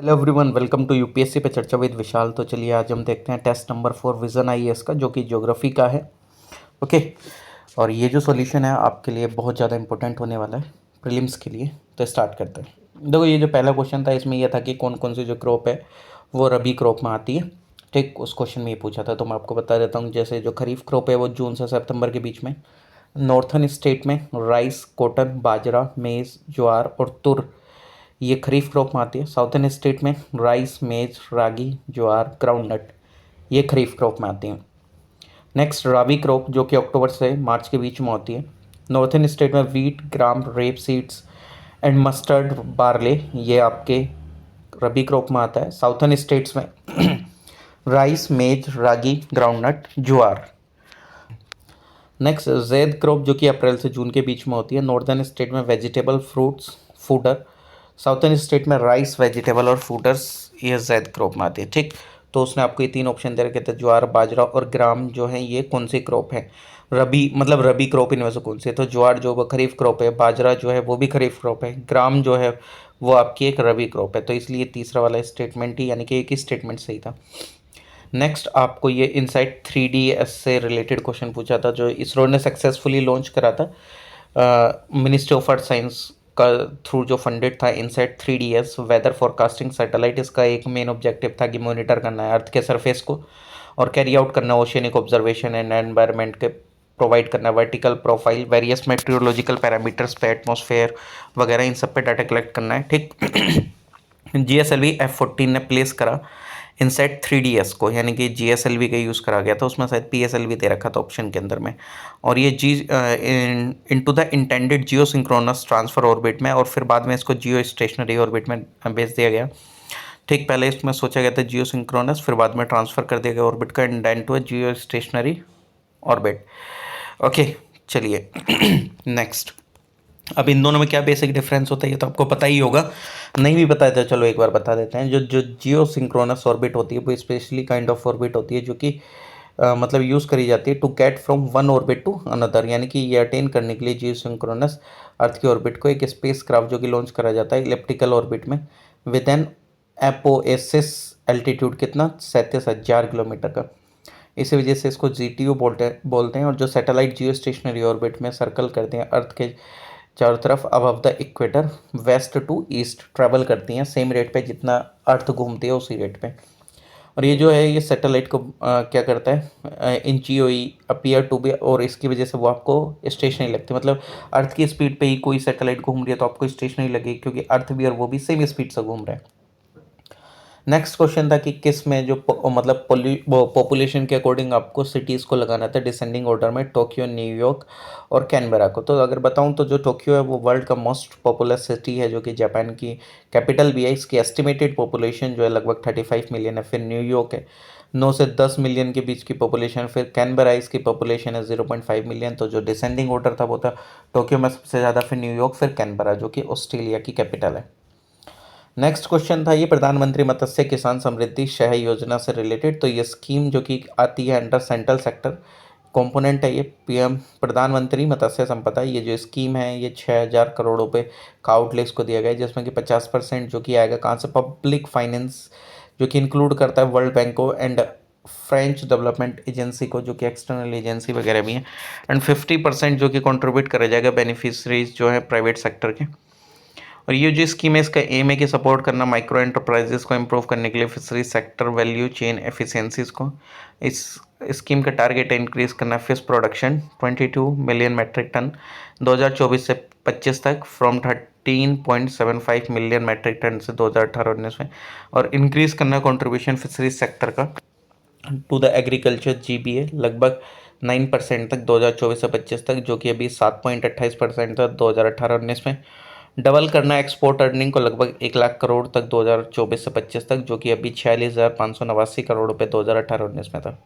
Hello everyone, welcome to UPSC पे चर्चा with विशाल। तो चलिए आज हम देखते हैं टेस्ट नंबर 4 विजन आईएएस का, जो कि ज्योग्राफी का है। ओके। और ये जो सॉल्यूशन है आपके लिए बहुत ज़्यादा इंपॉर्टेंट होने वाला है प्रीलिम्स के लिए। तो स्टार्ट करते हैं। देखो, ये जो पहला क्वेश्चन था इसमें यह था कि कौन कौन सी जो क्रॉप है वो रबी क्रॉप में आती है। ठीक, उस क्वेश्चन में ये पूछा था, तो मैं आपको बता देता हूँ। जैसे जो खरीफ क्रॉप है वो जून से सितंबर के बीच में नॉर्थन स्टेट में राइस, कॉटन, बाजरा, मेज़, ज्वार और तुर, ये खरीफ क्रॉप में आती है। साउथर्न स्टेट में राइस, मेज, रागी, ज्वार, ग्राउंडनट, ये खरीफ क्रॉप में आती हैं। नेक्स्ट राबी क्रॉप, जो कि अक्टूबर से मार्च के बीच में होती है। नॉर्थन स्टेट में wheat, gram, rape seeds and mustard, barley, ये आपके रबी क्रॉप में आता है। साउथर्न स्टेट्स में राइस, मेज, रागी, ग्राउंडनट, ज्वार। नेक्स्ट जैद क्रॉप, जो कि अप्रैल से जून के बीच में होती है। नॉर्दर्न स्टेट में vegetable, fruits, fodder. Southern state में राइस, वेजिटेबल और फूडर्स, ये जैद क्रॉप में आती है। ठीक, तो उसने आपको ये तीन ऑप्शन दे रखे थे, ज्वार, बाजरा और ग्राम, जो है ये कौन सी क्रॉप है, रबी मतलब रबी क्रॉप इनमें से कौन सी है। तो ज्वार जो वो खरीफ क्रॉप है, बाजरा जो है वो भी खरीफ क्रॉप है, ग्राम जो है वो आपकी एक रबी क्रॉप है। तो इसलिए तीसरा वाला स्टेटमेंट ही, यानी कि एक ही स्टेटमेंट सही था। नेक्स्ट आपको ये इनसाइट 3DS से रिलेटेड क्वेश्चन पूछा था, जो इसरो ने सक्सेसफुली लॉन्च करा था मिनिस्ट्री ऑफ अर्थ साइंस का थ्रू, जो फंडेड था INSAT 3DS weather forecasting satellite. इसका एक मेन ऑब्जेक्टिव था कि मॉनिटर करना है अर्थ के सरफेस को और कैरी आउट करना ओशियनिक ऑब्जर्वेशन एंड एनवायरनमेंट के, प्रोवाइड करना vertical profile, various metrological parameters पे, एटमॉस्फेयर वगैरह, इन सब पे डाटा कलेक्ट करना है। ठीक। GSLV F14 ने प्लेस करा इनसेट 3DS को, यानी कि GSLV का यूज़ करा गया था। उसमें शायद PSLV दे रखा था ऑप्शन के अंदर में। और ये into the intended Jio synchronous transfer orbit में, और फिर बाद में इसको जियो स्टेशनरी ऑर्बिट में भेज दिया गया। ठीक, पहले इसमें सोचा गया था जियो सिंक्रोनस, फिर बाद में ट्रांसफ़र कर दिया गया ऑर्बिट का and then to geostationary orbit. Okay, चलिए नेक्स्ट। अब इन दोनों में क्या बेसिक डिफरेंस होता है ये तो आपको पता ही होगा, नहीं भी पता है तो चलो एक बार बता देते हैं। जो जो जियो सिंक्रोनस ऑर्बिट होती है वो स्पेशली काइंड ऑफ ऑर्बिट होती है, जो कि मतलब यूज़ करी जाती है to get from one orbit to another, यानी कि ये अटेन करने के लिए जियो सिंक्रोनस अर्थ की ऑर्बिट को एक स्पेस क्राफ्ट जो कि लॉन्च करा जाता है इलेप्टिकल ऑर्बिट में विद एन एपोएसिस एल्टीट्यूड कितना, 37,000 किलोमीटर का। इसी वजह से इसको GTO बोलते हैं। और जो सैटेलाइट जियो स्टेशनरी ऑर्बिट में सर्कल करते हैं अर्थ के चारों तरफ above the equator, west to east travel करती हैं सेम रेट पे जितना अर्थ घूमती है उसी रेट पे। और ये जो है ये सैटेलाइट को क्या करता है, इन GOE अपीयर टू बी, और इसकी वजह से वो आपको स्टेशनरी लगती है। मतलब अर्थ की स्पीड पे ही कोई सैटेलाइट घूम रही है तो आपको स्टेशनरी लगेगी, क्योंकि अर्थ भी और वो भी सेम स्पीड से घूम रहे हैं। नेक्स्ट क्वेश्चन था कि किस में जो मतलब पॉपुलेशन के अकॉर्डिंग आपको सिटीज़ को लगाना था डिसेंडिंग ऑर्डर में, टोक्यो, न्यूयॉर्क और कैनबरा को। तो अगर बताऊं तो जो टोक्यो है वो वर्ल्ड का मोस्ट पॉपुलस सिटी है, जो कि जापान की कैपिटल भी है। इसकी एस्टिमेटेड पॉपुलेशन जो है लगभग 35 मिलियन है। फिर न्यूयॉर्क है 9 से 10 मिलियन के बीच की पॉपुलेशन। फिर कैनबरा, इसकी पॉपुलेशन है 0.5 मिलियन। तो जो डिसेंडिंग ऑर्डर था वो था टोक्यो में सबसे ज़्यादा, फिर न्यूयॉर्क, फिर कैनबरा जो कि ऑस्ट्रेलिया की कैपिटल है। नेक्स्ट क्वेश्चन था ये प्रधानमंत्री मत्स्य किसान समृद्धि शहर योजना से रिलेटेड। तो ये स्कीम जो कि आती है अंडर सेंट्रल सेक्टर कंपोनेंट है, ये PM प्रधानमंत्री मत्स्य संपदा। ये जो स्कीम है ये 6,000 करोड़ रुपए का आउटले इसको दिया गया है, जिसमें कि 50% जो कि आएगा कहाँ से, पब्लिक फाइनेंस, जो कि इंक्लूड करता है वर्ल्ड बैंक को एंड फ्रेंच डेवलपमेंट एजेंसी को, जो कि एक्सटर्नल एजेंसी वगैरह भी हैं। एंड 50% जो कि कंट्रीब्यूट करा जाएगा बेनिफिशरीज जो है प्राइवेट सेक्टर के। और ये जो स्कीम है इसका एम है कि सपोर्ट करना माइक्रो एंटरप्राइजेस को इम्प्रूव करने के लिए fishery sector value chain efficiencies को। इस स्कीम का टारगेट है इंक्रीज करना fish production 22 million metric tonne 2024 से 25 तक, फ्रॉम 13.75 मिलियन मेट्रिक टन से 2018-19 में। और इंक्रीज करना कंट्रीब्यूशन फिशरी सेक्टर का टू द एग्रीकल्चर GBA लगभग 9% तक 2024 से 25 तक, जो कि अभी 7.28% था 2018-19 में। डबल करना एक्सपोर्ट अर्निंग को लगभग 1 लाख करोड़ तक 2024 से 25 तक, जो कि अभी 46,589 करोड़ रुपए 2018-19 में था।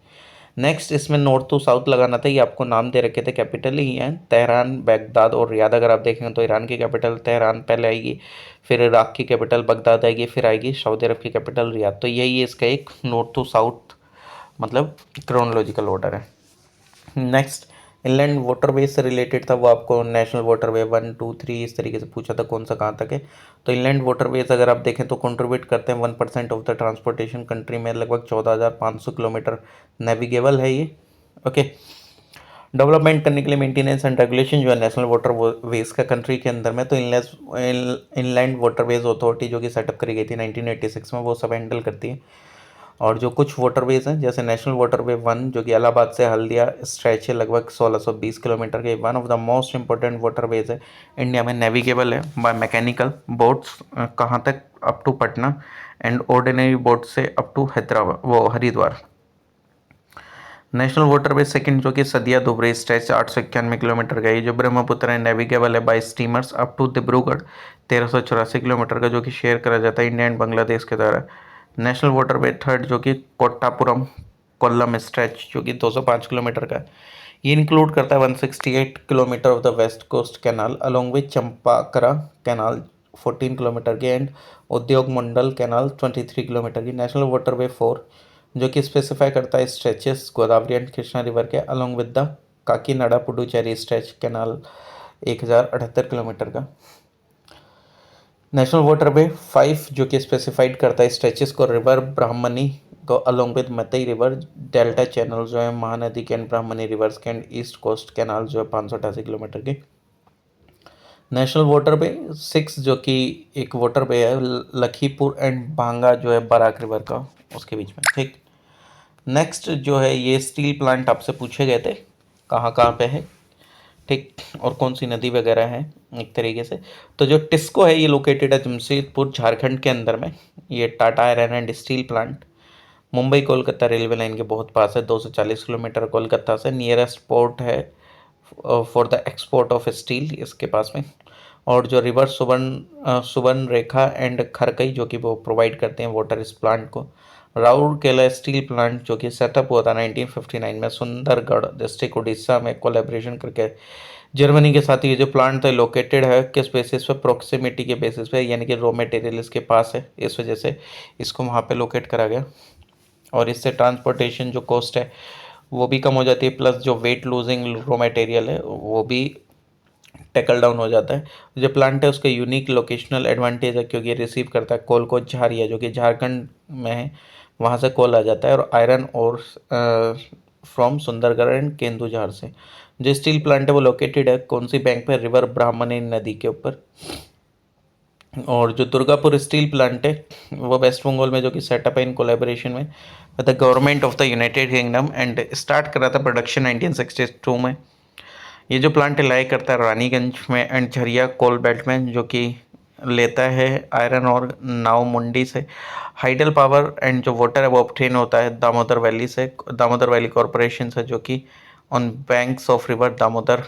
नेक्स्ट इसमें नॉर्थ टू साउथ लगाना था। ये आपको नाम दे रखे थे, कैपिटल ही है तेहरान, बगदाद और रियाद। अगर आप देखेंगे तो ईरान की कैपिटल तेहरान पहले आएगी, फिर इराक की कैपिटल बगदाद आएगी, फिर आएगी सऊदी अरब की कैपिटल रियाद। तो यही इसका एक नॉर्थ टू साउथ मतलब क्रोनोलॉजिकल ऑर्डर है। नेक्स्ट इनलैंड वाटरवे से रिलेटेड था, वो आपको नेशनल वाटरवे 1 2 3 इस तरीके से पूछा था कौन सा कहाँ तक है। तो इनलैंड वाटरवेज अगर आप देखें तो कंट्रीब्यूट करते हैं 1% ऑफ द ट्रांसपोर्टेशन कंट्री में, लगभग 14,500 किलोमीटर नेविगेबल है ये। ओके, डेवलपमेंट करने के लिए मेंटेनेंस एंड रेगुलेशन जो है नेशनल वाटर वेज का कंट्री के अंदर में, तो इनलैंड वाटरवेज अथॉरिटी जो कि सेटअप करी गई थी 1986 में, वो सब हैंडल करती है। और जो कुछ वाटरवेज हैं जैसे नेशनल वाटरवे 1 जो कि इलाहाबाद से हल्दिया स्ट्रेच है लगभग 1620 किलोमीटर के, one of the most important waterways है इंडिया में, नेविगेबल है बाय मैकेनिकल बोट्स कहाँ तक, up to Patna, and ordinary boat से अप टू हैदराबाद वो हरिद्वार। नेशनल वाटरवे सेकंड जो कि सदिया दुबरी स्ट्रेच 891 किलोमीटर का है, जो ब्रह्मपुत्र है नेविगेबल है by steamers up to Dibrugarh 1384 kilometre का, जो कि शेयर करा जाता है इंडिया एंड बांग्लादेश के द्वारा। नेशनल वाटरवे थर्ड जो कि कोट्टापुरम कोल्लम स्ट्रेच जो कि 205 किलोमीटर का है, ये इंक्लूड करता है 168 kilometre of the west coast canal along with Champakara canal 14 kilometre की, and Udyog Mandal canal 23 kilometre की। नेशनल वाटरवे 4 जो कि स्पेसिफाई करता है stretches Godavari and Krishna river के along with the Kakinada Puducherry stretch canal 1078 kilometre का। नेशनल वाटरवे 5 जो कि स्पेसिफाइड करता है स्ट्रेचेस को रिवर ब्राह्मणी को along with Matai river delta channel जो है महानदी के एंड ब्राह्मणी रिवर्स के, एंड ईस्ट कोस्ट कैनाल जो है 588 किलोमीटर के। नेशनल वाटरवे 6 जो कि एक वाटरवे है लखीपुर एंड भांगा जो है बराक रिवर का उसके बीच में, ठीक। नेक्स्ट जो है ये स्टील प्लांट आपसे पूछे गए थे कहाँ कहाँ पे है, ठीक, और कौन सी नदी वगैरह है एक तरीके से। तो जो टिस्को है ये लोकेटेड है जमशेदपुर झारखंड के अंदर में, ये Tata iron and steel plant Mumbai Kolkata railway line के बहुत पास है, 240 किलोमीटर कोलकाता से, नियरेस्ट पोर्ट है for the export of steel इसके पास में। और जो रिवर सुबर्न रेखा एंड खरकई जो कि वो प्रोवाइड करते हैं वाटर इस प्लांट को। राउरकेला स्टील प्लांट जो कि सेटअप हुआ था 1959 में सुंदरगढ़ डिस्ट्रिक्ट उड़ीसा में कोलैबोरेशन करके जर्मनी के साथ। ये जो प्लांट है लोकेटेड है किस बेसिस पे, प्रोक्सिमिटी के बेसिस पे, यानी कि रॉ मटेरियल इसके पास है, इस वजह से इसको वहाँ पे लोकेट करा गया। और इससे ट्रांसपोर्टेशन जो कॉस्ट है वो भी कम हो जाती है, प्लस जो वेट लूजिंग रॉ मटेरियल है वो भी टैकल डाउन हो जाता है। जो प्लांट है उसका यूनिक लोकेशनल एडवांटेज है क्योंकि ये रिसीव करता है कोल को झारिया जो कि झारखंड में है, वहाँ से कोल आ जाता है, और आयरन और फ्रॉम सुंदरगढ़ एंड केंदुझार से। जो स्टील प्लांट है वो लोकेटेड है कौन सी बैंक पे, रिवर ब्राह्मणी नदी के ऊपर। और जो दुर्गापुर स्टील प्लांट है वो वेस्ट बंगाल में जो कि सेटअप है इन कोलैबोरेशन में the government of the United kingdom, and start करा था प्रोडक्शन 1962 में। ये जो प्लांट लाई करता है रानीगंज में एंड झरिया कोल बेल्ट में, जो कि लेता है आयरन और नाव मुंडी से। हाइडल पावर एंड जो वाटर है वो ऑब्टेन होता है दामोदर वैली से, दामोदर वैली कॉरपोरेशन से, जो कि on banks of river Damodar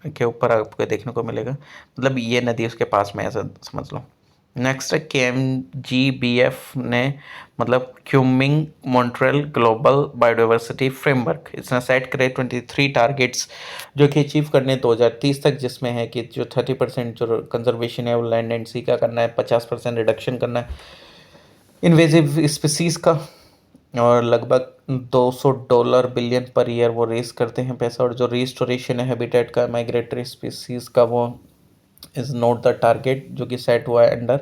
के ऊपर आपको देखने को मिलेगा, मतलब ये नदी उसके पास में ऐसा समझ लो। नेक्स्ट है KMGBF ने मतलब क्यूमिंग मॉन्ट्रियल ग्लोबल बायोडाइवर्सिटी फ्रेमवर्क, इसने सेट करे 23 टारगेट्स जो कि अचीव करने 2030 तक, जिसमें है कि जो 30% जो कंजर्वेशन है वो लैंड एंड सी का करना है, 50% रिडक्शन करना है इन्वेजिव स्पीसीज का, और लगभग $200 बिलियन पर ईयर वो रेस करते हैं पैसा। और जो रिस्टोरेशन है हैबिटेट का माइग्रेटरी स्पीसीज का वो इज़ नॉट द टारगेट जो कि सेट हुआ है under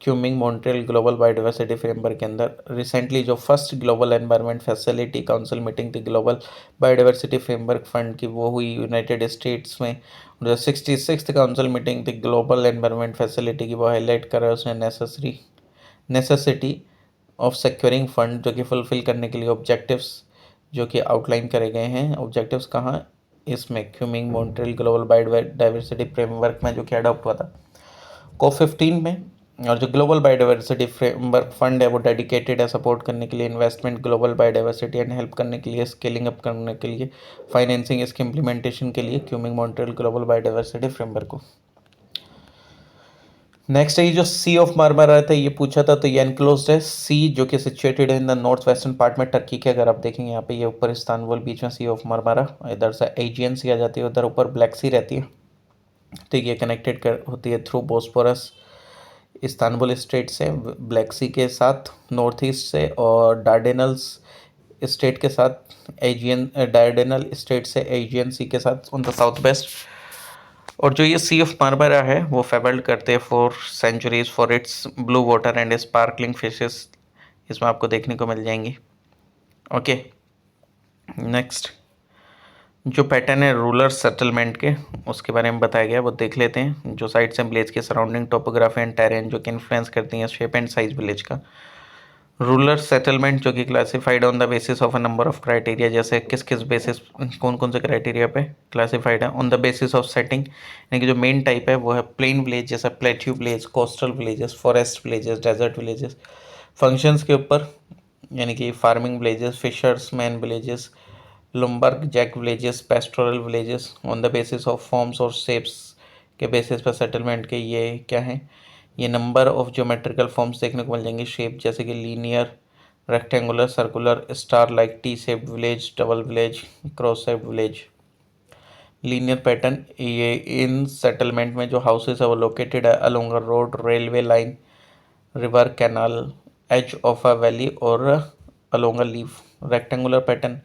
Kunming Montreal global biodiversity framework के अंदर। रिसेंटली जो first global environment facility council meeting थी ग्लोबल बायोडाइवर्सिटी फ्रेमवर्क फंड की वो हुई यूनाइटेड स्टेट्स में। जो 66th काउंसिल मीटिंग थी ग्लोबल एनवायरनमेंट फैसिलिटी की वो हाईलाइट कर रहा है उसने नेसेसिटी ऑफ सिक्योरिंग फंड जो कि फुलफिल करने के लिए ऑब्जेक्टिव्स जो कि आउटलाइन करे गए हैं। ऑब्जेक्टिव्स कहाँ, इसमें क्यूमिंग मॉन्ट्रियल ग्लोबल बायोडाइवर्सिटी फ्रेमवर्क में जो कि अडॉप्ट हुआ था COP15 में। और जो ग्लोबल बायोडाइवर्सिटी फ्रेमवर्क फंड है वो डेडिकेटेड है सपोर्ट करने के लिए investment global biodiversity and help करने के लिए स्केलिंग अप करने के लिए फाइनेंसिंग इसके इम्प्लीमेंटेशन के लिए क्यूमिंग मॉन्ट्रियल ग्लोबल बायोडाइवर्सिटी फ्रेमवर्क को। नेक्स्ट है ये जो सी ऑफ मार्मारा था ये पूछा था, तो ये एनक्लोज्ड है सी जो कि सिचुएटेड है in the north western part में टर्की के। अगर आप देखेंगे यहाँ पे ये ऊपर इस्तांबुल बीच में सी ऑफ मार्मारा, इधर से एजियन सी आ जाती है, उधर ऊपर ब्लैक सी रहती है, तो ये कनेक्टेड कर होती है थ्रू बोस्पोरस इस्तांबुल स्ट्रेट से ब्लैक सी के साथ नॉर्थ ईस्ट से, और डार्डेनल्स स्टेट के साथ एजियन डायडेनल स्टेट से एजियन सी के साथ ऑन द साउथ वेस्ट। और जो ये सी ऑफ मार्मरा है वो फेवर्ड करते हैं for centuries for its blue water and sparkling fishes, इसमें आपको देखने को मिल जाएंगी। ओके, नेक्स्ट जो पैटर्न है रूरल सेटलमेंट के उसके बारे में बताया गया, वो देख लेते हैं। जो साइट्स हैं विलेज के सराउंडिंग टोपोग्राफी एंड टेरेन जो कि इन्फ्लुएंस करती हैं शेप एंड साइज विलेज का। रूरल सेटलमेंट जो कि classified on the basis of a number of criteria, जैसे किस किस बेसिस कौन कौन से क्राइटेरिया पे क्लासिफाइड है। On the basis of setting, यानी कि जो मेन टाइप है वो है प्लेन विलेज जैसा plateau village, coastal villages, forest villages, desert villages. Functions के ऊपर यानी कि farming villages, fishers man villages, lumberjack villages, pastoral villages. On the basis of forms और शेप्स के बेसिस पर सेटलमेंट के ये क्या हैं, ये नंबर ऑफ ज्योमेट्रिकल फॉर्म्स देखने को मिल जाएंगे शेप, जैसे कि linear, rectangular, circular, star like, T shape village, double village, cross shape village. Linear pattern, ये इन सेटलमेंट में जो हाउसेस है वो लोकेटेड है along a road, railway line, river, canal, edge of a valley और along a leaf. Rectangular pattern,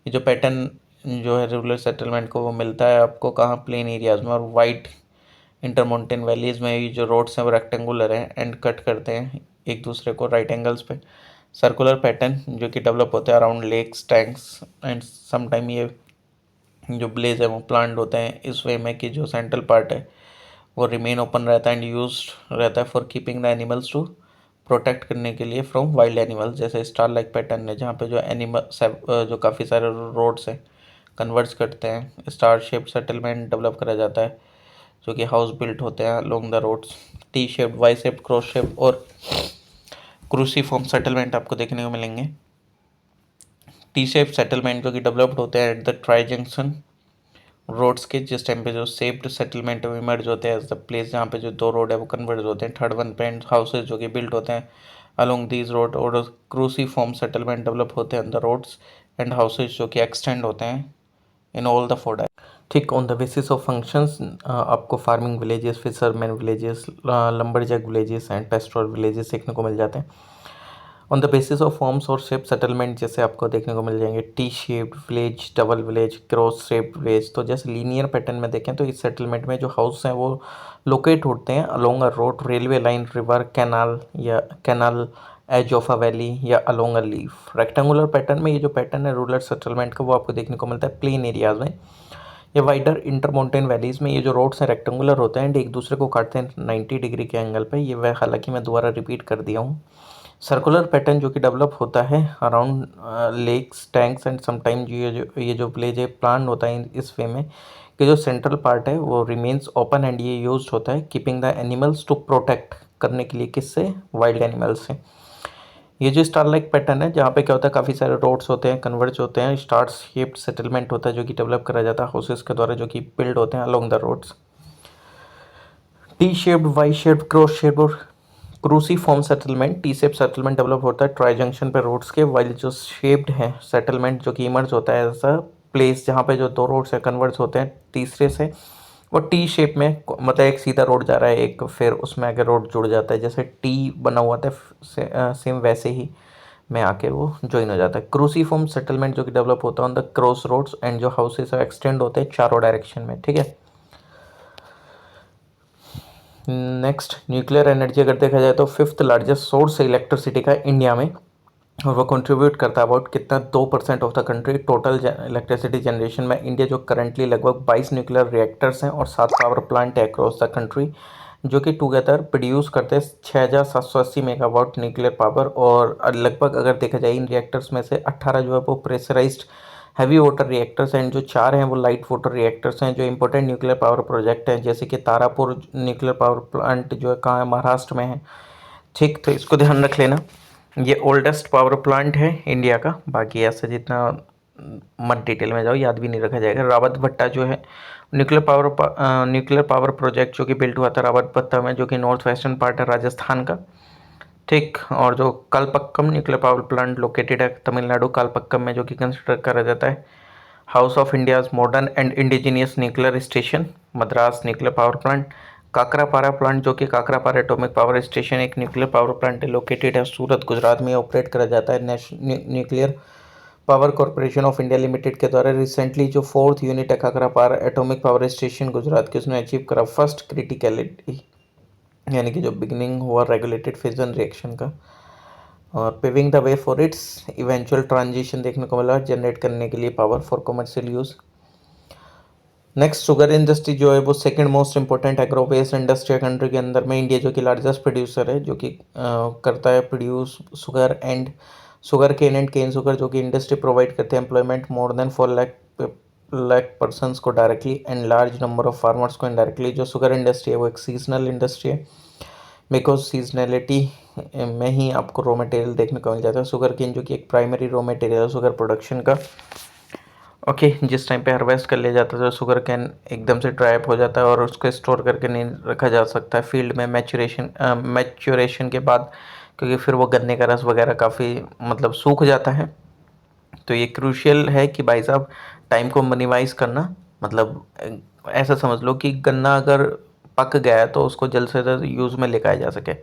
ये जो pattern जो है रूरल सेटलमेंट को वो मिलता है आपको कहाँ, प्लेन एरियाज में और वाइड इंटरमाउंटेन वैलीज में। ये जो रोड्स हैं वो रेक्टेंगुलर हैं एंड कट करते हैं एक दूसरे को राइट एंगल्स पे। सर्कुलर पैटर्न जो कि डेवलप होते हैं around lakes, tanks and sometime ये जो ब्लेज है वो प्लांट होते हैं इस वे में कि जो सेंट्रल पार्ट है वो रिमेन ओपन रहता है एंड यूज रहता है for keeping the animals to, protect करने के लिए फ्रॉम वाइल्ड एनिमल्स। जैसे स्टार लाइक पैटर्न है जहाँ पे जो एनिमल जो काफ़ी सारे रोड्स हैं कन्वर्ट्स करते हैं, स्टार शेप सेटलमेंट डेवलप करा जाता है जो कि हाउस बिल्ट होते हैं along the roads. T shape, Y shape, cross shape और क्रूसीफॉर्म सेटलमेंट आपको देखने को मिलेंगे। टी शेप सेटलमेंट जो कि डेवलप्ड होते हैं at the tri junction roads के, जिस टाइम पे जो शेप्ड सेटलमेंट इमर्ज होते हैं एज द प्लेस जहाँ पे जो दो रोड है वो कन्वर्ट होते हैं। थर्ड वन पे हाउसेज जो कि बिल्ट होते हैं अलोंग दीज रोड और क्रूसीफॉर्म सेटलमेंट डेवलप होते हैं द रोड्स एंड हाउसेज जो कि एक्सटेंड होते हैं इन ऑल द फोर। ठीक, on the basis of functions आपको farming villages, fisherman villages, lumberjack villages and pastoral villages देखने को मिल जाते हैं। On the basis of forms और शेप सेटलमेंट जैसे आपको देखने को मिल जाएंगे T shape village, double village, cross shape village. तो जैसे लीनियर पैटर्न में देखें तो इस सेटलमेंट में जो हाउस हैं वो लोकेट होते हैं along a road, railway line, river, canal या canal, edge of a valley या along a leaf. Rectangular pattern में ये जो पैटर्न है रूरल सेटलमेंट का वो आपको देखने को मिलता है प्लेन एरियाज में या वाइडर इंटरमाउंटेन वैलीज़ में। ये जो रोड्स हैं रेक्टेंगुलर होते हैं एंड एक दूसरे को काटते हैं 90 डिग्री के एंगल पे। ये वह हालांकि मैं दोबारा रिपीट कर दिया हूँ। सर्कुलर पैटर्न जो कि डेवलप होता है around lakes, tanks and sometime ये जो विलेज है प्लान होता है इस वे में कि जो सेंट्रल पार्ट है वो रिमेन्स ओपन एंड ये यूज होता है keeping the animals to protect करने के लिए, किससे, वाइल्ड एनिमल्स से। ये जो स्टार लाइक पैटर्न है जहाँ पे क्या होता है काफ़ी सारे रोड्स होते हैं कन्वर्ज होते हैं, स्टार शेप्ड सेटलमेंट होता है जो कि डेवलप करा जाता है हाउसेस के द्वारा जो कि बिल्ड होते हैं along the roads. T shaped, Y shaped, cross shaped और cruciform settlement, T shape settlement develop होता है ट्राई जंक्शन पे रोड्स के, वाइल जो शेप्ड है सेटलमेंट जो कि इमर्ज होता है ऐसा प्लेस जहाँ पे जो दो रोड्स है कन्वर्ट होते हैं तीसरे से। वो टी शेप में मतलब एक सीधा रोड जा रहा है, एक फिर उसमें आगे रोड जुड़ जाता है, जैसे टी बना हुआ था सेम वैसे ही में आके वो ज्वाइन हो जाता है। क्रूसीफॉर्म सेटलमेंट जो कि डेवलप होता है on the cross roads and जो हाउसेस एक्सटेंड होते हैं चारों डायरेक्शन में। ठीक है, नेक्स्ट न्यूक्लियर एनर्जी अगर देखा जाए तो फिफ्थ लार्जेस्ट सोर्स है इलेक्ट्रिसिटी का इंडिया में और वो कंट्रीब्यूट करता है अबाउट कितना 2% of the country total electricity generation में। इंडिया जो करंटली लगभग 22 न्यूक्लियर रिएक्टर्स हैं और 7 पावर प्लांट है अक्रॉस द कंट्री जो कि टुगेदर प्रोड्यूस करते हैं 6780 मेगावाट न्यूक्लियर पावर। और लगभग अगर देखा जाए इन रिएक्टर्स में से 18 जो है वो प्रेशराइज्ड हैवी वाटर रिएक्टर्स हैं, जो 4 हैं वो लाइट वाटर रिएक्टर्स हैं। जो इंपॉर्टेंट न्यूक्लियर पावर प्रोजेक्ट हैं जैसे कि तारापुर न्यूक्लियर पावर प्लांट जो है कहाँ है, महाराष्ट्र में है। ठीक, तो इसको ध्यान रख लेना, ये ओल्डेस्ट पावर प्लांट है इंडिया का। बाकी ऐसे जितना मत डिटेल में जाओ याद भी नहीं रखा जाएगा। रावत भट्टा जो है न्यूक्लियर पावर प्रोजेक्ट जो कि बिल्ट हुआ था रावत भट्टा में जो कि नॉर्थ वेस्टर्न पार्ट है राजस्थान का। ठीक, और जो Kalpakkam nuclear power plant located है तमिलनाडु कालपक्कम में जो कि कंसिडर करा जाता है house of India's modern and indigenous nuclear station, Madras nuclear power plant. Kakrapar plant जो कि काकरापारा एटॉमिक पावर स्टेशन एक न्यूक्लियर पावर प्लांट है लोकेटेड है सूरत गुजरात में, ऑपरेट करा जाता है nuclear power corporation of India limited के द्वारा रिसेंटली जो 4th यूनिट अखाखरा power atomic power station Gujarat के उसने अचीव करा फर्स्ट क्रिटिकलिटी, यानी कि जो बिगिनिंग हुआ रेगुलेटेड फिजन रिएक्शन का, और paving the way for its eventual transition देखने को मिला जनरेट करने के लिए power for commercial use. Next, sugar industry जो है वो second most important agro based industry है कंट्री के अंदर में। इंडिया जो कि लार्जेस्ट प्रोड्यूसर है, जो कि करता है produce sugar and sugar cane and cane sugar, जो कि इंडस्ट्री प्रोवाइड करते हैं employment more than 4 lakh persons को directly and large number of farmers को इनडायरेक्टली। जो शुगर इंडस्ट्री है वो एक सीजनल इंडस्ट्री है, बिकॉज सीजनलिटी में ही आपको रॉ मटेरियल देखने को मिल जाता है। शुगर केन जो कि एक प्राइमरी रॉ मटेरियल है शुगर प्रोडक्शन का। ओके, जिस टाइम पे हार्वेस्ट कर लिया जाता है तो शुगर कैन एकदम से ड्राई अप हो जाता है और उसको स्टोर करके नहीं रखा जा सकता है फील्ड में मैच्योरेशन के बाद, क्योंकि फिर वो गन्ने का रस वगैरह काफ़ी मतलब सूख जाता है। तो ये क्रूशियल है कि भाई साहब टाइम को मिनिमाइज़ करना, मतलब ऐसा समझ लो कि गन्ना अगर पक गया है तो उसको जल्द से जल्द यूज़ में लेकर आया जा सके।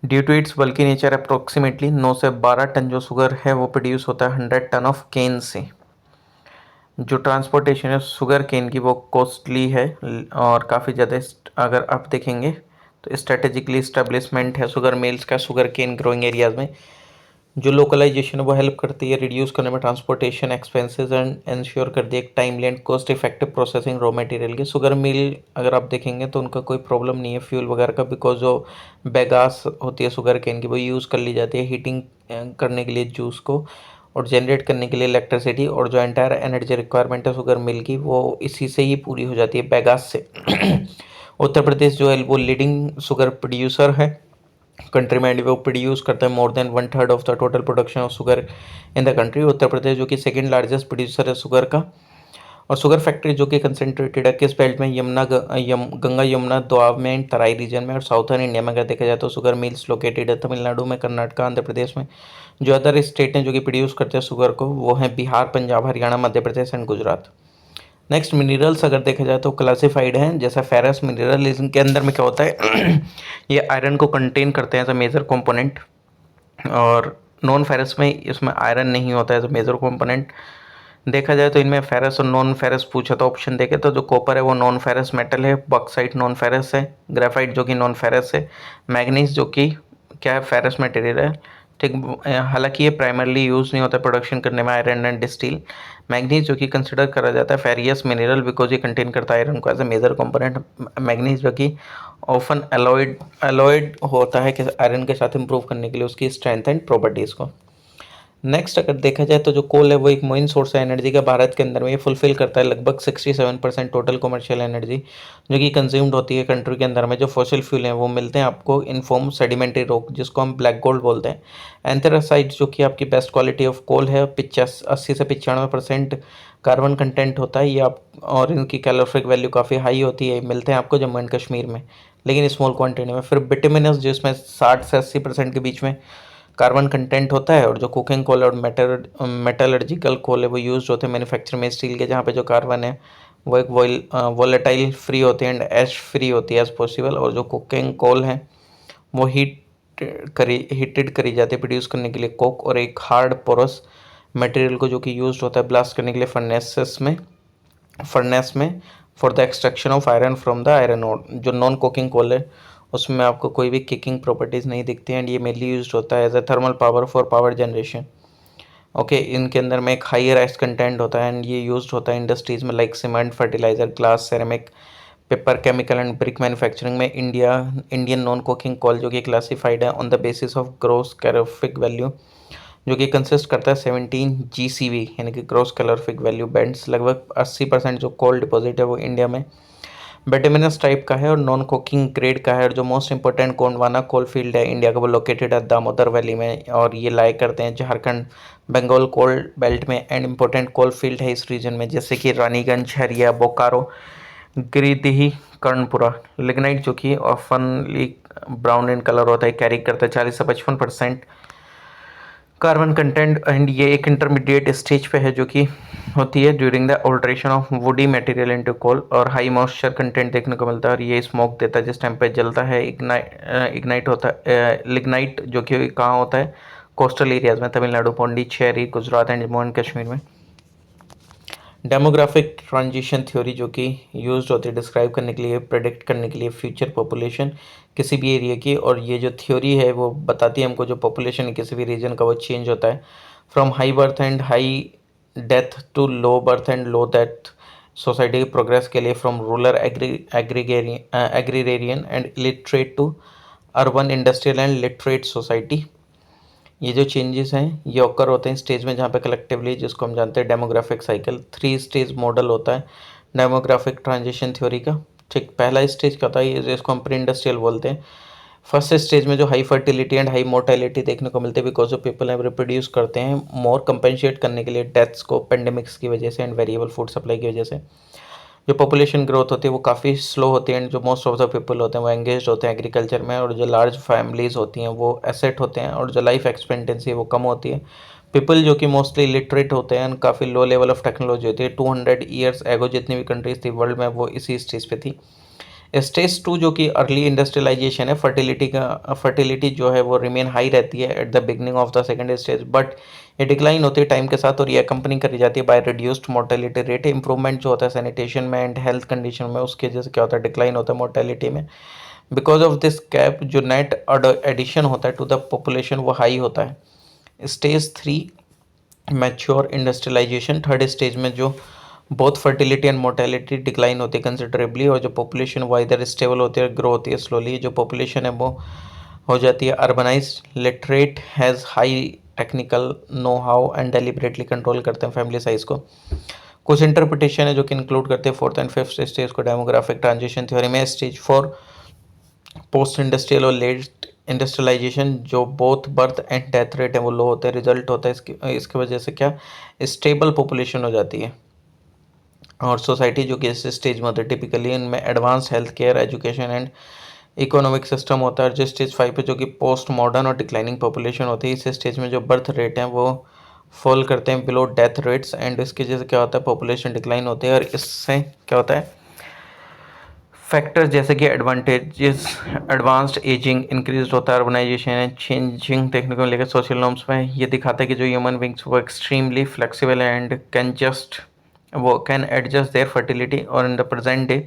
ड्यू टू इट्स बल्कि नेचर अप्रोक्सीमेटली 9 से 12 टन जो शुगर है वो प्रोड्यूस होता है 100 टन ऑफ केन से। जो ट्रांसपोर्टेशन है शुगर केन की वो कॉस्टली है और काफ़ी ज़्यादा, अगर आप देखेंगे तो स्ट्रेटेजिकली इस्टेब्लिशमेंट है शुगर मिल्स का शुगर केन ग्रोइंग एरियाज़ में। जो लोकलाइजेशन है वो हेल्प करती है रिड्यूस करने में ट्रांसपोर्टेशन एक्सपेंसेस एंड इंश्योर कर दिए एक timely and cost effective processing raw material की। शुगर मिल अगर आप देखेंगे तो उनका कोई प्रॉब्लम नहीं है फ्यूल वगैरह का, बिकॉज जो बेगास होती है शुगर केन की वो यूज़ कर ली जाती है हीटिंग करने के लिए जूस को और जनरेट करने के लिए इलेक्ट्रिसिटी, और जो एंटायर एनर्जी रिक्वायरमेंट है शुगर मिल की वो इसी से ही पूरी हो जाती है, बेगास से। उत्तर प्रदेश जो है वो लीडिंग शुगर प्रोड्यूसर है कंट्री में, वो प्रोड्यूस करता है more than 1/3 of the total production of sugar in the country. Uttar Pradesh जो कि सेकंड लार्जेस्ट प्रोड्यूसर है शुगर का। और शुगर फैक्ट्री जो कि कंसनट्रेटेड है किस बेल्ट में, गंगा यमुना दोआब में एंड तराई रीजन में। और साउथर्न इंडिया में अगर देखा जाए तो शुगर मिल्स लोकेटेड है तमिलनाडु में, कर्नाटका, आंध्र प्रदेश में। जो अदर स्टेट हैं जो कि प्रोड्यूस करते हैं शुगर को वो हैं Bihar, Punjab, Haryana, Madhya Pradesh and Gujarat. Next, minerals अगर देखा जाए तो क्लासिफाइड हैं, जैसा फेरस मिनरल, इनके अंदर में क्या होता है ये आयरन को कंटेन करते हैं एज अ मेजर कंपोनेंट, और नॉन फेरस में इसमें आयरन नहीं होता है एज अ मेजर कंपोनेंट। देखा जाए तो इनमें फेरस और नॉन फेरस पूछा तो ऑप्शन देखे तो जो कॉपर है वो नॉन फेरस मेटल है, बॉक्साइट नॉन फेरस है, ग्रेफाइट जो कि नॉन फेरस है, मैग्नीज जो कि क्या है फेरस मटेरियल है। ठीक, हालांकि ये प्राइमरली यूज़ नहीं होता प्रोडक्शन करने में आयरन एंड स्टील। मैग्नीज जो कि कंसिडर करा जाता है फेरियस मिनरल बिकॉज ये कंटेन करता है आयरन को as a major component. Manganese जो कि ऑफन एलॉयड होता है कि आयरन के साथ इंप्रूव करने के लिए उसकी स्ट्रेंथ एंड प्रॉपर्टीज़ को। नेक्स्ट अगर देखा जाए तो जो कोल है वो एक मेन सोर्स है एनर्जी का भारत के अंदर में, ये फुलफिल करता है लगभग 67% टोटल कमर्शियल एनर्जी जो कि कंज्यूम्ड होती है कंट्री के अंदर में। जो फॉसिल फ्यूल हैं वो मिलते हैं आपको इन फॉर्म सेडिमेंट्री रॉक जिसको हम ब्लैक गोल्ड बोलते हैं। एंथ्रासाइट जो कि आपकी बेस्ट क्वालिटी ऑफ कोल है, 80 से 95% कार्बन कंटेंट होता है ये आप, और इनकी कैलोरिफिक वैल्यू काफ़ी हाई होती है, मिलते हैं आपको जम्मू एंड कश्मीर में लेकिन स्मॉल क्वान्टिटी में। फिर बिटुमिनस जिसमें 60 से 80% के बीच में कार्बन कंटेंट होता है, और जो कुकिंग कोल और मेटलर्जिकल कोल है वो यूज होते हैं मैन्युफैक्चर में स्टील के, जहाँ पे जो कार्बन है वो एक वोलेटाइल फ्री होती है एंड एश फ्री होती है एज पॉसिबल। और जो कुकिंग कोल है वो हीटेड करी जाती है प्रोड्यूस करने के लिए कोक, और एक हार्ड पोरस मटेरियल को जो कि यूज होता है ब्लास्ट करने के लिए फर्नेस में for the extraction of iron from the iron ore. जो नॉन कुकिंग कोल है उसमें आपको कोई भी किकिंग प्रॉपर्टीज़ नहीं दिखती हैं एंड ये मेनली यूज होता है as a thermal power for power generation. Okay, इनके अंदर में एक हायर आइस कंटेंट होता है एंड ये यूज होता है इंडस्ट्रीज़ में like cement, fertiliser, glass, ceramic, paper, chemical and brick manufacturing में। इंडियन नॉन कुकिंग कोल जो कि क्लासिफाइड है on the basis of gross calorific value जो कि कंसिस्ट करता है 17 GCV यानी कि ग्रोस कैलोरिफिक वैल्यू बैंड्स। लगभग 80% जो कोल डिपॉजिट है वो इंडिया में बेटमिनस टाइप का है और नॉन कुकिंग ग्रेड का है। और जो most important Gondwana coal field है इंडिया का वो लोकेटेड है दामोदर वैली में, और ये लाई करते हैं झारखंड बंगाल कोल बेल्ट में। एंड इंपॉर्टेंट कोल फील्ड है इस रीजन में जैसे कि रानीगंज, हरिया, बोकारो, गिरिदीह, कर्णपुरा। लिग्नाइट जो कि ऑफनली ब्राउन इन कलर होता है, कैरी करता है 40 से 55% कार्बन कंटेंट एंड ये एक इंटरमीडिएट स्टेज पे है जो कि होती है during the alteration of woody material into coal, और हाई मॉइस्चर कंटेंट देखने को मिलता है और ये स्मोक देता है जिस टाइम पे जलता है। इग्नाइट होता है लिग्नाइट जो कि कहाँ होता है कोस्टल एरियाज में, तमिलनाडु, पौंडीचेरी, गुजरात एंड जम्मू एंड कश्मीर में। डेमोग्राफिक ट्रांजिशन थ्योरी जो कि यूज होती है डिस्क्राइब करने के लिए, प्रेडिक्ट करने के लिए फ्यूचर पॉपुलेशन किसी भी एरिया की, और ये जो थ्योरी है वो बताती है हमको जो पॉपुलेशन है किसी भी रीजन का वो चेंज होता है from high birth and high death to low birth and low death society के प्रोग्रेस के लिए, from rural agrarian and illiterate to urban industrial and literate society. ये जो चेंजेस हैं ये ऑकर होते हैं स्टेज में जहाँ पे कलेक्टिवली, जिसको हम जानते हैं डेमोग्राफिक साइकिल, 3 स्टेज मॉडल होता है डेमोग्राफिक ट्रांजिशन थ्योरी का। ठीक, पहला स्टेज क्या होता है, इसको हम प्री इंडस्ट्रियल बोलते हैं। फर्स्ट स्टेज में जो high fertility and high mortality देखने को मिलते हैं because of people have reproduce करते हैं मोर, कंपेंसेट करने के लिए डेथ्स को पेंडेमिक्स की वजह से एंड वेरिएबल फूड सप्लाई की वजह से। जो पॉपुलेशन ग्रोथ होती है वो काफ़ी स्लो होती है एंड जो मोस्ट ऑफ द पीपल होते हैं वो एंगेज होते हैं एग्रीकल्चर में, और जो लार्ज फैमिलीज होती हैं वो एसेट होते हैं, और जो लाइफ एक्सपेक्टेंसी है वो कम होती है। पीपल जो कि मोस्टली लिटरेट होते हैं, काफ़ी लो लेवल ऑफ टेक्नोलॉजी होती है। 200 ईयर्स एगो जितनी भी कंट्रीज थी वर्ल्ड में वो इसी स्टेज पे थी। स्टेज 2 जो कि अर्ली इंडस्ट्रियलाइजेशन है, फर्टिलिटी जो है वो रिमेन हाई रहती है at the beginning of the second stage, but ये डिक्लाइन होती है टाइम के साथ, और ये कंपनी करी जाती है by reduced mortality rate. Improvement जो होता है सैनिटेशन में एंड हेल्थ कंडीशन में, उसके वजह से क्या होता है, डिक्लाइन होता है मोर्टेलिटी में। बिकॉज ऑफ दिस कैप जो नेट एडिशन होता है टू द पॉपुलेशन वो हाई होता है। Stage 3 mature industrialisation, third stage में जो both fertility and mortality decline होती है कंसिडरेबली, और जो पॉपुलेशन वो इधर स्टेबल होती है, ग्रो होती है स्लोली। जो पॉपुलेशन है वो हो जाती है urbanise, literate, has high technical know how and deliberately control करते हैं फैमिली साइज को। कुछ इंटरप्रिटेशन है जो कि इंक्लूड करते हैं फोर्थ एंड फिफ्थ स्टेज को डेमोग्राफिक ट्रांजिशन थ्योरी में। स्टेज 4 पोस्ट इंडस्ट्रियल और लेट इंडस्ट्रियलाइजेशन, जो both birth and death rate है वो लो होते हैं, रिजल्ट होता है इसकी वजह से क्या, स्टेबल पॉपुलेशन हो जाती है। और सोसाइटी जो कि इस स्टेज में होती है टिपिकली इनमें advance health care, education and economic system होता है। जो स्टेज 5 पे जो कि पोस्ट मॉडर्न और डिक्लाइनिंग पॉपुलेशन होती है, इस स्टेज में जो बर्थ रेट हैं वो फॉल करते हैं बिलो डेथ रेट्स, एंड इसकी वजह से क्या होता है, पॉपुलेशन डिक्लाइन होती है। और इससे क्या होता है, फैक्टर्स जैसे कि एडवांटेजेस, एडवांस्ड एजिंग, इंक्रीज होता है अर्बनाइजेशन एंड चेंजिंग टेक्निकल लेकर सोशल नॉर्म्स में, ये दिखाता है कि जो ह्यूमन बींग्स वो extremely flexible and can adjust there fertility. और इन द प्रेजेंट डे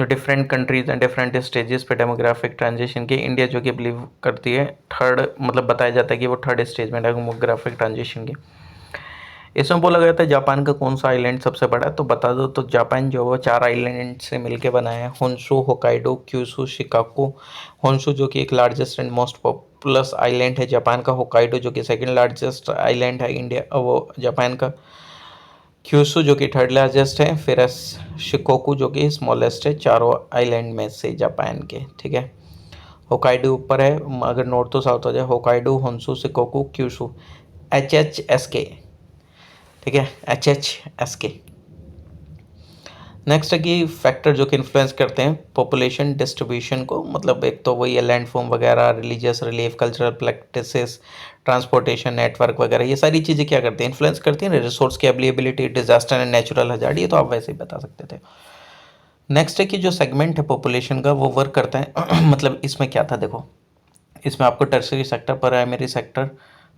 जो different countries and different stages पे डेमोग्राफिक ट्रांजिशन की, इंडिया जो कि बिलीव करती है थर्ड, मतलब बताया जाता है कि वो थर्ड स्टेज में डेमोग्राफिक ट्रांजिशन की। इसमें बोला गया था जापान का कौन सा आइलैंड सबसे बड़ा है, तो बता दो। तो जापान जो है वो 4 आइलैंड से मिलके बना है, Honshu, Hokkaido, Kyushu, Chicago. Honshu जो कि एक largest and most populous island है जापान का, होकाइडो जो कि सेकंड लार्जेस्ट आइलैंड है इंडिया वो जापान का, क्यूशू जो कि थर्ड लार्जेस्ट है, फिर शिकोकू जो कि स्मॉलेस्ट है चारों आइलैंड में से जापान के। ठीक है, होकाइडो ऊपर है, अगर नॉर्थ टू साउथ हो जाए, Hokkaido, Honshu, Shikoku, Kyushu, HHSK। ठीक है, HHSK। नेक्स्ट है कि फैक्टर जो कि इन्फ्लुएंस करते हैं पॉपुलेशन डिस्ट्रीब्यूशन को, मतलब एक तो वही है लैंड फॉर्म वगैरह, religious relief, cultural practices, transportation network वगैरह, ये सारी चीज़ें क्या करती हैं, इन्फ्लुएंस करती हैं रिसोर्स की availability, disaster and natural hazard, ये तो आप वैसे ही बता सकते थे। नेक्स्ट है कि जो सेगमेंट है पॉपुलेशन का वो वर्क करता है मतलब इसमें क्या था देखो, इसमें आपको tertiary sector, primary sector,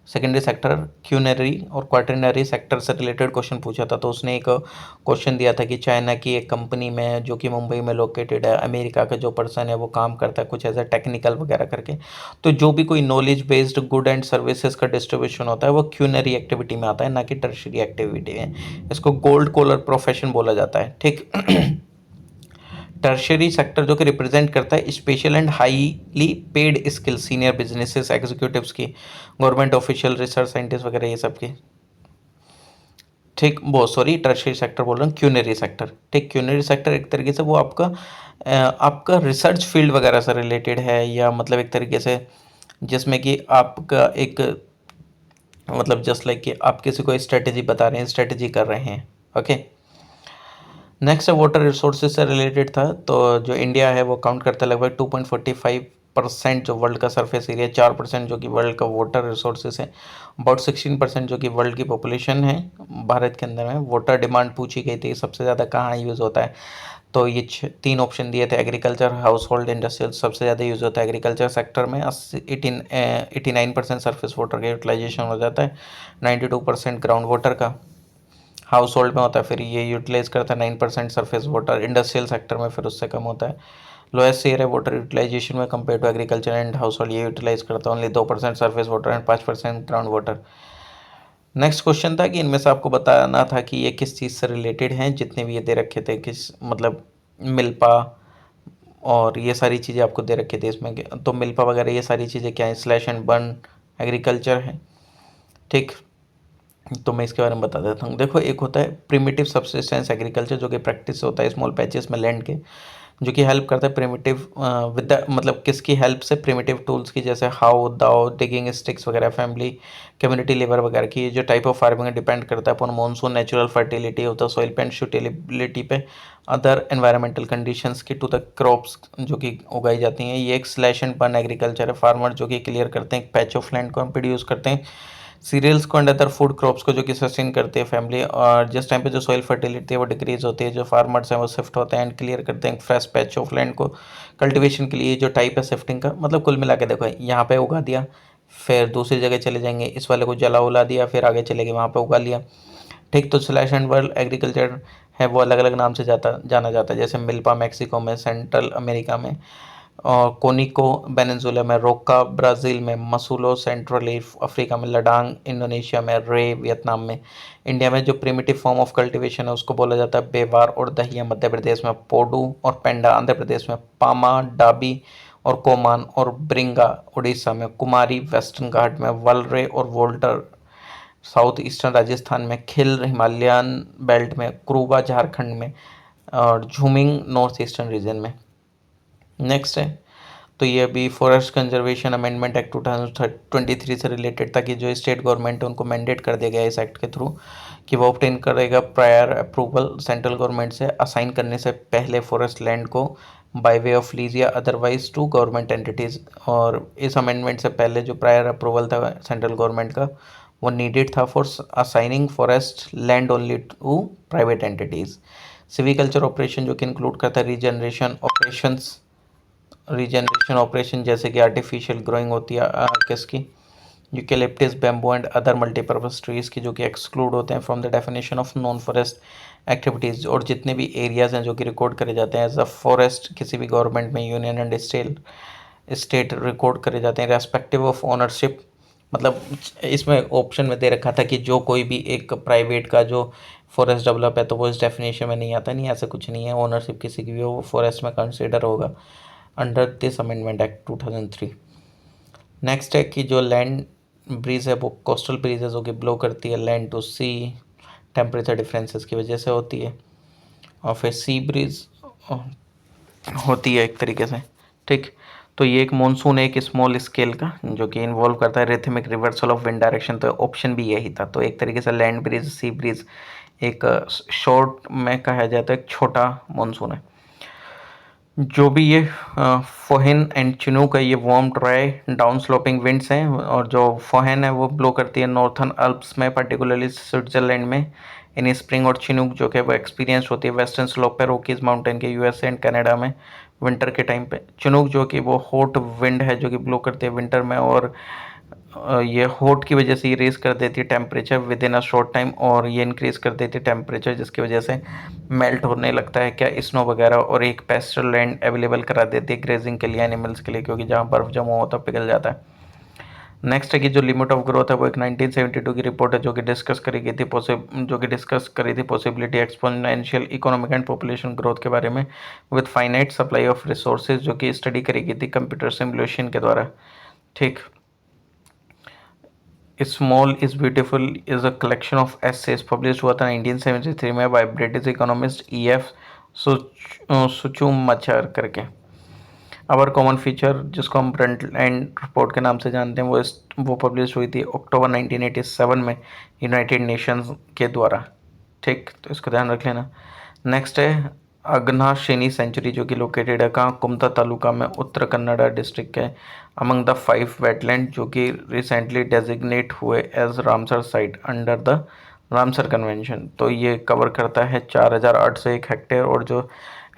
secondary sector, quinary और क्वार्टरनरी सेक्टर से रिलेटेड क्वेश्चन पूछा था। तो उसने एक क्वेश्चन दिया था कि चाइना की एक कंपनी में जो कि मुंबई में लोकेटेड है, अमेरिका का जो पर्सन है वो काम करता है कुछ ऐसा टेक्निकल वगैरह करके, तो जो भी कोई knowledge based good and services का डिस्ट्रीब्यूशन होता है वो क्यूनरी एक्टिविटी में आता है, ना कि टर्शरी एक्टिविटी में। इसको गोल्ड कॉलर प्रोफेशन बोला जाता है। ठीक टर्शरी सेक्टर जो कि रिप्रेजेंट करता है special and highly paid skill, senior businesses executives की, गवर्नमेंट ऑफिशियल, रिसर्च साइंटिस्ट वगैरह ये सब की। ठीक, वो सॉरी टर्शरी सेक्टर बोल रहा हूँ, क्यूनरी सेक्टर। ठीक, क्यूनरी सेक्टर एक तरीके से वो आपका रिसर्च फील्ड वगैरह से रिलेटेड है, या मतलब एक तरीके से जिसमें कि आपका एक मतलब जस्ट लाइक कि आप किसी को स्ट्रेटेजी बता रहे हैं, स्ट्रेटेजी कर रहे हैं। ओके, नेक्स्ट वाटर रिसोर्सेज से रिलेटेड था। तो जो इंडिया है वो काउंट करता है लगभग 2.45 8% जो वर्ल्ड का सरफेस एरिया, 4% जो कि वर्ल्ड का वाटर रिसोर्सेज है, अबाउट 16% जो कि वर्ल्ड की पॉपुलेशन है भारत के अंदर में। वाटर डिमांड पूछी गई थी सबसे ज़्यादा कहाँ यूज़ होता है, तो ये 3 ऑप्शन दिए थे, एग्रीकल्चर, हाउस होल्ड, इंडस्ट्रियल। सबसे ज़्यादा यूज़ होता है एग्रीकल्चर सेक्टर में, 89% सरफेस वाटर का यूटिलाइजेशन हो जाता है, 92% ग्राउंड वाटर का हाउस होल्ड में होता है, फिर ये यूटिलाइज करता है 9% सरफेस वाटर। इंडस्ट्रियल सेक्टर में फिर उससे कम होता है, लोएस्ट शेयर है वाटर यूटिलाइजेशन में compare to agriculture and household. ये यूटिलाइज करता है only 2% surface water and 5% ground water. Next question था कि इनमें से आपको बताना था कि ये किस चीज़ से रिलेटेड हैं, जितने भी ये दे रखे थे, किस मतलब मिल्पा और ये सारी चीज़ें आपको दे रखे थे इसमें। तो मिल्पा वगैरह ये सारी चीज़ें क्या है, स्लैश एंड बर्न एग्रीकल्चर है, ठीक। तो मैं इसके बारे में बता देता हूँ। देखो, एक होता है प्रिमिटिव सब्सिस्टेंस एग्रीकल्चर, जो कि प्रैक्टिस होता है स्मॉल पैचेस में लैंड के, जो कि हेल्प करता है प्रिमिटिव विद द मतलब किसकी हेल्प से, प्रिमिटिव टूल्स की, जैसे हाउ, दाव, डिगिंग स्टिक्स वगैरह, फैमिली कम्युनिटी लेबर वगैरह की। जो टाइप ऑफ फार्मिंग डिपेंड करता है upon monsoon, natural fertility of the soil पे, सुटेबिलिटी पे, अदर एनवायरमेंटल कंडीशंस की टू द क्रॉप्स जो कि उगाई जाती हैं। ये एक स्लैश एंड बर्न एग्रीकल्चर है, फार्मर जो कि क्लियर करते हैं एक पैच ऑफ लैंड को, हम प्रोड्यूस करते हैं सीरियल्स को एंड अदर फूड क्रॉप्स को, जो कि सस्टेन करते हैं फैमिली। और जिस टाइम पे जो सॉइल फर्टिलिटी है वो डिक्रीज होती है, जो फार्मर्स हैं वो शिफ्ट होते हैं एंड क्लियर करते हैं फ्रेश पैच ऑफ लैंड को कल्टीवेशन के लिए। जो टाइप है शिफ्टिंग का, मतलब कुल मिला के देखो, यहाँ पे उगा दिया, फिर दूसरी जगह चले जाएंगे, इस वाले को जला उला दिया, फिर आगे चले गए वहाँ पे उगा लिया, ठीक। तो स्लैश एंड बर्न एग्रीकल्चर है वो अलग अलग नाम से जाना जाता है, जैसे मिल्पा मैक्सिको में, सेंट्रल अमेरिका में, और कोनिको वेनेजुएला में, रोका ब्राज़ील में, मसूलो सेंट्रल अफ्रीका में, लडांग इंडोनेशिया में, रे वियतनाम में। इंडिया में जो प्रिमिटिव फॉर्म ऑफ कल्टीवेशन है उसको बोला जाता है बेवार और दहिया मध्य प्रदेश में, पोडू और पेंडा आंध्र प्रदेश में, पामा, डाबी और कोमान और ब्रिंगा उड़ीसा में, कुमारी वेस्टर्न घाट में, वलरे और वोल्टर साउथ ईस्टर्न राजस्थान में, खिल हिमालयन बेल्ट में, क्रूबा झारखंड में, और झूमिंग नॉर्थ ईस्टर्न रीजन में। नेक्स्ट है, तो ये अभी फॉरेस्ट कंजर्वेशन अमेंडमेंट एक्ट 2023 से रिलेटेड था, कि जो स्टेट गवर्नमेंट है उनको मैंडेट कर दिया गया इस एक्ट के थ्रू कि वो ऑब्टेन करेगा प्रायर अप्रूवल सेंट्रल गवर्नमेंट से असाइन करने से पहले फॉरेस्ट लैंड को बाय वे ऑफ लीज या अदरवाइज टू गवर्नमेंट एंटिटीज़। और इस अमेंडमेंट से पहले जो प्रायर अप्रूवल था सेंट्रल गवर्नमेंट का, वो नीडेड था for assigning forest land only to private entities. Silviculture operation जो कि इंक्लूड करता है रीजनरेशन ऑपरेशन, जैसे कि आर्टिफिशियल ग्रोइंग होती है किसकी, eucalyptus, bamboo and other multipurpose trees की, जो कि एक्सक्लूड होते हैं from the definition of non forest activities. और जितने भी एरियाज हैं जो कि रिकॉर्ड करे जाते हैं एज अ फॉरेस्ट किसी भी गवर्नमेंट में, यूनियन एंड स्टेट रिकॉर्ड करे जाते हैं रेस्पेक्टिव ऑफ ओनरशिप। मतलब इसमें ऑप्शन में दे रखा था कि जो कोई भी एक प्राइवेट का जो फॉरेस्ट डेवलप है तो वो इस डेफिनेशन में नहीं आता, नहीं ऐसा कुछ नहीं है, ओनरशिप किसी की भी हो वो फॉरेस्ट में कंसिडर होगा under this amendment act 2003। Next है कि जो लैंड ब्रीज है वो कोस्टल ब्रीज है, जो कि ब्लो करती है land to sea temperature differences की वजह से होती है। और फिर सी ब्रीज होती है एक तरीके से, ठीक। तो ये एक मानसून है एक स्मॉल स्केल का, जो कि इन्वॉल्व करता है rhythmic reversal of wind direction. तो ऑप्शन भी यही था। तो एक तरीके से लैंड ब्रीज, सी ब्रीज एक शॉर्ट में कहा जाता है एक छोटा मानसून है। जो भी ये फोहेन एंड चिनूक है, ये warm dry down sloping winds हैं। और जो फोहेन है वो ब्लो करती है नॉर्थन अल्प्स में, पर्टिकुलरली स्विट्जरलैंड में इन स्प्रिंग। और चिनूक जो कि वो एक्सपीरियंस होती है वेस्टर्न स्लोप पे रॉकीज माउंटेन के, यूएसए एंड कनाडा में विंटर के टाइम पे। चिनूक जो कि वो हॉट विंड है जो कि ब्लो करती है विंटर में, और ये हॉट की वजह से ये रेस कर देती है temperature with in a short time, और ये इंक्रीज़ कर देती है टेम्परेचर, जिसकी वजह से मेल्ट होने लगता है क्या स्नो वगैरह, और एक पेस्टल लैंड अवेलेबल करा देती है ग्रेजिंग के लिए एनिमल्स के लिए, क्योंकि जहाँ बर्फ़ जमा होता है पिघल जाता है। नेक्स्ट है कि जो लिमिट ऑफ ग्रोथ है वो एक 1972 की रिपोर्ट है, जो कि डिस्कस करी थी possibility exponential economic and population growth के बारे में with finite supply of resources, जो कि स्टडी करी गई थी कंप्यूटर सिमुलेशन के द्वारा, ठीक। Small is beautiful is a collection of essays publish हुआ था 1973 में by British economist EF Schumacher करके। अवर कॉमन फीचर, जिसको हम ब्रंट एंड रिपोर्ट के नाम से जानते हैं, वो पब्लिश हुई थी अक्टूबर 1987 में यूनाइटेड नेशंस के द्वारा, ठीक। तो इसको ध्यान रख लेना। नेक्स्ट है अगनाशिनी सेंचुरी जो कि लोकेटेड है कहाँ, कुमता तालुका में, उत्तर कन्नड़ा डिस्ट्रिक्ट के अमंग द 5 वेटलैंड जो कि रिसेंटली डेजिग्नेट हुए as Ramsar site under the Ramsar convention. तो ये कवर करता है 4,801 हेक्टेयर और जो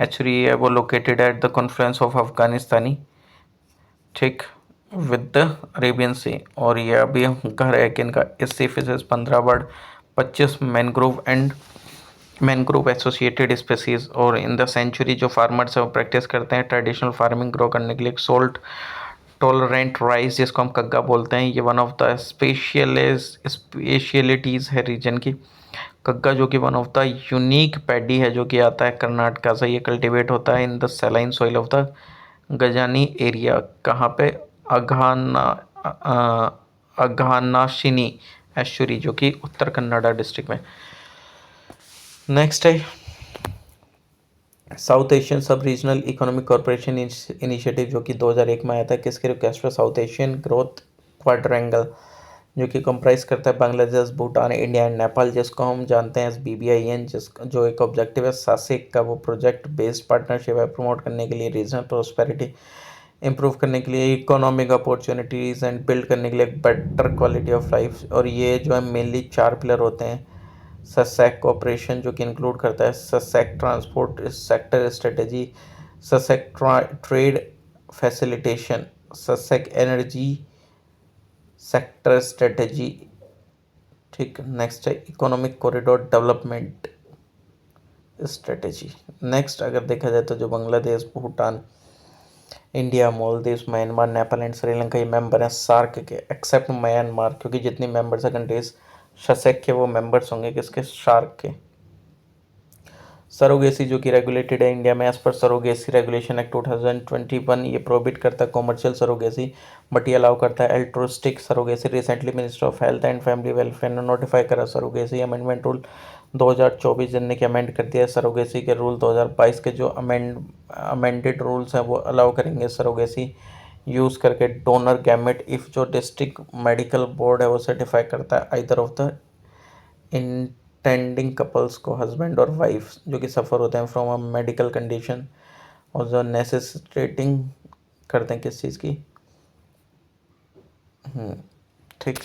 एचरी है वो located at the confluence of अफगानिस्तानी, ठीक, विद द अरेबियन सी। और ये अभी घर है कि इनका, इससे fishes 15 bird, 25 mangrove associated species. और इन द सेंचुरी जो फार्मर्स है वो प्रैक्टिस करते हैं ट्रेडिशनल फार्मिंग ग्रो करने के लिए सोल्ट टॉलरेंट राइस जिसको हम कग्गा बोलते हैं। ये वन ऑफ द स्पेशलिटीज़ है रीजन की। कग्गा जो कि one of the unique paddy है जो कि आता है कर्नाटका से। ये कल्टीवेट होता है in the saline soil of the Gajani area. कहाँ पे, अघाना अघानाशिनी एश्वरी जो कि उत्तर कन्नड़ा डिस्ट्रिक्ट में। नेक्स्ट है south Asian sub regional economic cooperation initiative जो कि 2001 में आया था। किसके रिक्वेस्ट पर, साउथ एशियन ग्रोथ क्वाड्रेंगल जो कि कंप्राइज करता है बांग्लादेश, भूटान, इंडिया एंड नेपाल, जिसको हम जानते हैं एस BBIN, जो एक ऑब्जेक्टिव है सासिक का। वो प्रोजेक्ट बेस्ड पार्टनरशिप है प्रमोट करने के लिए रीजनल प्रोस्पेरिटी, इम्प्रूव करने के लिए इकोनॉमिक अपॉर्चुनिटीज़ एंड बिल्ड करने के लिए बेटर क्वालिटी ऑफ लाइफ। और ये जो है मेनली 4 पिलर होते हैं। ससेक ऑपरेशन जो कि इंक्लूड करता है SASEC transport sector strategy, SASEC trade facilitation, SASEC energy sector strategy, ठीक। नेक्स्ट है economic corridor development strategy. Next अगर देखा जाए तो जो Bangladesh, Bhutan, India, Maldives, Myanmar, Nepal and Sri Lanka ये मेंबर हैं सार्क के, एक्सेप्ट म्यांमार, क्योंकि जितनी मेंबर्स है कंट्रीज ससेक के वो मेंबर्स होंगे किसके, सार्क के। सरोगेसी जो कि रेगुलेटेड है इंडिया में as per surrogacy regulation act 2021। ये प्रोहिबिट करता है कॉमर्शियल सरोगेसी बट ये अलाउ करता है altruistic surrogacy. Recently minister of health and family welfare ने नोटिफाई करा सरोगेसी अमेंडमेंट रूल 2024 जिनने कि अमेंड कर दिया है सरोगेसी के रूल 2022 के। जो अमेंडेड रूल्स हैं वो अलाउ करेंगे सरोगेसी यूज़ करके डोनर गैमेट इफ़ जो डिस्ट्रिक्ट मेडिकल बोर्ड है वो सर्टिफाई करता है either of the intending couples को, हस्बैंड और वाइफ जो कि सफ़र होते हैं फ्रॉम अ मेडिकल कंडीशन और जो नेसेसिटेटिंग करते हैं किस चीज़ की, ठीक।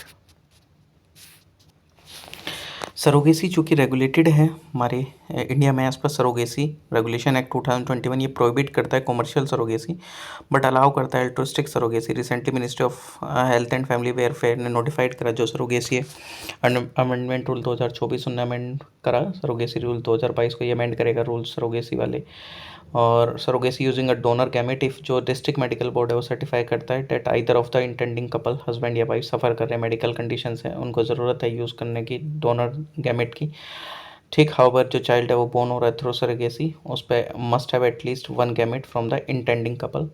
सरोगेसी जो कि रेगुलेटेड है हमारे इंडिया में as per surrogacy regulation act 2021। ये प्रोहिबिट करता है कॉमर्शियल सरोगेसी बट अलाउ करता है altruistic surrogacy. Recently ministry of health and family welfare ने नोटिफाइड करा जो सरोगेसी है। अमेंडमेंट रूल 2024 उन्होंने अमेंड करा सरोगेसी रूल 2022 को। ये अमेंड करेगा रूल सरोगेसी वाले। और surrogacy using a donor gamete if जो डिस्ट्रिक्ट मेडिकल बोर्ड है वो सर्टिफाई करता है that either of the intending couple, husband या वाइफ सफ़र कर रहे हैं, मेडिकल कंडीशंस हैं, उनको ज़रूरत है यूज़ करने की डोनर गैमेट की, ठीक। हाउवर जो चाइल्ड है वो बोर्न हो रहा है थ्रू सरोगेसी, उस पर must have at least 1 gamete from the intending couple.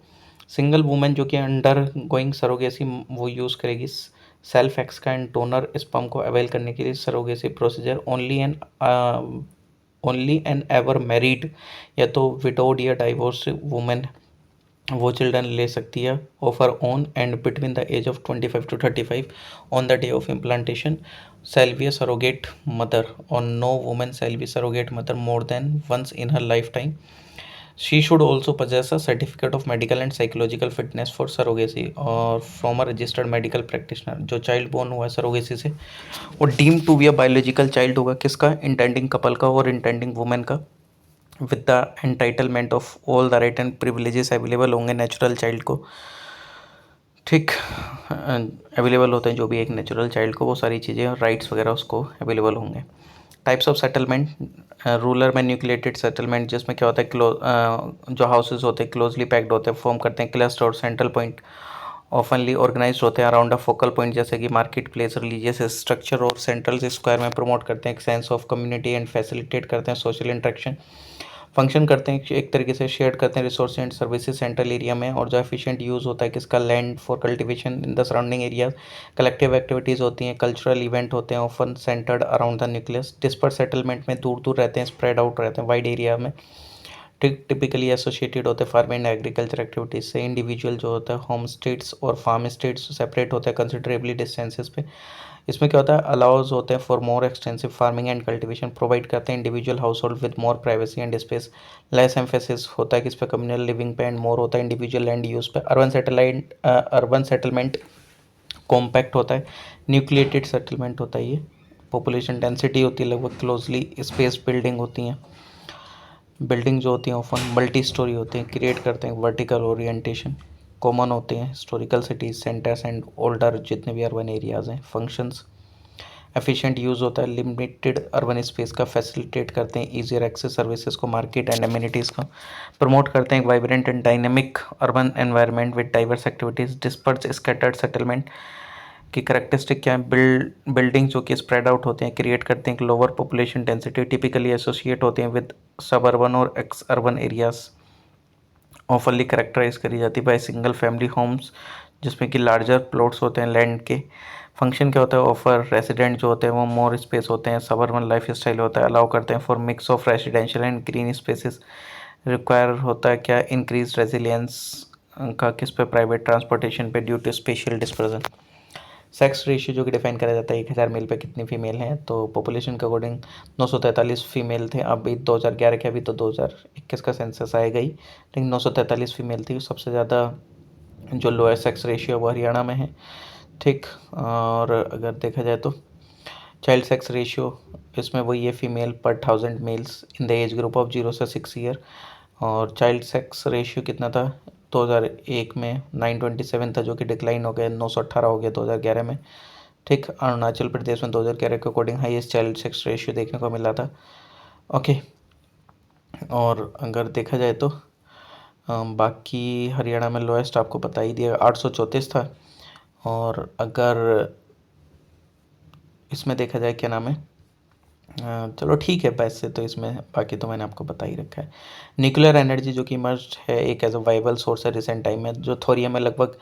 Single women जो कि अंडर गोइंग सरोगेसी वो यूज़ करेगी सेल्फ एक्स का एंड डोनर स्पर्म को अवेल करने के लिए surrogacy procedure only an ever married या तो विडोड या डाइवोर्स वुमेन वो चिल्ड्रन ले सकती है of her own and between the age of 25 to 35 on the day of implantation shall be a surrogate mother or no woman shall be surrogate mother more than once in her lifetime. She should also possess a certificate of medical and psychological fitness for surrogacy or from a registered medical practitioner। जो child born हुआ है surrogacy से वो deem to be a biological child होगा किसका, intending couple का और intending women का, with the entitlement of all the right and privileges available होंगे नेचुरल चाइल्ड को, ठीक। अवेलेबल होते हैं जो भी एक नेचुरल चाइल्ड को वो सारी चीज़ें राइट्स वगैरह उसको अवेलेबल होंगे। टाइप्स ऑफ सेटलमेंट, रूरल में न्यूक्लिएटेड सेटलमेंट जिसमें क्या होता है जो हाउसेज होते हैं क्लोजली पैक्ड होते हैं, फॉर्म करते हैं क्लस्टर और सेंट्रल पॉइंट, ऑफनली ऑर्गेनाइज्ड होते हैं अराउंड अ फोकल पॉइंट जैसे कि मार्केट प्लेस, रिलीजियस स्ट्रक्चर और सेंट्रल स्क्वायर में प्रमोट करते हैं एक sense of community and facilitate करते हैं सोशल इंटरेक्शन, फंक्शन करते हैं एक तरीके से शेयर करते हैं resource and services central area में। और जो एफिशिएंट यूज़ होता है किसका, land for cultivation in the surrounding areas, collective activities होती हैं, कल्चरल इवेंट होते हैं often centred around the nucleus. Disperse settlement में दूर दूर रहते हैं, स्प्रेड आउट रहते हैं वाइड एरिया में, टिपिकली एसोसिएटेड होते हैं फार्मिंग एंड एग्रीकल्चर एक्टिविटीज से। इंडिविजुअल जो होता है होम स्टेट्स और फार्म स्टेट्स सेपरेट होते हैं कंसिडरेबली डिस्टेंसेस पे। इसमें क्या होता है, अलाउज होते हैं for more extensive farming and cultivation, provide करते हैं individual house hold with more privacy and space. Less emphasis होता है किस पे, कम्युनल लिविंग पे, एंड मोर होता है इंडिविजुअल लैंड यूज पे। अर्बन सेटलमेंट कॉम्पैक्ट होता है, न्यूक्लिएटेड सेटलमेंट होता है ये। पॉपुलेशन डेंसिटी होती है लगभग क्लोजली स्पेस बिल्डिंग होती हैं। बिल्डिंग जो होती हैं ऑफन मल्टी स्टोरी होते हैं, क्रिएट करते हैं वर्टिकल ओरिएंटेशन। कॉमन होते हैं historical cities centres and older जितने भी अर्बन एरियाज हैं। फंक्शंस एफिशिएंट यूज़ होता है लिमिटेड अर्बन स्पेस का, फैसिलिटेट करते हैं ईजियर एक्सेस सर्विसेज को, मार्केट एंड एमिनिटीज़ का। प्रमोट करते हैं vibrant and dynamic urban environment with diverse activities. Disperse scattered settlement की करेक्टरिस्टिक क्या है, बिल्डिंग जो कि स्प्रेड आउट होते हैं, क्रिएट करते हैं lower population density, typically associate होते हैं विद सब अर्बन और एक्स अर्बन एरियाज। ऑफरली करेक्टराइज करी जाती है बाय सिंगल फैमिली होम्स जिसमें कि लार्जर प्लॉट्स होते हैं लैंड के। फंक्शन क्या होता है, ऑफर रेसिडेंट जो होते हैं वो मोर स्पेस होते हैं, सबअर्बन लाइफ स्टाइल होता है, अलाउ करते हैं for mix of residential and green spaces. Require होता है क्या, इंक्रीज रेजिलियंस का किस पे, प्राइवेट ट्रांसपोर्टेशन पे due to spatial dispersion. Sex ratio जो कि डिफाइन करा जाता है 1000 मेल पे कितनी फीमेल हैं, तो पॉपुलेशन के अकॉर्डिंग 943 फीमेल थे। अभी 2011 के, अभी तो 2021 का सेंसस आएगा ही, लेकिन 943 फीमेल थी। सबसे ज़्यादा जो लोएस्ट सेक्स रेशियो वो हरियाणा में है, ठीक। और अगर देखा जाए तो चाइल्ड सेक्स रेशियो इसमें वही है, फीमेल पर 1000 males in the age group of 0 से 6 ईयर। और चाइल्ड सेक्स रेशियो कितना था 2001 में 927 था, जो कि डिक्लाइन हो गया 918 हो गया 2011 में, ठीक। अरुणाचल प्रदेश में 2011 के according highest child sex ratio देखने को मिला था, ओके। और अगर देखा जाए तो बाकी हरियाणा में लोएस्ट आपको बता ही दिया 834 था। और अगर इसमें देखा जाए क्या नाम है, चलो ठीक है, वैसे तो इसमें बाकी तो मैंने आपको बता ही रखा है। न्यूक्लियर एनर्जी जो कि इमर्ज है एक एज अ वाइबल सोर्स है रिसेंट टाइम में, जो थोरियम में लगभग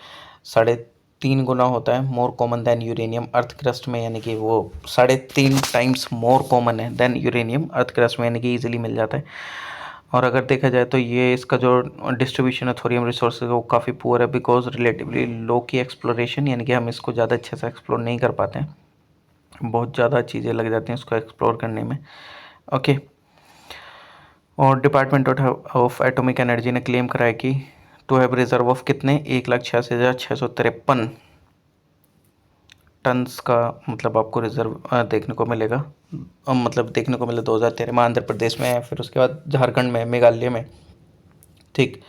3.5 गुना होता है, more common than uranium earth crust में, यानी कि वो 3.5 टाइम्स मोर कॉमन है देन यूरेनियम अर्थ क्रस्ट में, यानी कि ईजिली मिल जाता है। और अगर देखा जाए तो ये इसका जो डिस्ट्रीब्यूशन है थोरियम रिसोर्सेज वो काफ़ी पुअर है, बिकॉज रिलेटिवली लो की एक्सप्लोरेशन, यानी कि हम इसको ज़्यादा अच्छे से एक्सप्लोर नहीं कर पाते हैं, बहुत ज़्यादा चीज़ें लग जाती हैं उसको एक्सप्लोर करने में, ओके। और डिपार्टमेंट ऑफ एटॉमिक एनर्जी ने क्लेम कराया कि टू हैव रिजर्व ऑफ कितने 1,86,653 टन्स का मतलब आपको रिजर्व देखने को मिलेगा, मतलब देखने को मिले 2013 में आंध्र प्रदेश में है, फिर उसके बाद झारखंड में, मेघालय में, ठीक।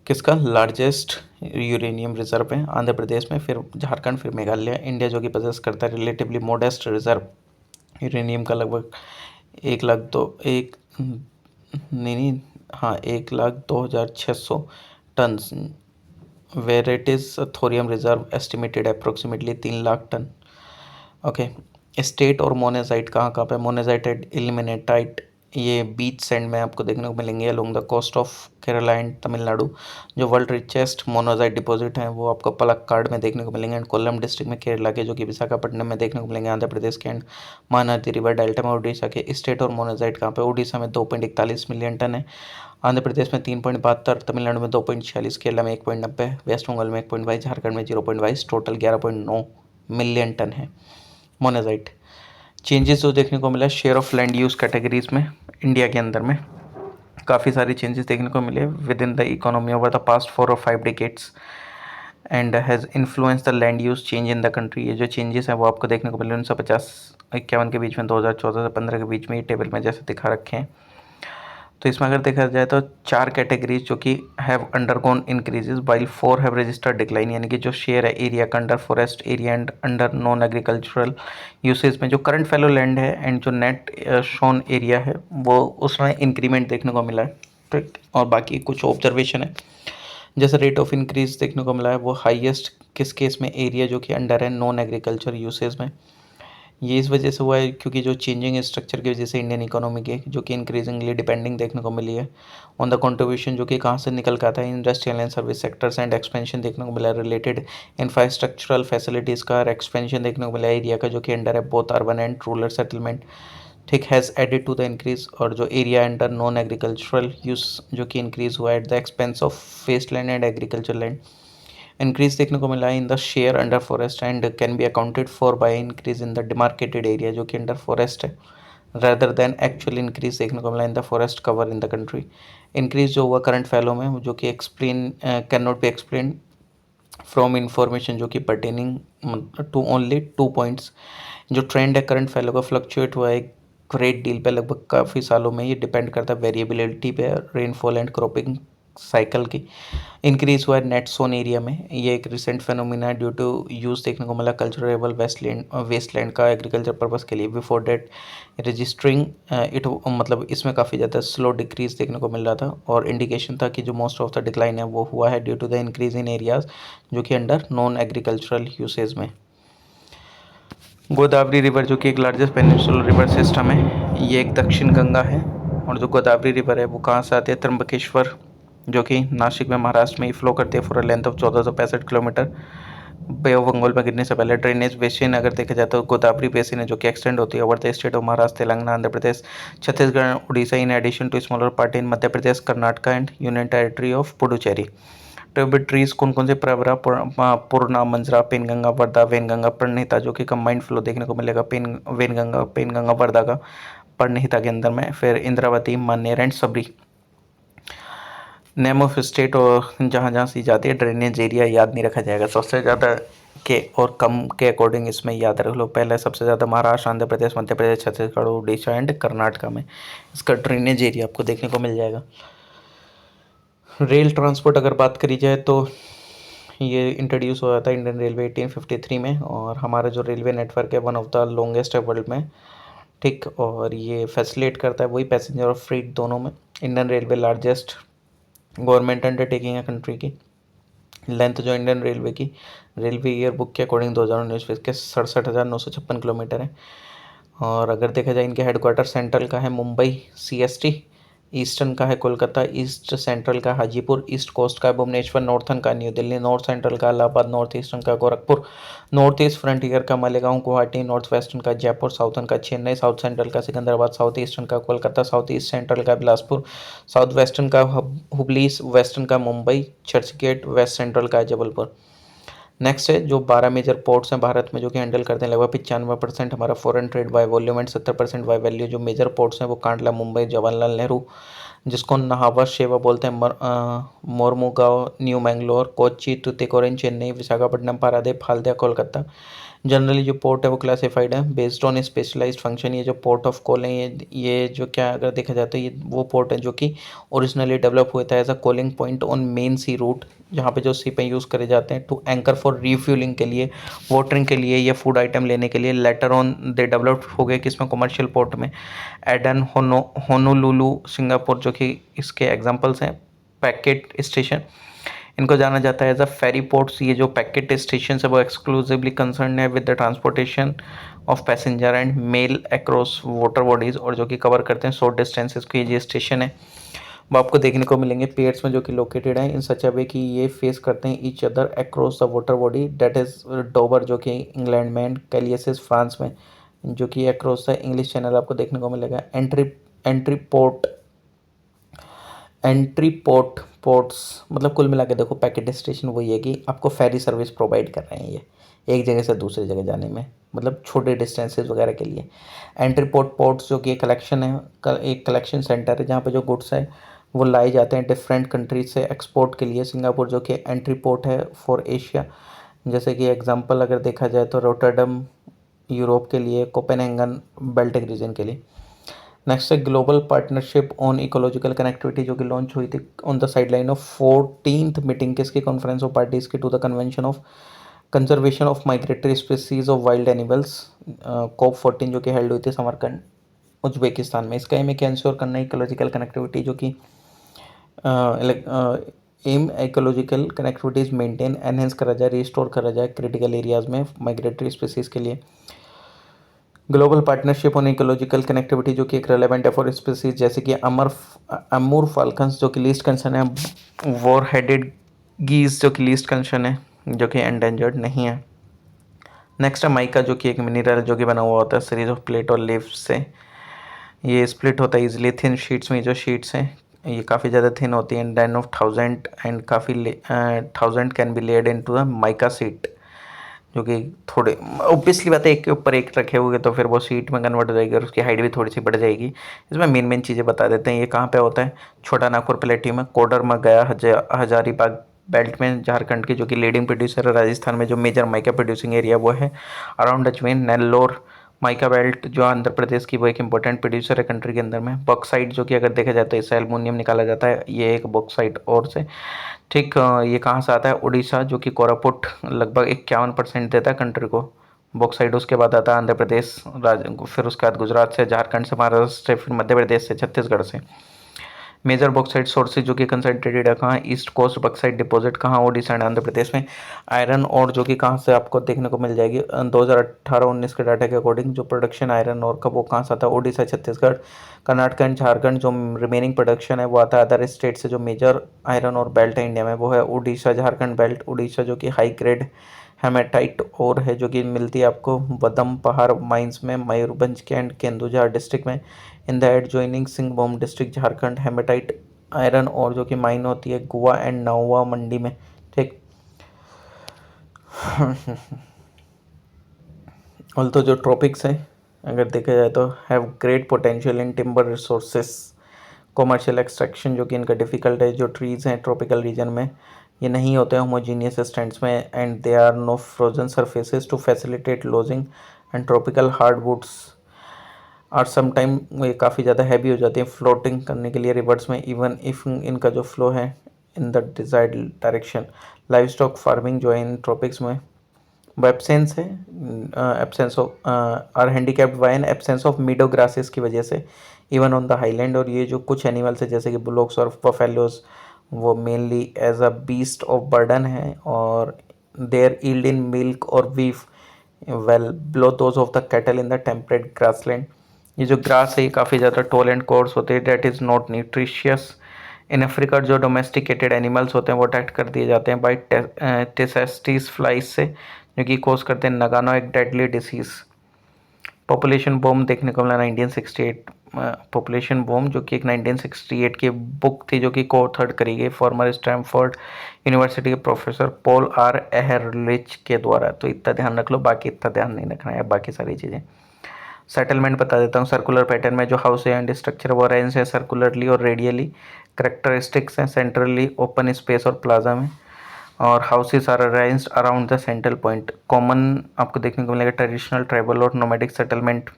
किसका लार्जेस्ट यूरेनियम रिजर्व है, आंध्र प्रदेश में, फिर झारखंड, फिर मेघालय। इंडिया जो कि पोजेस करता है रिलेटिवली मोडेस्ट रिजर्व यूरेनियम का, लगभग 1,02,600 tons, where it is thorium reserve estimated approximately 3 lakh ton, okay. State और मोनेजाइट कहाँ कहाँ पे, मोनेजाइट एट इल्मेनाइट ये बीच सैंड में आपको देखने को मिलेंगे along the coast of Kerala and Tamil Nadu. जो वर्ल्ड रिचेस्ट मोनोजाइट डिपॉजिट हैं वो आपको पलक्काड में देखने को मिलेंगे एंड कोल्लम डिस्ट्रिक्ट में केरला के, जो कि विशाखापट्टनम में देखने को मिलेंगे आंध्र प्रदेश के, एंड महानदी रिवर डेल्टा में उड़ीसा के। स्टेट और मोनोजाइट कहाँ पे, उड़ीसा में 2.41 मिलियन टन है, आंध्र प्रदेश में 3.72, तमिलनाडु में 2.46, केरला में 1.90, वेस्ट बंगाल में 1.22, झारखंड में 0.22, टोटल 11.9 मिलियन टन है मोनोजाइट। चेंजेस जो देखने को मिला share of land use categories में इंडिया के अंदर में काफ़ी सारी चेंजेस देखने को मिले with in the economy over the past 4 और 5 decades and has influence the land use change in the country. ये जो चेंजेस हैं वो आपको देखने को मिले 1950-51 के बीच में, 2014 से 15 के बीच में, ये टेबल में जैसे दिखा रखे हैं। तो इसमें अगर देखा जाए तो 4 कैटेगरीज जो कि have undergone increases while 4 have registered decline, यानी कि जो शेयर है एरिया का under forest area and under non agricultural usage में जो करंट फैलो लैंड है एंड जो नेट शोन एरिया है वो उसमें इंक्रीमेंट देखने को मिला है, ठीक। और बाकी कुछ ऑब्जर्वेशन है, जैसे रेट ऑफ इंक्रीज देखने को मिला है वो हाईएस्ट किस केस में, एरिया जो कि अंडर है नॉन एग्रीकल्चर यूसेज में। ये इस वजह से हुआ है क्योंकि जो चेंजिंग स्ट्रक्चर की वजह से इंडियन इकोनॉमी के जो कि इंक्रीजिंगली डिपेंडिंग देखने को मिली है ऑन द कंट्रीब्यूशन जो कि कहाँ से निकल के आता है, industrial and service sectors and expansion देखने को मिला है, रिलेटेड इंफ्रास्ट्रक्चरल फैसिलिटीज़ का एक्सपेंशन देखने को मिला है एरिया का, जो कि अंडर है both urban and rural settlement. ठीक, has added to the increase, और जो area under non agricultural use जो कि इंक्रीज हुआ at the expense of waste land and agriculture land, increase देखने को मिला in the share under forest and can be accounted for by increase in the demarcated area जो कि under forest है, rather than actual increase देखने को मिला in the forest cover in the country. Increase जो हुआ करंट फैलो में जो कि explain can not be explain from information जो कि पर्टेनिंग टू ओनली 2 पॉइंट्स। जो ट्रेंड है करंट फैलो का फ्लक्चुएट हुआ है ग्रेट डील पे लगभग काफ़ी सालों में, ये डिपेंड करता है वेरिएबिलिटी पे, रेनफॉल एंड क्रॉपिंग साइकिल की। इंक्रीज हुआ है नेट सोन एरिया में, ये एक recent phenomena due to use देखने को मिला कल्चरेबल वेस्टलैंड का एग्रीकल्चर पर्पज़ के लिए। बिफोर डेट रजिस्टरिंग इट मतलब इसमें काफ़ी ज़्यादा स्लो डिक्रीज देखने को मिल रहा था, और इंडिकेशन था कि जो मोस्ट ऑफ द डिक्लाइन है वो हुआ है due to the increase in areas जो कि अंडर नॉन एग्रीकल्चरल यूसेज में। गोदावरी रिवर जो कि एक लार्जेस्ट पेनिनसुलर रिवर सिस्टम है, ये एक दक्षिण गंगा है, और जो गोदावरी रिवर है वो कहाँ से आती है, त्र्यंबकेश्वर जो कि नासिक में महाराष्ट्र में ही फ्लो करती है for a length of 1465 kilometre. Bay of Bengal में गिरने से पहले ड्रेनेज बेसिन अगर देखा जाए तो गोदावरी बेसिन है जो कि एक्सटेंड होती है over the state of Maharashtra, Telangana, Andhra Pradesh, Chhattisgarh, Orissa, in addition to smaller part in Madhya Pradesh, Karnataka and union territory of Puducherry. ट्यूबिट ट्रीज कौन कौन से, प्रवरा, पूर्णा, मंजरा, पेनगंगा, वर्धा, वेनगंगा, प्रणहिता जो कि कंबाइंड फ्लो देखने को मिलेगा वेनगंगा, पेनगंगा, वर्धा का प्रणहिता के अंदर में। फिर Indravati, Maner and Sabari. Name of state और जहाँ जहाँ सी जाती है ड्रेनेज एरिया याद नहीं रखा जाएगा, सबसे ज़्यादा के और कम के अकॉर्डिंग इसमें याद रख लो। पहले सबसे ज़्यादा महाराष्ट्र, आंध्र प्रदेश, मध्य प्रदेश, छत्तीसगढ़, उड़ीसा एंड कर्नाटका में इसका ड्रेनेज एरिया आपको देखने को मिल जाएगा। रेल ट्रांसपोर्ट अगर बात करी जाए तो ये इंट्रोड्यूस हुआ था इंडियन रेलवे 1853 में, और हमारा जो रेलवे नेटवर्क है वन ऑफ द लॉन्गेस्ट है वर्ल्ड में। ठीक, और ये फैसिलिटेट करता है वही पैसेंजर और फ्रीट दोनों में। Indian railway largest government undertaking है कंट्री की। लेंथ जो इंडियन रेलवे की रेलवे ईयर बुक के अकॉर्डिंग 2019 के 67,956 किलोमीटर है। और अगर देखा जाए इनके हेडक्वार्टर सेंट्रल का है मुंबई CST, ईस्टर्न का है कोलकाता, ईस्ट सेंट्रल का हाजीपुर, ईस्ट कोस्ट का भुवनेश्वर, नॉर्थन का न्यू दिल्ली, नॉर्थ सेंट्रल का इलाहाबाद, नॉर्थ ईस्टर्न का गोरखपुर, नॉर्थ ईस्ट फ्रंटियर का मालेगांव गुवाहाटी, नॉर्थ वेस्टर्न का जयपुर, साउथर्न का चेन्नई, साउथ सेंट्रल का सिकंदराबाद, साउथ ईस्टर्न का कोलकाता, साउथ ईस्ट सेंट्रल का बिलासपुर, साउथ वेस्टर्न का हुबली, वेस्टर्न का मुंबई, चर्चगेट, वेस्ट सेंट्रल का जबलपुर। नेक्स्ट है जो 12 मेजर पोर्ट्स हैं भारत में जो कि हैंडल करते हैं लगभग 95% हमारा foreign trade by volume and 70% by value. जो मेजर पोर्ट्स हैं वो कांडला, मुंबई, जवाहरलाल नेहरू जिसको नहावा शेवा बोलते हैं, मोरमुगांव, न्यू मैंगलोर, कोच्चि, तुतीकोरिन, चेन्नई, विशाखापट्टनम, पारादीप, हल्दिया, कोलकाता। जनरली जो पोर्ट है वो क्लासिफाइड है बेस्ड ऑन स्पेशलाइज्ड फंक्शन। ये जो पोर्ट ऑफ कॉल है ये जो क्या अगर देखा जाए तो ये वो पोर्ट है जो कि ओरिजिनली डेवलप हुआ था as a calling point on main sea route, जहाँ पे जो शिपें यूज़ करे जाते हैं टू एंकर फॉर रिफ्यूलिंग के लिए, वाटरिंग के लिए या फूड आइटम लेने के लिए। लेटर ऑन दे डेवलप्ड हो गए किसमें, कमर्शियल पोर्ट में। एडन, होनोलुलु, सिंगापुर जो कि इसके एग्जांपल्स हैं। पैकेट स्टेशन इनको जाना जाता है एज अ फेरी पोर्ट्स। ये जो पैकेट स्टेशन है वो एक्सक्लूसिवली कंसर्न है with the transportation of passenger and mail across water bodies, और जो कि कवर करते हैं शॉर्ट डिस्टेंसेस के ये स्टेशन है वो आपको देखने को मिलेंगे पेयर्स में जो कि लोकेटेड हैं इन सच अ वे कि ये फेस करते हैं each other across the water body. That is Dover जो कि इंग्लैंड में, कैलियसिस फ्रांस में जो कि अक्रॉस द इंग्लिश चैनल आपको देखने को मिलेगा। एंट्री पोर्ट्स मतलब कुल मिला के देखो पैकेट स्टेशन वही है कि आपको फेरी सर्विस प्रोवाइड कर रहे हैं ये एक जगह से दूसरी जगह जाने में, मतलब छोटे डिस्टेंसेस वगैरह के लिए। एंट्री पोर्ट्स जो कि कलेक्शन है, एक कलेक्शन सेंटर है जहाँ पे जो गुड्स है वो लाए जाते हैं डिफरेंट कंट्रीज से एक्सपोर्ट के लिए। सिंगापुर जो कि एंट्री पोर्ट है फॉर एशिया, जैसे कि एग्जांपल अगर देखा जाए तो रोटरडम यूरोप के लिए, कोपेनहेगन बाल्टिक रीजन के लिए। नेक्स्ट है global partnership on ecological connectivity जो कि लॉन्च हुई थी on the sideline of 14th meeting किसकी, कॉन्फ्रेंस ऑफ पार्टीज की to the convention of conservation of migratory species of wild animals, COP14 जो कि हेल्ड हुई थी समरकंद उज्बेकिस्तान में। इसका एम है कि इंश्योर करना इकोलॉजिकल कनेक्टिविटी जो कि aim ecological connectivities maintain enhance करा जाए, रिस्टोर करा जाए क्रिटिकल एरियाज में माइग्रेटरी स्पीसीज के लिए। Global partnership on ecological connectivity जो कि एक रेलेवेंट है फॉर स्पीसीज जैसे कि अमूर फाल्कन्स जो कि लीस्ट कंसर्न है, वॉर हेडेड गीज जो कि लीस्ट कंसर्न है जो कि एंडेंजर्ड नहीं है। नेक्स्ट है माइका जो कि एक मिनरल जो कि बना हुआ होता है सीरीज ऑफ प्लेट और लीफ से। ये स्प्लिट होता है इजीली थिन शीट्स में। जो शीट्स हैं ये काफ़ी ज़्यादा थिन होती हैं, 10 of 1000 एंड काफ़ी 1000 can be led into a mica sheet, जो कि थोड़े ऑब्वियसली बात है एक के ऊपर एक रखे हुए तो फिर वो सीट में कन्वर्ट हो जाएगी और उसकी हाइट भी थोड़ी सी बढ़ जाएगी। इसमें मेन चीज़ें बता देते हैं। ये कहाँ पे होता है? छोटा नागपुर प्लेटी में, कोडरमा, गया, हजारीबाग बेल्ट में झारखंड की, जो कि लीडिंग प्रोड्यूसर है। राजस्थान में जो मेजर माइका प्रोड्यूसिंग एरिया वो है around Ajmer. Nellore mica belt जो आंध्र प्रदेश की, वो एक इंपॉर्टेंट प्रोड्यूसर है कंट्री के अंदर में। बॉक्साइट जो कि अगर देखा जाए तो इससे एल्युमिनियम निकाला जाता है, ये एक बॉक्साइट और से। ठीक, ये कहाँ से आता है? उड़ीसा, जो कि कोरापुट लगभग 51% देता है कंट्री को बॉक्साइट। उसके बाद आता है आंध्र प्रदेश, फिर उसके बाद गुजरात से, झारखंड से, महाराष्ट्र से, फिर मध्य प्रदेश से, छत्तीसगढ़ से। मेजर बॉक्साइट सोर्सेज जो कि कंसंट्रेटेड है कहाँ? ईस्ट कोस्ट बॉक्साइट डिपॉजिट कहाँ? ओडिशा एंड आंध्र प्रदेश में। आयरन और जो कि कहाँ से आपको देखने को मिल जाएगी? 2018-19 के डाटा के अकॉर्डिंग जो प्रोडक्शन आयरन और का वो कहाँ से आता है? ओडिशा, छत्तीसगढ़, कर्नाटक एंड झारखंड। जो रिमेनिंग प्रोडक्शन है वो आता है अदर स्टेट से। जो मेजर आयरन और बेल्ट है इंडिया में वो है उड़ीसा, झारखंड बेल्ट। उड़ीसा जो कि हाई ग्रेड हेमेटाइट और है, जो कि मिलती है आपको बदम पहाड़ माइंस में, मयूरभंज के एंड केंदुझर डिस्ट्रिक्ट में। In the adjoining Singhbhum district Jharkhand. Haematite iron और जो कि माइन होती है गोवा एंड नौवा मंडी में। ठीक। ऑल तो जो ट्रॉपिक्स हैं अगर देखा जाए तो have great potential in timber resources commercial extraction, जो कि इनका डिफ़िकल्ट है। जो ट्रीज़ हैं ट्रॉपिकल रीजन में ये नहीं होते हैं होमोजीनियस स्टैंड्स में, and they are no frozen surfaces to facilitate logging and tropical hardwoods और सम टाइम ये काफ़ी ज़्यादा हैवी हो जाती है फ्लोटिंग करने के लिए रिवर्स में, इवन इफ इनका जो फ्लो है in the desired direction. Livestock farming जो है इन ट्रॉपिक्स में वो एब्सेंस है, absence of or handicapped by an absence of meadow grasses की वजह से इवन ऑन द हाईलैंड। और ये जो कुछ एनिमल्स है जैसे कि बुलोक्स और बफेलोज वो mainly as a beast of burden है और देयर ईल्ड इन मिल्क और beef well below those of the cattle in the temperate grassland. ये जो ग्रास है ये काफ़ी ज़्यादा टॉल एंड कोर्स होते हैं, that is not nutritious. In Africa जो डोमेस्टिकेटेड एनिमल्स होते हैं वो अटैक कर दिए जाते हैं बाई टेसेस्टिस फ्लाइज से, जो कि कोज करते हैं नगानो, एक डेडली डिसीज़। पॉपुलेशन बूम देखने को मिला 1968, पॉपुलेशन बूम जो कि एक 1968 की बुक थी जो कि को ऑथर्ड करी गई फॉर्मर स्टैमफोर्ड यूनिवर्सिटी के प्रोफेसर पॉल आर एहरलिच के द्वारा। तो इतना ध्यान रख लो, बाकी इतना ध्यान नहीं रखना है, बाकी सारी चीज़ें। सेटलमेंट बता देता हूँ। सर्कुलर पैटर्न में जो हाउस एंड स्ट्रक्चर वो अरेंज है सर्कुलरली और रेडियली। करेक्टरिस्टिक्स हैं सेंट्रली ओपन स्पेस और प्लाजा में, और houses are arranged around the central point. Common आपको देखने को मिलेगा ट्रेडिशनल ट्राइबल और नोमैडिक सेटलमेंट।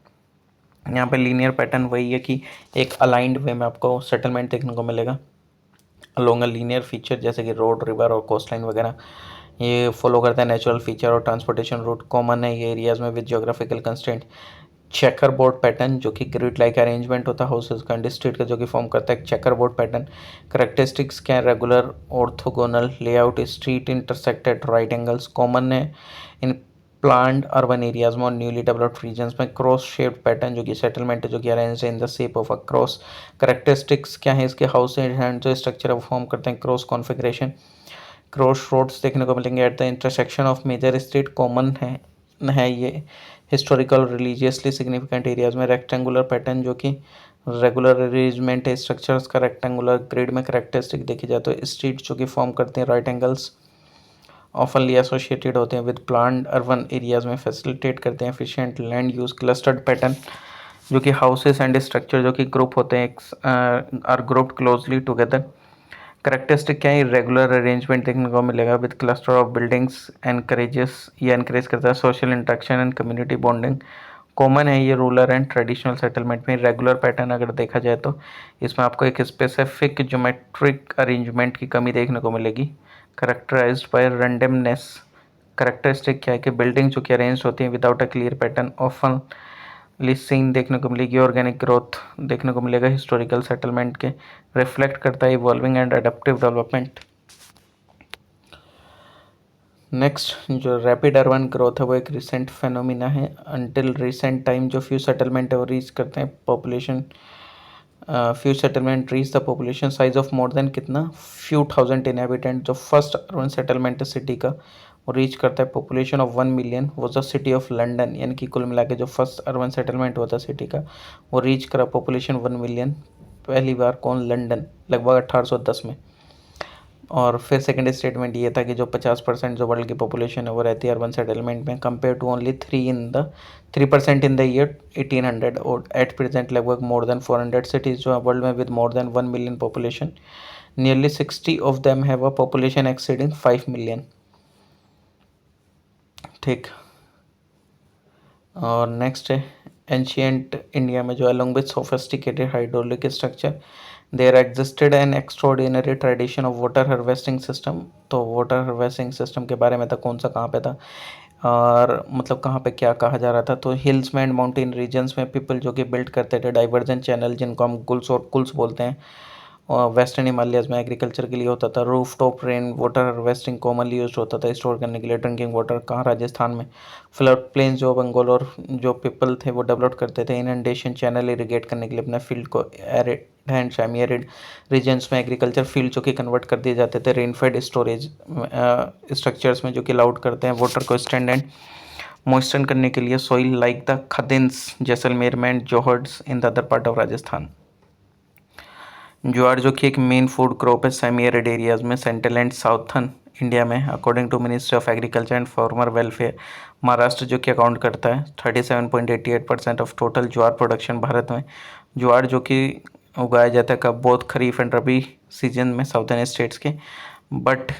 यहाँ पे लीनियर पैटर्न वही है कि एक अलाइंड वे में आपको सेटलमेंट देखने को मिलेगा अलोंग अ लीनियर फीचर, जैसे कि रोड, रिवर और कोस्टलाइन वगैरह ये फॉलो करता है नेचुरल फीचर और ट्रांसपोर्टेशन रूट कॉमन है ये एरियाज में with geographical constraint. Checker board pattern जो कि ग्रिड लाइक अरेंजमेंट होता है हाउसेज का डिस्ट्रिक्ट का, जो कि फॉर्म करता है चेकर बोर्ड पैटर्न। करेक्टरिस्टिक्स क्या है? Regular orthogonal layout, street intersected right angles, common है इन प्लांट अर्बन एरियाज में और न्यूली डेवलप्ड रीजन्स में। क्रॉस शेप्ड पैटर्न जो कि सेटलमेंट है जो कि अरेंज है in the shape of a cross. Characteristics क्या है इसके? हाउस एंड जो स्ट्रक्चर है वो फॉर्म करते हैं क्रॉस कॉन्फिगरेशन। क्रॉस रोड्स देखने को मिलेंगे at the intersection of major street, common है ये हिस्टोरिकल रिलीजियसली सिग्निफिकेंट एरियाज में। रेक्टेंगुलर पैटर्न जो कि रेगुलर अरेंजमेंट है स्ट्रक्चर्स का रेक्टेंगुलर ग्रिड में। करेक्टरिस्टिक देखी जाए तो स्ट्रीट जो कि फॉर्म करते हैं राइट एंगल्स, ऑफनली एसोसिएटेड होते हैं विद प्लांट अर्बन एरियाज में, फैसिलिटेट करते हैं efficient land use. Clustered pattern जो कि हाउसेस एंड स्ट्रक्चर जो कि ग्रुप होते हैं are grouped closely together. Characteristic क्या है? रेगुलर अरेंजमेंट देखने को मिलेगा with cluster of buildings, encourages ये एनकरेज करता है social interaction and community bonding. Common है ये रूरल एंड ट्रेडिशनल सेटलमेंट में। रेगुलर पैटर्न अगर देखा जाए तो इसमें आपको एक स्पेसिफिक ज्योमेट्रिक अरेंजमेंट की कमी देखने को मिलेगी करेक्टराइज्ड बाय रैंडमनेस। करेक्टरिस्टिक क्या है कि बिल्डिंग जो कि अरेंज होती है without a clear pattern often seen देखने को मिलेगी। ऑर्गेनिक ग्रोथ देखने को मिलेगा हिस्टोरिकल सेटलमेंट के, रिफ्लेक्ट करता है evolving and adaptive development. Next जो रैपिड अर्बन ग्रोथ है वो एक रिसेंट फेनोमिना है। अनटिल रिसेंट टाइम जो फ्यू सेटलमेंट है वो रीच करते हैं population, few settlement reach the population size of more than कितना फ्यू थाउजेंड इनहेबिटेंट। जो फर्स्ट अर्बन सेटलमेंट है सिटी का और रीच करता है population of 1 million, was the city of London, यानी कि कुल मिला के जो फर्स्ट अर्बन सेटलमेंट हुआ था सिटी का वो रीच करा पॉपुलेशन 1 मिलियन पहली बार, कौन, लंदन, लगभग 1810 में। और फिर सेकंड स्टेटमेंट ये था कि जो 50% जो वर्ल्ड की पॉपुलेशन है वो रहती है अर्बन सेटलमेंट में, compare to only 3% in the year 1800, और एट प्रेजेंट लगभग मोर देन 400 सिटीज़ जो है वर्ल्ड में with more than 1 million population, nearly 60 of them have a population exceeding 5 million. ठीक, और नेक्स्ट है एंशियंट इंडिया में जो along with sophisticated hydraulic structure there existed an extraordinary tradition of water harvesting system. तो water harvesting system के बारे में था, कौन सा, कहाँ पे था, और मतलब कहाँ पे क्या कहा जा रहा था। तो हिल्स में एंड माउंटेन रीजन्स में पीपल जो कि बिल्ड करते थे डाइवर्जन चैनल, जिनको हम गुल्स और कुल्स बोलते हैं, और वेस्टर्न हिमालयस में एग्रीकल्चर के लिए होता था। Roof top rain water harvesting commonly use होता था स्टोर करने के लिए ड्रिंकिंग वाटर, कहाँ, राजस्थान में। फ्लड प्लेन्स जो बंगाल और जो पीपल थे वो डेवलप करते थे इनंडेशन चैनल इरिगेट करने के लिए अपने फील्ड को। Arid and semi arid regions में एग्रीकल्चर फील्ड जो कि कन्वर्ट कर दिए जाते थे रेनफेड स्टोरेज स्ट्रक्चर्स में, जो कि अलाउड करते हैं वाटर को स्टैंड एंड मॉइस्चर करने के लिए soil like the khadins Jaisalmer में and johads in the other part of Rajasthan. Jowar जो कि एक मेन फूड क्रॉप है सेमी एरिड एरियाज में सेंट्रल एंड साउथर्न इंडिया में, according to ministry of agriculture and farmer welfare. Maharashtra जो कि अकाउंट करता है 37.88% of total jowar production Bharat में। ज्वार जो कि उगाया जाता है कब, both kharif and rabi season में साउथर्न स्टेट्स के, बट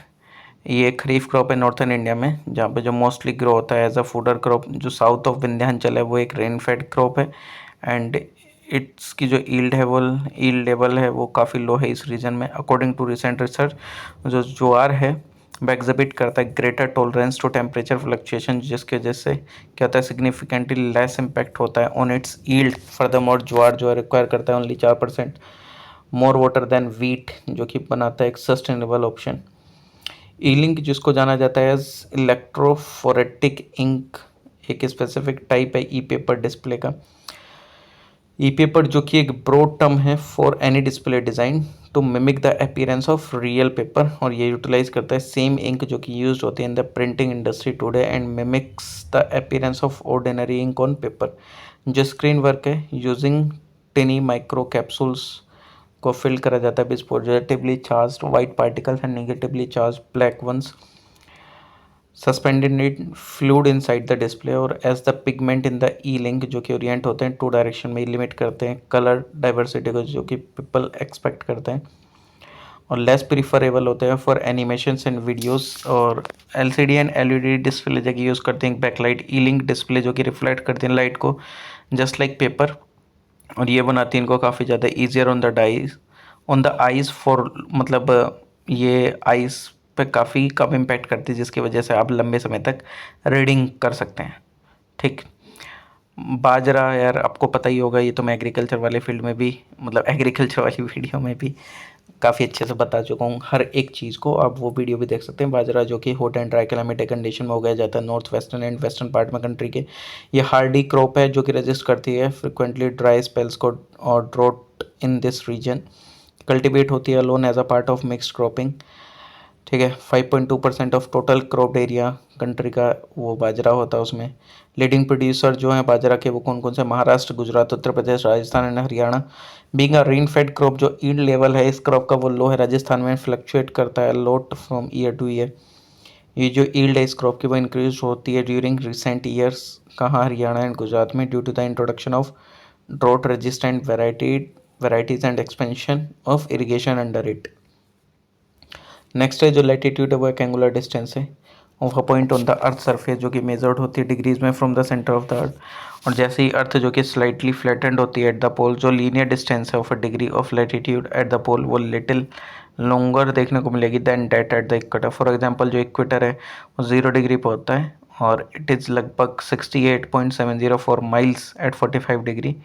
ये खरीफ क्रॉप है नॉर्थर्न इंडिया में, जहाँ पे जो मोस्टली ग्रो होता है एज अ फूडर क्रॉप। जो साउथ ऑफ विंध्याचल है वो एक रेन फेड क्रॉप है, एंड इट्स की जो ईल्ड लेवल है वो काफ़ी लो है इस रीजन में। अकॉर्डिंग टू रिसेंट रिसर्च जो ज्वार है वो एग्जिबिट करता है greater tolerance to temperature fluctuation, जिसकी वजह से क्या होता है सिग्निफिकेंटली लेस इम्पैक्ट होता है on its yield. Furthermore jowar जो है रिक्वायर करता है only 4% more water than wheat, जो कि बनाता है एक सस्टेनेबल ऑप्शन। ई लिंक जिसको जाना जाता है एज इलेक्ट्रोफोरेटिक इंक, एक स्पेसिफिक टाइप है ई पेपर डिस्प्ले का। ई पेपर जो कि एक ब्रॉड टर्म है for any display design to mimic the appearance of real paper, और ये यूटिलाइज करता है सेम इंक जो कि यूज होती है in the printing industry today and mimics the appearance of ordinary ink on paper. जो स्क्रीन वर्क है यूजिंग टिनी माइक्रो कैप्सूल्स को फिल करा जाता है with positively charged white particles and negatively charge black ones suspended fluid inside the display, और as the pigment in the E ink जो कि Orient होते हैं टू डायरेक्शन में, लिमिट करते हैं कलर डाइवर्सिटी को जो कि पीपल एक्सपेक्ट करते हैं, और लेस प्रीफरेबल होते हैं फॉर एनिमेशंस एंड वीडियोस। और एलसीडी एंड एलईडी डिस्प्ले जगह यूज़ करते हैं बैकलाइट ई लिंक डिस्प्ले जो कि रिफ्लेक्ट करते हैं लाइट को जस्ट लाइक पेपर, और ये बनाती है इनको काफ़ी ज़्यादा easier on the eyes for, मतलब ये आइज़ पे काफ़ी कम इम्पैक्ट करती है, जिसकी वजह से आप लंबे समय तक रीडिंग कर सकते हैं। ठीक, बाजरा यार आपको पता ही होगा, ये तो मैं एग्रीकल्चर वाले फील्ड में भी, मतलब एग्रीकल्चर वाली वीडियो में भी काफ़ी अच्छे से बता चुका हूँ हर एक चीज़ को, आप वो वीडियो भी देख सकते हैं। बाजरा जो कि hot and dry climatic condition में उगाया जाता है north western and western part में कंट्री के। ये हार्डी क्रॉप है जो कि रेजिस्ट करती है फ्रिक्वेंटली ड्राई स्पेल्स को और drought in this region. Cultivate होती है alone as a part of mixed cropping. ठीक है, 5.2% of total cropped area country का वो बाजरा होता है उसमें। लीडिंग प्रोड्यूसर जो है बाजरा के वो कौन कौन से, Maharashtra, Gujarat, Uttar Pradesh, Rajasthan and Haryana. Being a rain fed crop जो ईल्ड लेवल है इस क्रॉप का वो लो है राजस्थान में, फ्लक्चुएट करता है lot from year two year. ये जो ईल्ड है इस क्रॉप की वो इंक्रीज होती है ड्यूरिंग रिसेंट ईयर्स, कहाँ, हरियाणा एंड गुजरात में, due to the introduction of drought resistant varieties and expansion of irrigation under it. Next है जो लैटिट्यूड है वो एक एंगुलर डिस्टेंस है of a point on the earth surface जो कि मेजर्ड होती है डिग्रीज में from the centre of the earth, और जैसे ही अर्थ जो कि स्लाइटली फ्लैटेंड होती है एट द पोल, जो लीनियर डिस्टेंस है of a degree of latitude at the pole वो लिटिल लॉन्गर देखने को मिलेगी than that at the equator. For example जो इक्वेटर है वो 0 डिग्री पर होता है और इट इज़ लगभग 68.704 miles at 45 degree,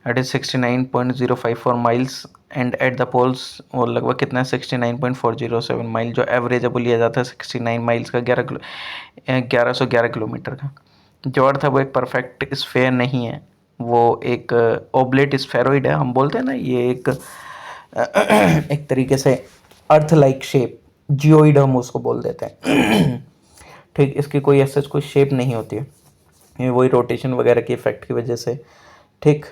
at is 69.054 miles, and at the poles वो लगभग कितना है 69.407 माइल, जो एवरेज अब लिया जाता है 69 माइल्स का 1111 किलोमीटर का। जो अर्थ है वो एक परफेक्ट स्फेयर नहीं है, वो एक ओब्लेट स्फेरोइड है, हम बोलते हैं ना ये एक एक तरीके से अर्थ लाइक शेप, जियोइड हम उसको बोल देते हैं। ठीक, इसकी कोई ऐसे कोई शेप नहीं होती है, ये वही रोटेशन वगैरह के इफेक्ट की वजह से। ठीक,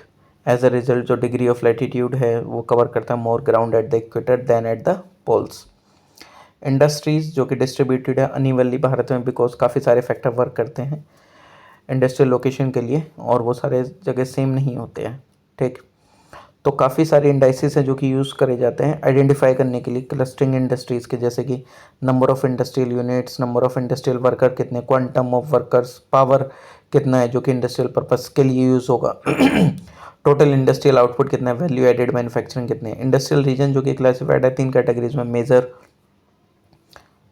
एज अ रिजल्ट जो डिग्री ऑफ लैटिट्यूड है वो कवर करता है more ground at the equator than at the poles. Industries जो कि डिस्ट्रीब्यूटेड है अनइवनली भारत में, बिकॉज काफ़ी सारे फैक्टर वर्क करते हैं इंडस्ट्रियल लोकेशन के लिए, और वो सारे जगह सेम नहीं होते हैं। ठीक, तो काफ़ी सारे इंडाइसिस हैं जो कि यूज़ करे जाते हैं आइडेंटिफाई करने के लिए क्लस्टरिंग इंडस्ट्रीज़ के, जैसे कि number of industrial units, number of industrial worker कितने, क्वांटम ऑफ वर्कर्स, पावर कितना है जो कि इंडस्ट्रियल पर्पस के लिए यूज़ होगा, टोटल इंडस्ट्रियल आउटपुट कितना है, वैल्यू एडेड मैन्युफैक्चरिंग कितने हैं। इंडस्ट्रियल रीजन जो कि क्लासिफाइड है 3 कैटेगरीज में, मेजर,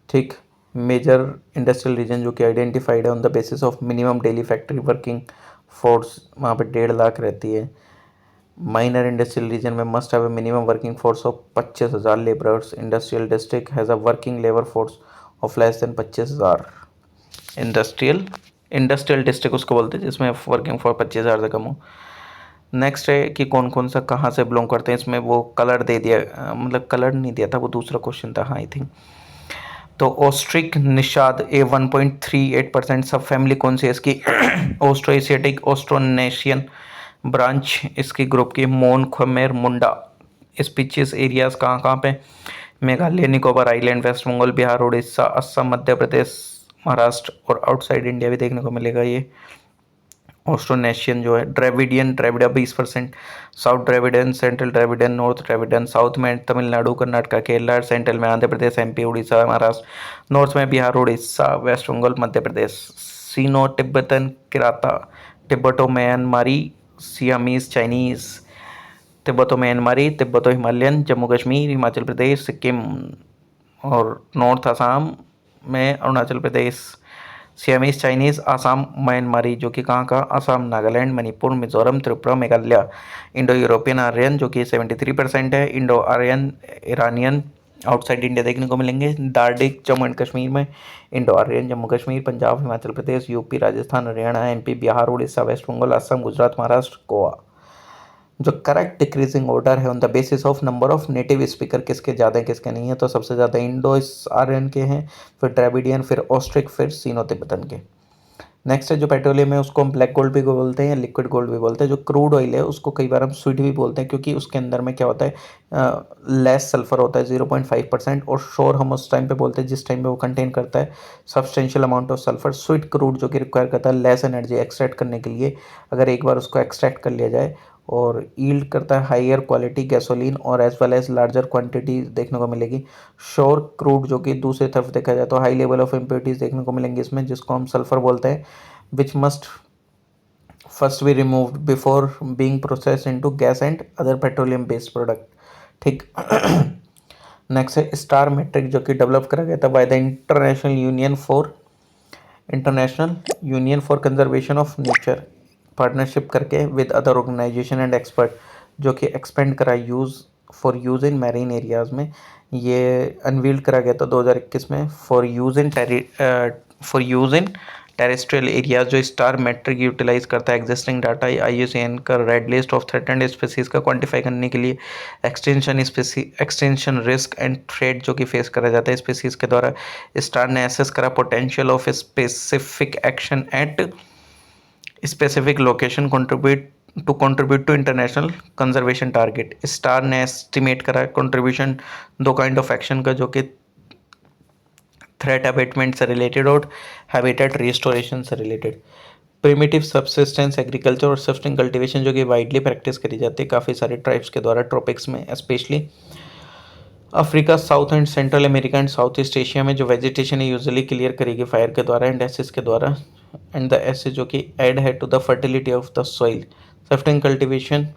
ठीक, मेजर इंडस्ट्रियल रीजन जो कि आइडेंटिफाइड है on the basis of minimum daily factory working force, वहाँ पे 1.5 लाख रहती है। माइनर इंडस्ट्रियल रीजन में must have a minimum working force of 25,000 labourers. Industrial district has a working labour force of less than 25,000। Industrial district उसको बोलते हैं जिसमें working force 25,000 से कम हो। नेक्स्ट है कि कौन कौन सा कहाँ से बिलोंग करते हैं, इसमें वो कलर दे दिया, मतलब कलर नहीं दिया था, वो दूसरा क्वेश्चन था, हाँ आई थिंक। तो ऑस्ट्रिक निषाद ए 1.38% सब फैमिली कौन सी है इसकी, ऑस्ट्रो एशियाटिक ऑस्ट्रोनेशियन ब्रांच इसकी ग्रुप की, मोन खमेर मुंडा। स्पीचेस एरियाज कहाँ कहाँ पे, मेघालय, निकोबार आइलैंड, वेस्ट बंगाल, बिहार, उड़ीसा, असम, मध्य प्रदेश, महाराष्ट्र, और आउटसाइड इंडिया भी देखने को मिलेगा ये। ऑस्ट्रोनेशियन जो है, Dravidian, Dravida 20%, south Dravidian, central Dravidian, north Dravidian, south में तमिलनाडु, कर्नाटका, केरला, सेंट्रल में आंध्र प्रदेश, एमपी, उड़ीसा, महाराष्ट्र, नॉर्थ में Bihar, Orissa, West Bengal, Madhya Pradesh. Sino Tibetan, Kirata, Tibeto म्यांमारी, सियामीज चाइनीज, तिब्बतो म्यांमारी, तिब्बतो हिमालयन, जम्मू कश्मीर, हिमाचल प्रदेश, सिक्किम, और नॉर्थ असम में अरुणाचल प्रदेश। सियामीज चाइनीज़, आसाम म्यांमारी जो कि कहाँ का, Assam, Nagaland, Manipur, Mizoram, Tripura, Meghalaya. Indo European Aryan जो कि 73% है। Indo Aryan Iranian outside India देखने को मिलेंगे। दार्डिक जम्मू एंड कश्मीर में। Indo Aryan Jammu Kashmir, Punjab, Himachal Pradesh, UP, Rajasthan, Haryana, MP, Bihar, Orissa, West Bengal, Assam, Gujarat, Maharashtra, Goa. जो करेक्ट डिक्रीजिंग ऑर्डर है on the basis of number of native speaker, किसके ज़्यादा हैं किसके नहीं है, तो सबसे ज़्यादा इंडो आर्यन के हैं, फिर ड्रेविडियन, फिर ऑस्ट्रिक, फिर सीनो तिब्बतन के। नेक्स्ट है जो पेट्रोलियम है उसको हम ब्लैक गोल्ड भी बोलते हैं या लिक्विड गोल्ड भी बोलते हैं। जो क्रूड ऑयल है उसको कई बार हम स्वीट भी बोलते हैं, क्योंकि उसके अंदर में क्या होता है, लेस सल्फर होता है 0.5%, और श्योर हम उस टाइम पे बोलते हैं जिस टाइम पे वो कंटेन करता है substantial amount of sulphur. Sweet crude जो कि रिक्वायर करता है लेस एनर्जी एक्सट्रैक्ट करने के लिए, अगर एक बार उसको एक्सट्रैक्ट कर लिया जाए, और यील्ड करता है हायर क्वालिटी गैसोलीन और as well as larger quantity देखने को मिलेगी। श्योर क्रूड जो कि दूसरी तरफ देखा जाए तो हाई लेवल ऑफ इम्प्योरिटीज देखने को मिलेंगी इसमें, जिसको हम सल्फर बोलते हैं, which must first be removed before being processed into gas and other petroleum based product. ठीक। नेक्स्ट है स्टार मेट्रिक जो कि डेवलप करा गया था by the International Union for Conservation of Nature, partnership करके with other organisation and expert, जो कि एक्सपेंड करा यूज़ इन मैरीन एरियाज में। ये अनवील्ड करा गया था 2021 में for use in terrestrial areas. जो स्टार मेट्रिक यूटिलाइज करता है एग्जिस्टिंग डाटा IUCN का red list of threatened species का क्वांटिफाई करने के लिए, एक्सटेंशन रिस्क एंड थ्रेट जो कि फेस करा जाता है स्पीसीज के द्वारा। स्टार ने एसेस करा potential of specific action at specific location contribute to international conservation target। Star ने एस्टिमेट करा कंट्रीब्यूशन 2 काइंड ऑफ एक्शन का, जो कि थ्रेट अबेटमेंट से रिलेटेड और हैबिटेट रिस्टोरेशन से रिलेटेड। प्रिमिटिव सबसिस्टेंस एग्रीकल्चर और सस्टेन कल्टीवेशन जो कि वाइडली प्रैक्टिस करी जाती है काफ़ी सारे ट्राइब्स के द्वारा ट्रॉपिक्स में, specially Africa, south and central America and south east Asia में। जो वेजिटेशन है यूजुअली क्लियर करेगी फायर के द्वारा एंड एसिड के द्वारा, एंड द एसिड जो कि ऐड है to the fertility of the soil. Sustain cultivation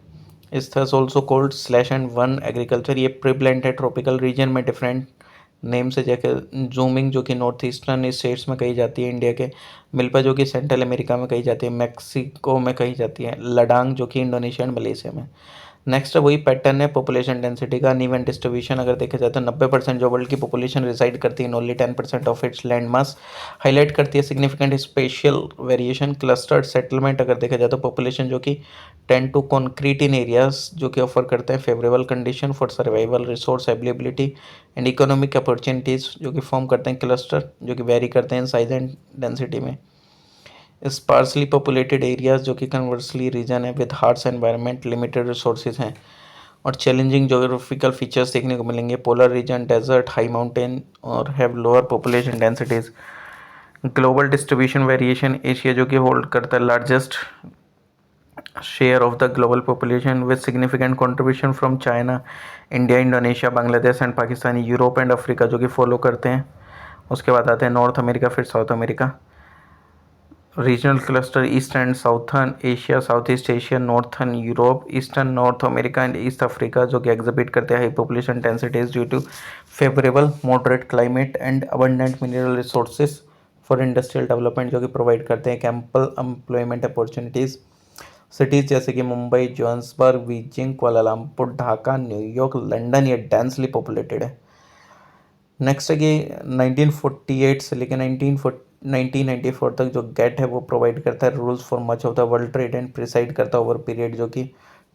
is thus also called /1 agriculture. ये प्रिवलेंट है ट्रॉपिकल रीजन में डिफरेंट नेम से, जैसे जूमिंग जो कि नॉर्थ ईस्टर्न स्टेट्स में कही जाती है इंडिया के, मिल्पा जो कि सेंट्रल अमेरिका में कही जाती है, मैक्सिको में कही जाती है, लडांग जो कि इंडोनेशिया एंड मलेशिया में। नेक्स्ट वही पैटर्न है पॉपुलेशन डेंसिटी का, अनइवन डिस्ट्रीब्यूशन। अगर देखा जाए तो 90% जो वर्ल्ड की पॉपुलेशन रिसाइड करती है in only 10% of its land mass, highlight करती है significant spatial variation. Clustered settlement अगर देखा जाए तो पॉपुलेशन जो कि tend to concentrate in areas जो कि ऑफर करते हैं favourable condition for survival, resource availability and economic opportunities, जो कि फॉर्म करते हैं क्लस्टर जो कि वेरी करते हैं साइज एंड डेंसिटी में। स्पार्सली पॉपुलेटेड एरियाज जो कि कन्वर्सली रीजन है with harsh environment, limited resources हैं और चैलेंजिंग जोग्राफिकल फीचर्स देखने को मिलेंगे। Polar region, desert, high mountain और have lower population densities. Global distribution variation, Asia जो कि होल्ड करता है largest share of the global population with significant contribution from China, India, Indonesia, Bangladesh and Pakistan, Europe and Africa जो कि follow करते हैं। उसके बाद आते हैं नॉर्थ अमेरिका, फिर south America. Regional cluster, east and southern Asia, south east Asia, northern Europe, eastern north America and east Africa जो कि एग्जिबिट करते हैं high population densities due to favourable moderate climate and abundant mineral resources for industrial development जो कि provide करते हैं कैंपल employment opportunities. Cities जैसे कि Mumbai, Johannesburg, Beijing, Kuala Lumpur, Dhaka, New York, London ये डेंसली पॉपुलेटेड है। नेक्स्ट है कि 1948 से लेकर 1994 तक जो गेट है वो प्रोवाइड करता है rules for much of the world trade and preside करता है ओवर पीरियड जो कि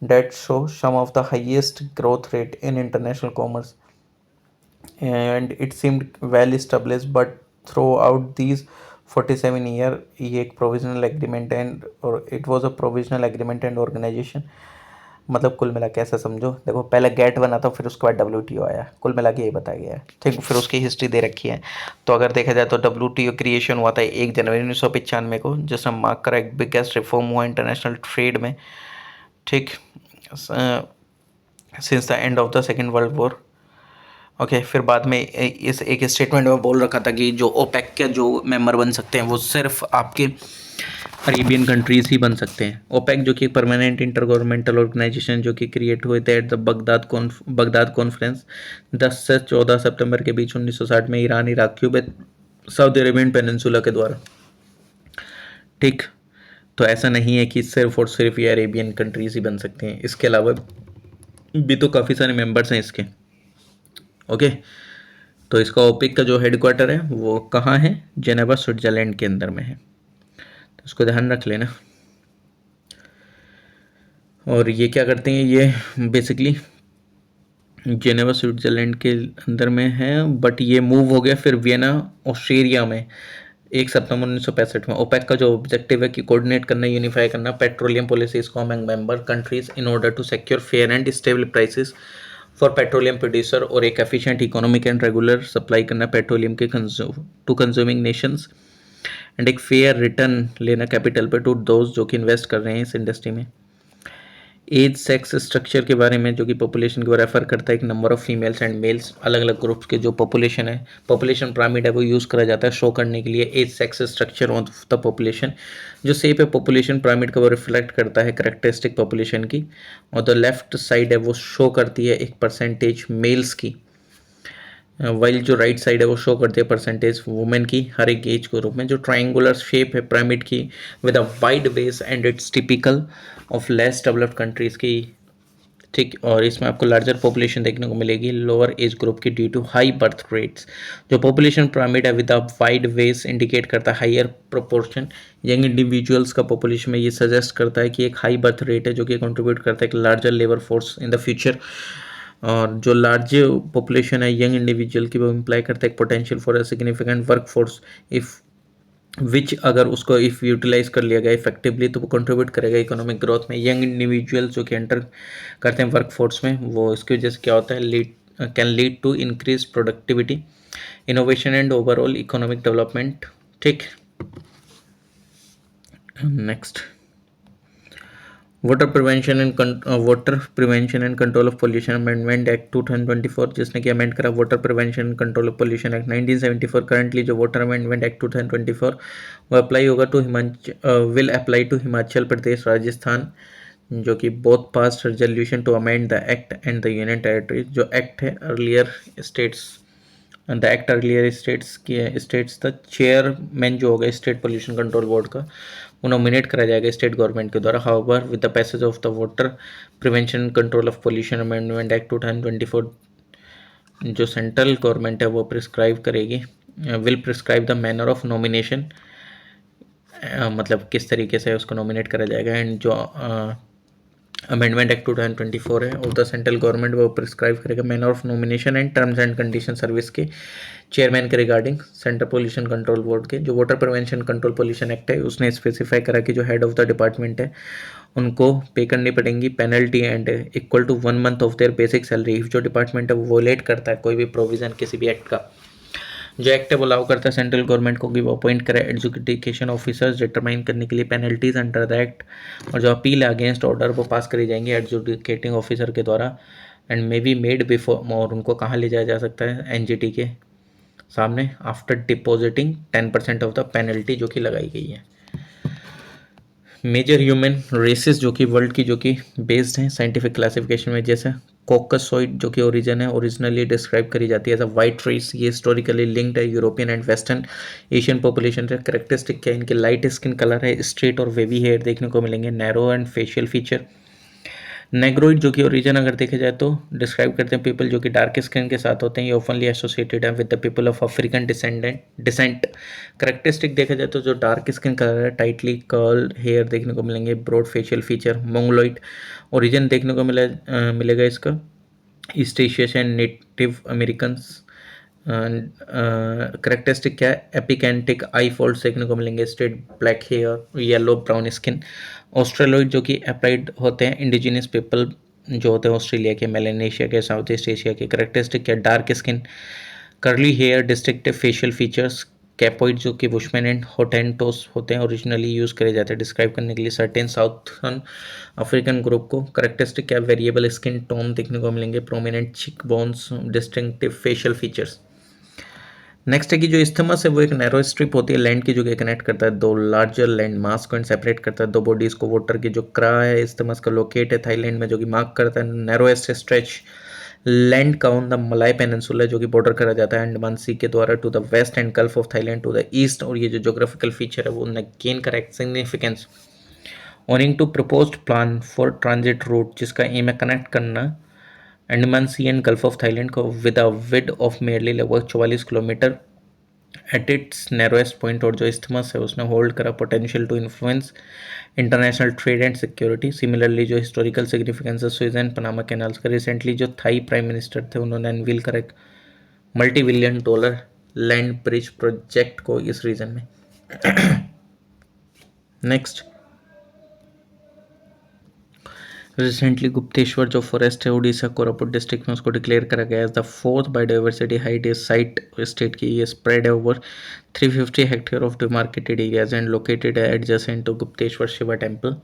that show some of the highest growth rate in international commerce and it seemed well establish but throughout these 47 year ये एक provisional agreement and और it was a provisional agreement and organisation. मतलब कुल मिला के ऐसा समझो, देखो पहले गेट बना था फिर उसके बाद डब्ल्यू आया, कुल मिला के ये बताया गया है। ठीक, फिर उसकी हिस्ट्री दे रखी है। तो अगर देखा जाए तो डब्ल्यू क्रिएशन हुआ था 1 जनवरी 1995 को, जिसमें मार्क करा एक बिगेस्ट रिफॉर्म हुआ इंटरनेशनल ट्रेड में। ठीक, since the end of the second world war. Okay, फिर बाद में इस एक स्टेटमेंट में बोल रखा था कि जो ओपेक के जो मेंबर बन सकते हैं वो सिर्फ आपके अरेबियन कंट्रीज ही बन सकते हैं। ओपेक जो कि परमानेंट इंटर गवर्नमेंटल ऑर्गेनाइजेशन जो कि क्रिएट हुए थे एट द बगदाद कॉन्फ्रेंस 10 से 14 सितंबर के बीच 1960 में Iran, Iraq, Cuba, south Arabian peninsula के द्वारा। ठीक, तो ऐसा नहीं है कि सिर्फ और सिर्फ ये अरेबियन कंट्रीज ही बन सकते हैं, इसके अलावा भी तो काफ़ी सारे मेंबर्स हैं इसके। ओके, तो इसका ओपेक का जो हेडक्वार्टर है वो कहाँ है? जेनेवा, स्विट्जरलैंड के अंदर में है, तो इसको ध्यान रख लेना। और ये क्या करते हैं, ये बेसिकली जेनेवा स्विट्जरलैंड के अंदर में है, बट ये मूव हो गया फिर वियना ऑस्ट्रेलिया में 1 सितंबर 1965 में। ओपेक का जो ऑब्जेक्टिव है कि कोऑर्डिनेट करना, यूनिफाई करना पेट्रोलियम पॉलिसीज को among member countries in order to secure fair and stable prices for petroleum producer और एक efficient economic and regular supply करना पेट्रोलियम के टू कंज्यूमिंग नेशंस एंड एक फेयर रिटर्न लेना कैपिटल पे टू दोज जो कि इन्वेस्ट कर रहे हैं इस इंडस्ट्री में। एज सेक्स स्ट्रक्चर के बारे में जो कि पॉपुलेशन को रेफर करता है, एक number of females and males, अलग अलग ग्रुप्स के जो पॉपुलेशन है, पॉपुलेशन पिरामिड है वो यूज़ करा जाता है शो करने के लिए age sex structure of the population. जो शेप है पॉपुलेशन पिरामिड का वो रिफ्लेक्ट करता है करेक्टरिस्टिक पॉपुलेशन की, और द लेफ्ट साइड है वो शो करती है एक परसेंटेज मेल्स की, वाइल जो राइट साइड है वो शो करती है परसेंटेज वुमेन की हर एक एज ग्रुप में। जो ट्राइंगुलर शेप है पिरामिड की with a wide base and it's typical of less developed countries की। ठीक, और इसमें आपको लार्जर पॉपुलेशन देखने को मिलेगी लोअर एज ग्रुप की due to high birth rates. जो पॉपुलेशन पिरामिड है with a wide base indicate करता है हायर प्रोपोर्शन यंग इंडिविजुअल्स का पॉपुलेशन में। ये सजेस्ट करता है कि एक हाई बर्थ रेट है जो कि कंट्रीब्यूट करता है एक larger labour force in the future. और जो लार्ज पॉपुलेशन है यंग इंडिविजुअल की वो इम्प्लाई करता है potential for a significant workforce if which अगर उसको इफ़ यूटिलाइज कर लिया गया इफेक्टिवली तो वो कंट्रीब्यूट करेगा इकोनॉमिक ग्रोथ में। यंग इंडिविजुअल जो कि एंटर करते हैं वर्क फोर्स में, वो इसकी वजह से क्या होता है can lead to increase productivity, innovation and overall economic development. ठीक, next water prevention and control of pollution amendment act 2024 जिसने कि अमेंड करा water prevention and control of pollution act 1974। Currently जो वाटर अमेंडमेंट एक्ट 2024 वो apply होगा to will apply to Himachal Pradesh, Rajasthan, जो कि both pass resolution to amend the act and the union territory. जो act है earlier states the act earlier states the chairman जो होगा state pollution control board का वो नॉमिनेट करा जाएगा स्टेट गवर्नमेंट के द्वारा। However with the passage of the water prevention control of pollution amendment act 2024 जो सेंट्रल गवर्नमेंट है वो प्रिस्क्राइब करेगी, will prescribe the manner of nomination, मतलब किस तरीके से उसको नॉमिनेट करा जाएगा। एंड जो अमेंडमेंट एक्ट 2024 है और द सेंट्रल गवर्नमेंट वो प्रिस्क्राइब करेगा manner of nomination and terms and condition service के चेयरमैन के regarding central pollution control board के। जो water prevention control pollution act है उसने स्पेसिफाई करा कि जो हेड ऑफ द डिपार्टमेंट है उनको पे करनी पड़ेंगी penalty and equal to 1 month of their basic salary if जो डिपार्टमेंट है वो वोलेट करता है कोई भी प्रोविजन किसी भी एक्ट का। जो एक्ट है वो अलाउ करता है सेंट्रल गवर्नमेंट को कि वो अपॉइंट करे एजुकेशन ऑफिसर्स डिटरमाइन करने के लिए पेनल्टीज अंडर द एक्ट, और जो अपील है अगेंस्ट ऑर्डर वो पास करी जाएंगी एजुकेटिंग ऑफिसर के द्वारा and may be made before, और उनको कहाँ ले जाया जा सकता है एनजीटी के सामने after depositing 10% of the penalty जो कि लगाई गई है। मेजर ह्यूमन रेसेस जो कि वर्ल्ड की जो कि बेस्ड हैं साइंटिफिक क्लासिफिकेशन में, जैसे कॉकसॉइड जो कि ओरिजिन है ओरिजिनली डिस्क्राइब करी जाती है एज अ वाइट रेस। ये हिस्टोरिकली लिंक्ड है European and western Asian population से। करेक्टरिस्टिक क्या है इनके, लाइट स्किन कलर है, स्ट्रेट और वेवी हेयर देखने को मिलेंगे, narrow and facial feature. Negroid जो कि ओरिजिन अगर देखे जाए तो डिस्क्राइब करते हैं पीपल जो कि डार्क स्किन के साथ होते हैं, ये ओपनली एसोसिएटेड है with the people of African descent. Characteristic देखा जाए तो जो डार्क स्किन कलर है, टाइटली कर्ल्ड हेयर देखने को मिलेंगे, broad facial feature. Mongoloid origin देखने को मिलेगा इसका ईस्ट एशिया से एंड नेटिव अमेरिकन। करेक्टरिस्टिक क्या है, एपिकेंटिक आई फोल्ड्स देखने को मिलेंगे, straight black hair, yellow brown skin. Australoid जो कि अप्लाइड होते हैं इंडिजिनियस पीपल जो होते हैं ऑस्ट्रेलिया के, मेलानेशिया के, साउथ ईस्ट एशिया के। करेक्टरिस्टिक क्या, dark skin, curly hair, distinctive facial features. Capoid जो कि बुशमैन एंड होटेंटोस होते हैं ओरिजिनली यूज़ करे जाते हैं डिस्क्राइब करने के लिए सर्टेन साउथर्न अफ्रीकन ग्रुप को। करेक्टरिस्टिक क्या, वेरिएबल स्किन टोन देखने को मिलेंगे, प्रोमिनेंट चिक bones, distinctive facial features. Next है कि जो इस्थमस है वो एक नैरो स्ट्रिप होती है लैंड की जो कि कनेक्ट करता है दो लार्जर लैंड मास को एंड सेपरेट करता है दो बॉडीज को। वाटर की जो क्रा है इस्थमस का लोकेट है थाईलैंड में जो कि मार्क करता है नैरोएस्ट स्ट्रेच लैंड का ऑन द मलाय पेनिनसुला जो कि बॉर्डर करा जाता है अंडमान सी के द्वारा to the west and gulf of Thailand to the east. और ये जो जोग्राफिकल फीचर है वो gain correct significance owing to proposed plan for transit route जिसका एम है कनेक्ट करना Andaman sea and gulf of Thailand को with a width of merely लगभग 44 kilometre at its narrowest point. और जो इस्थमस है उसने होल्ड करा potential to influence international trade and security. Similarly जो हिस्टोरिकल सिग्निफिकेंस है सुएज एंड पनामा कैनाल्स का, रिसेंटली जो थाई प्राइम मिनिस्टर थे उन्होंने अनवील करा एक $multi-billion लैंड ब्रिज प्रोजेक्ट को इस रीजन में। नेक्स्ट, रिसेंटली गुप्तेश्वर जो फॉरेस्ट है उड़ीसा कोरापुट डिस्ट्रिक्ट में उसको डिक्लेयर करा गया as the 4th biodiversity height site state की। ये स्प्रेड है over 350 hectare of demarcated areas and located है adjacent to Gupteshwar Shiva temple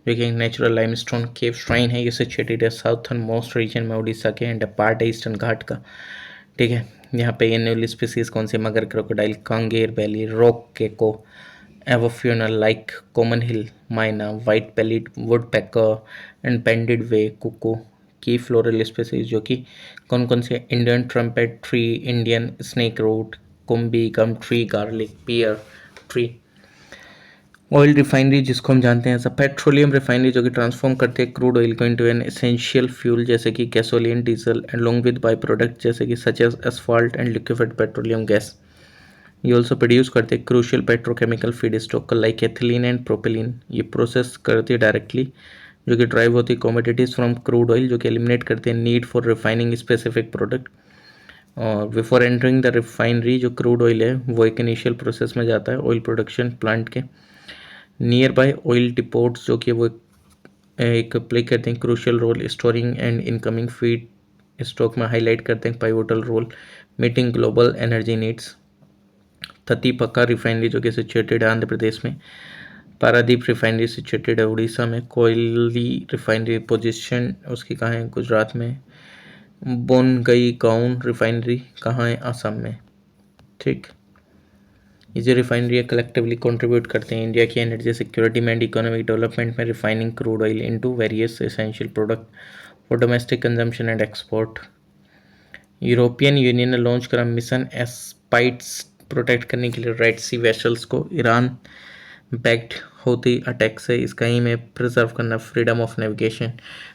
जो कि एक नेचुरल लाइमस्टोन केव श्राइन है। ये सिचुएटेड है साउथर्न मोस्ट रीजन में उड़ीसा के एंड पार्ट है ईस्टर्न घाट का। ठीक है, यहाँ पे एनुअल स्पीसीज कौन सी, मगर क्रोकोडाइल, कांगेर बैली, रॉक केको, एवोफ्यूनल like common hill myna, white bellied woodpecker and banded bay cuckoo की फ्लोरल स्पीसीज जो कि कौन कौन से, Indian trumpet tree, Indian snake root, kumbhi gum tree, garlic pear tree. Oil refinery जिसको हम जानते हैं एज अ पेट्रोलियम रिफाइनरी जो कि ट्रांसफॉर्म करते हैं क्रूड ऑयल को इनटू एन एसेंशियल फ्यूल जैसे कि gasoline, diesel and long with by product जैसे कि such as asphalt and liquefied petroleum gas. ये ऑल्सो प्रोड्यूस करते हैं crucial petrochemical feedstock like ethylene and propylene. ये प्रोसेस करती है डायरेक्टली जो कि ड्राइव होती है कॉमोडिटीज़ फ्रॉम क्रूड ऑयल जो कि एलिमिनेट करते हैं need for refining specific product. और बिफोर एंटरिंग द रिफाइनरी जो क्रूड ऑयल है वो एक इनिशियल प्रोसेस में जाता है ऑयल प्रोडक्शन प्लांट के। नियर बाय ऑयल डिपोट्स जो कि वो एक प्ले करते हैं crucial role storing and incoming feedstock में, हाईलाइट करते हैं pivotal role meeting global energy needs. Tatipaka refinery जो कि सिचुएटेड है आंध्र प्रदेश में, पारादीप रिफाइनरी सिचुएटेड है उड़ीसा में, कोयली रिफाइनरी पोजीशन उसकी कहाँ है, गुजरात में, बोनगईगांव रिफाइनरी कहाँ है, असम में। ठीक, ये जो रिफाइनरी है कलेक्टिवली कंट्रीब्यूट करते हैं इंडिया की एनर्जी सिक्योरिटी में एंड इकोनॉमिक डेवलपमेंट में, refining crude oil into various essential product for domestic consumption and export. European Union ने लॉन्च करा मिशन एस्पाइट्स प्रोटेक्ट करने के लिए रेड सी वेसल्स को। ईरान बैक्ड होती अटैक से इसका एम है प्रिजर्व करना freedom of navigation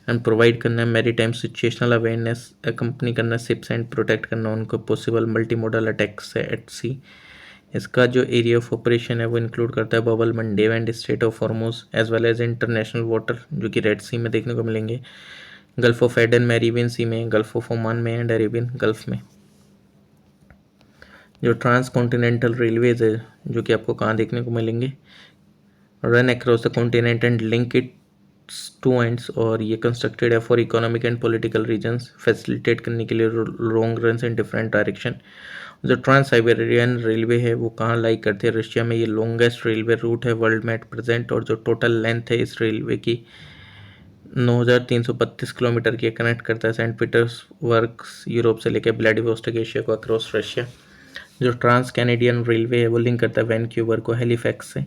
and provide करना maritime situational awareness, accompany करना शिप्स एंड प्रोटेक्ट करना उनको पॉसिबल मल्टी मोडल अटैक से एट सी। इसका जो एरिया ऑफ ऑपरेशन है वो इंक्लूड करता है Bab el Mandeb and strait of Hormuz as well as international water जो कि रेड सी में देखने को मिलेंगे, गल्फ ऑफ एडन में, अरेबियन सी में, गल्फ ऑफ ओमान में एंड अरेबियन गल्फ में। जो ट्रांस कॉन्टिनेंटल रेलवेज है जो कि आपको कहाँ देखने को मिलेंगे, run across the continent and link it two ends, और ये कंस्ट्रक्टेड है for economic and political reasons, facilitate करने के लिए long run in different direction. जो ट्रांस साइबेरियन रेलवे है वो कहाँ लाई करती है, रशिया में। ये लॉन्गेस्ट रेलवे रूट है वर्ल्ड में एट प्रेजेंट, और जो टोटल लेंथ है इस रेलवे की 9,332 किलोमीटर की कनेक्ट करता है सेंट पीटर्सबर्ग यूरोप से लेकर व्लादिवोस्टोक एशिया को अक्रॉस रशिया। जो ट्रांस कैनेडियन रेलवे है वो लिंक करता है वैनक्यूवर को हेलीफैक्स से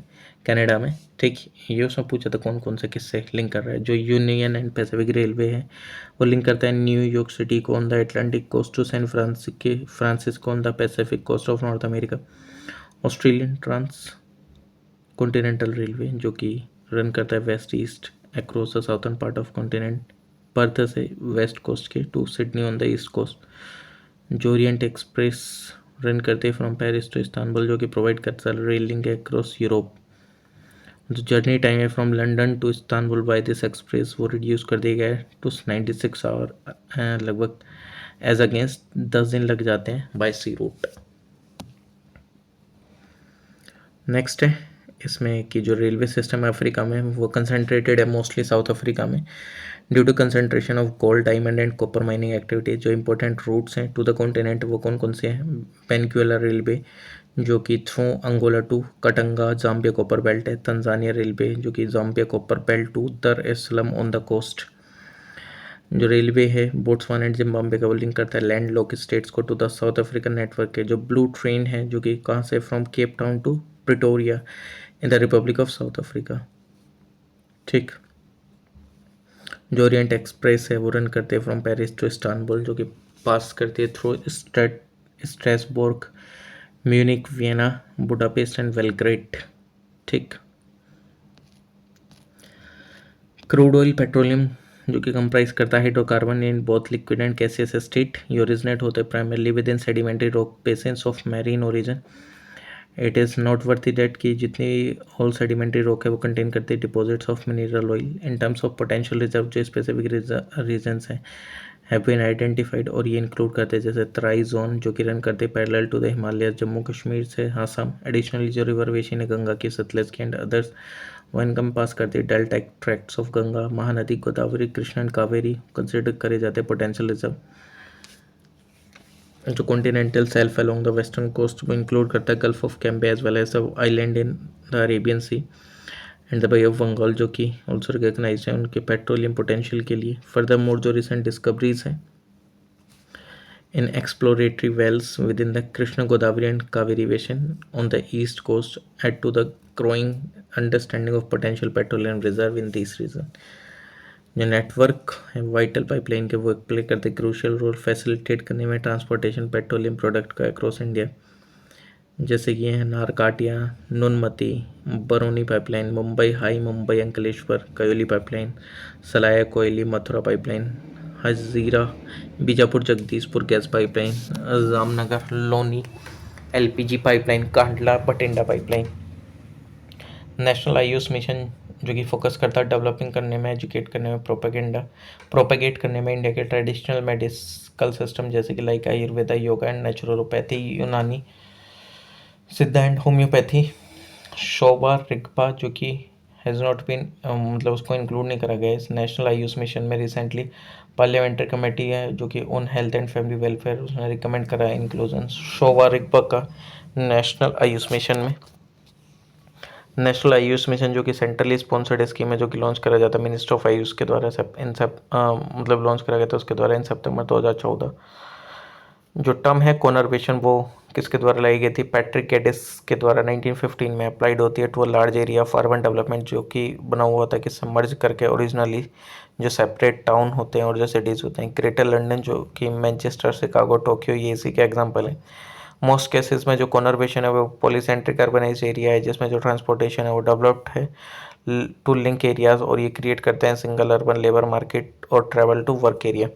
कनाडा में। ठीक, ये उसमें पूछा था कौन कौन से किससे लिंक कर रहा है। जो यूनियन एंड पैसिफिक रेलवे है वो लिंक करता है न्यूयॉर्क सिटी को on the Atlantic coast to San Francisco on the Pacific coast of north America. Australian transcontinental railway जो कि रन करता है west east across the southern part of continent, Perth से west coast के to Sydney on the east coast. जो Orient Express run करते हैं from Paris to Istanbul जो कि प्रोवाइड करता है रेल लिंक अक्रॉस यूरोप। जो जर्नी टाइम है from London to Istanbul by this express वो रिड्यूस कर दिया गया है टू 96 आवर लगभग, एज अगेंस्ट 10 दिन लग जाते हैं बाय सी रूट। नेक्स्ट है इसमें कि जो रेलवे सिस्टम है अफ्रीका में वो कंसंट्रेटेड है मोस्टली साउथ अफ्रीका में due to concentration of gold, diamond and copper mining activities. जो इंपॉर्टेंट रूट्स हैं टू द कॉन्टिनेंट वो कौन कौन से हैं, पेनक्यूला रेलवे जो कि through Angola to Katanga Zambia copper belt है, तंजानिया रेलवे जो कि Zambia copper belt to Dar es Salaam on the coast. जो रेलवे है बोट्सवाना एंड जिम्बाब्वे का वो लिंक करता है लैंड लॉक स्टेट्स को to the south African network है। जो ब्लू ट्रेन है जो कि कहाँ से from Cape Town to Pretoria in the republic of south Africa. ठीक, जो ओरिएंट एक्सप्रेस है वो रन करते हैं फ्रॉम पेरिस टू इस्तांबुल जो कि पास करती है through Strasbourg, Munich, Vienna, Budapest and Belgrade. ठीक, क्रूड ऑयल पेट्रोलियम जो कि कंप्राइज करता है hydrocarbon in both liquid and gaseous state. ये ओरिजिनेट होते हैं primarily within sedimentary rock basins of marine origin. It is noteworthy that कि जितनी ऑल सेडिमेंट्री रॉक है वो कंटेन करती है deposits of mineral oil. In terms of potential reserve जो स्पेसिफिक रीजन्स हैं हैव बीन आइडेंटिफाइड, और ये इंक्लूड करते हैं जैसे तराई जोन जो कि रन करते हैं parallel to the Himalaya Jammu Kashmir से आसाम। एडिशनली जो रिवर बेसिन है गंगा की, सतलज की एंड अदर्स वो इनकम पास करती है delta tracts of Ganga, Mahanadi, Godavari, Krishna and Kaveri consider करे जाते हैं पोटेंशियल रिजर्व। जो continental shelf along the western coast वो इंक्लूड करता है gulf of Cambay as well as the island in the Arabian sea and the bay of Bengal जो कि ऑल्सो रिकग्नाइज है उनके पेट्रोलियम पोटेंशियल के लिए। फर्दर मोर जो रिसेंट डिस्कवरीज हैं in exploratory wells within the Krishna Godavari and Kaveri basin on the east coast add to the growing understanding of potential petroleum reserve in this region. जो network है vital pipeline के वो play करते crucial role facilitate करने में transportation petroleum product का across India, जैसे कि हैं Naharkatiya, Noonmati, Barauni pipeline, Mumbai High, Mumbai Ankleshwar, Koyali pipeline, Salaya Koyali Mathura pipeline, Hazira Bijapur Jagdishpur gas pipeline, Jamnagar Loni LPG pipeline, Kandla Bathinda pipeline. National Ayush mission जो कि फोकस करता है डेवलपिंग करने में, एजुकेट करने में, प्रोपेगेट करने में इंडिया के ट्रेडिशनल मेडिकल सिस्टम जैसे कि like Ayurveda, yoga and naturopathy, यूनानी, सिद्धा एंड होम्योपैथी। शोभा रिगपा जो कि हैज़ नॉट बीन मतलब उसको इंक्लूड नहीं करा गया इस नेशनल आयुष मिशन में। रिसेंटली पार्लियामेंट्री कमेटी है जो कि on health and family welfare उसने रिकमेंड करा है इंक्लूजन शोभा रिगपा का नेशनल आयुष मिशन में। नेशनल आयुष मिशन जो कि सेंट्रली स्पॉन्सर्ड स्कीम है जो कि लॉन्च करा जाता है मिनिस्टर ऑफ आयुष के द्वारा मतलब लॉन्च करा गया था उसके द्वारा इन सितंबर 2014। जो टर्म है कॉनर्वेशन वो किसके द्वारा लाई गई थी, पैट्रिक गेडिस के द्वारा 1915 में अप्लाइड होती है to a large area of urban development जो कि बना हुआ था कि मर्ज करके ओरिजिनली जो सेपरेट टाउन होते हैं और जो सिटीज़ होते हैं। ग्रेटर लंदन जो कि मैनचेस्टर, शिकागो, टोक्यो ये इसी के एग्जाम्पल है। मोस्ट केसेस में जो कॉन्वर्बेशन है वो पॉलीसेंट्रिक अर्बनाइज एरिया है, जिसमें जो ट्रांसपोर्टेशन है वो डेवलप्ड है टू लिंक एरियाज, और ये क्रिएट करते हैं सिंगल अर्बन लेबर मार्केट और travel to work area.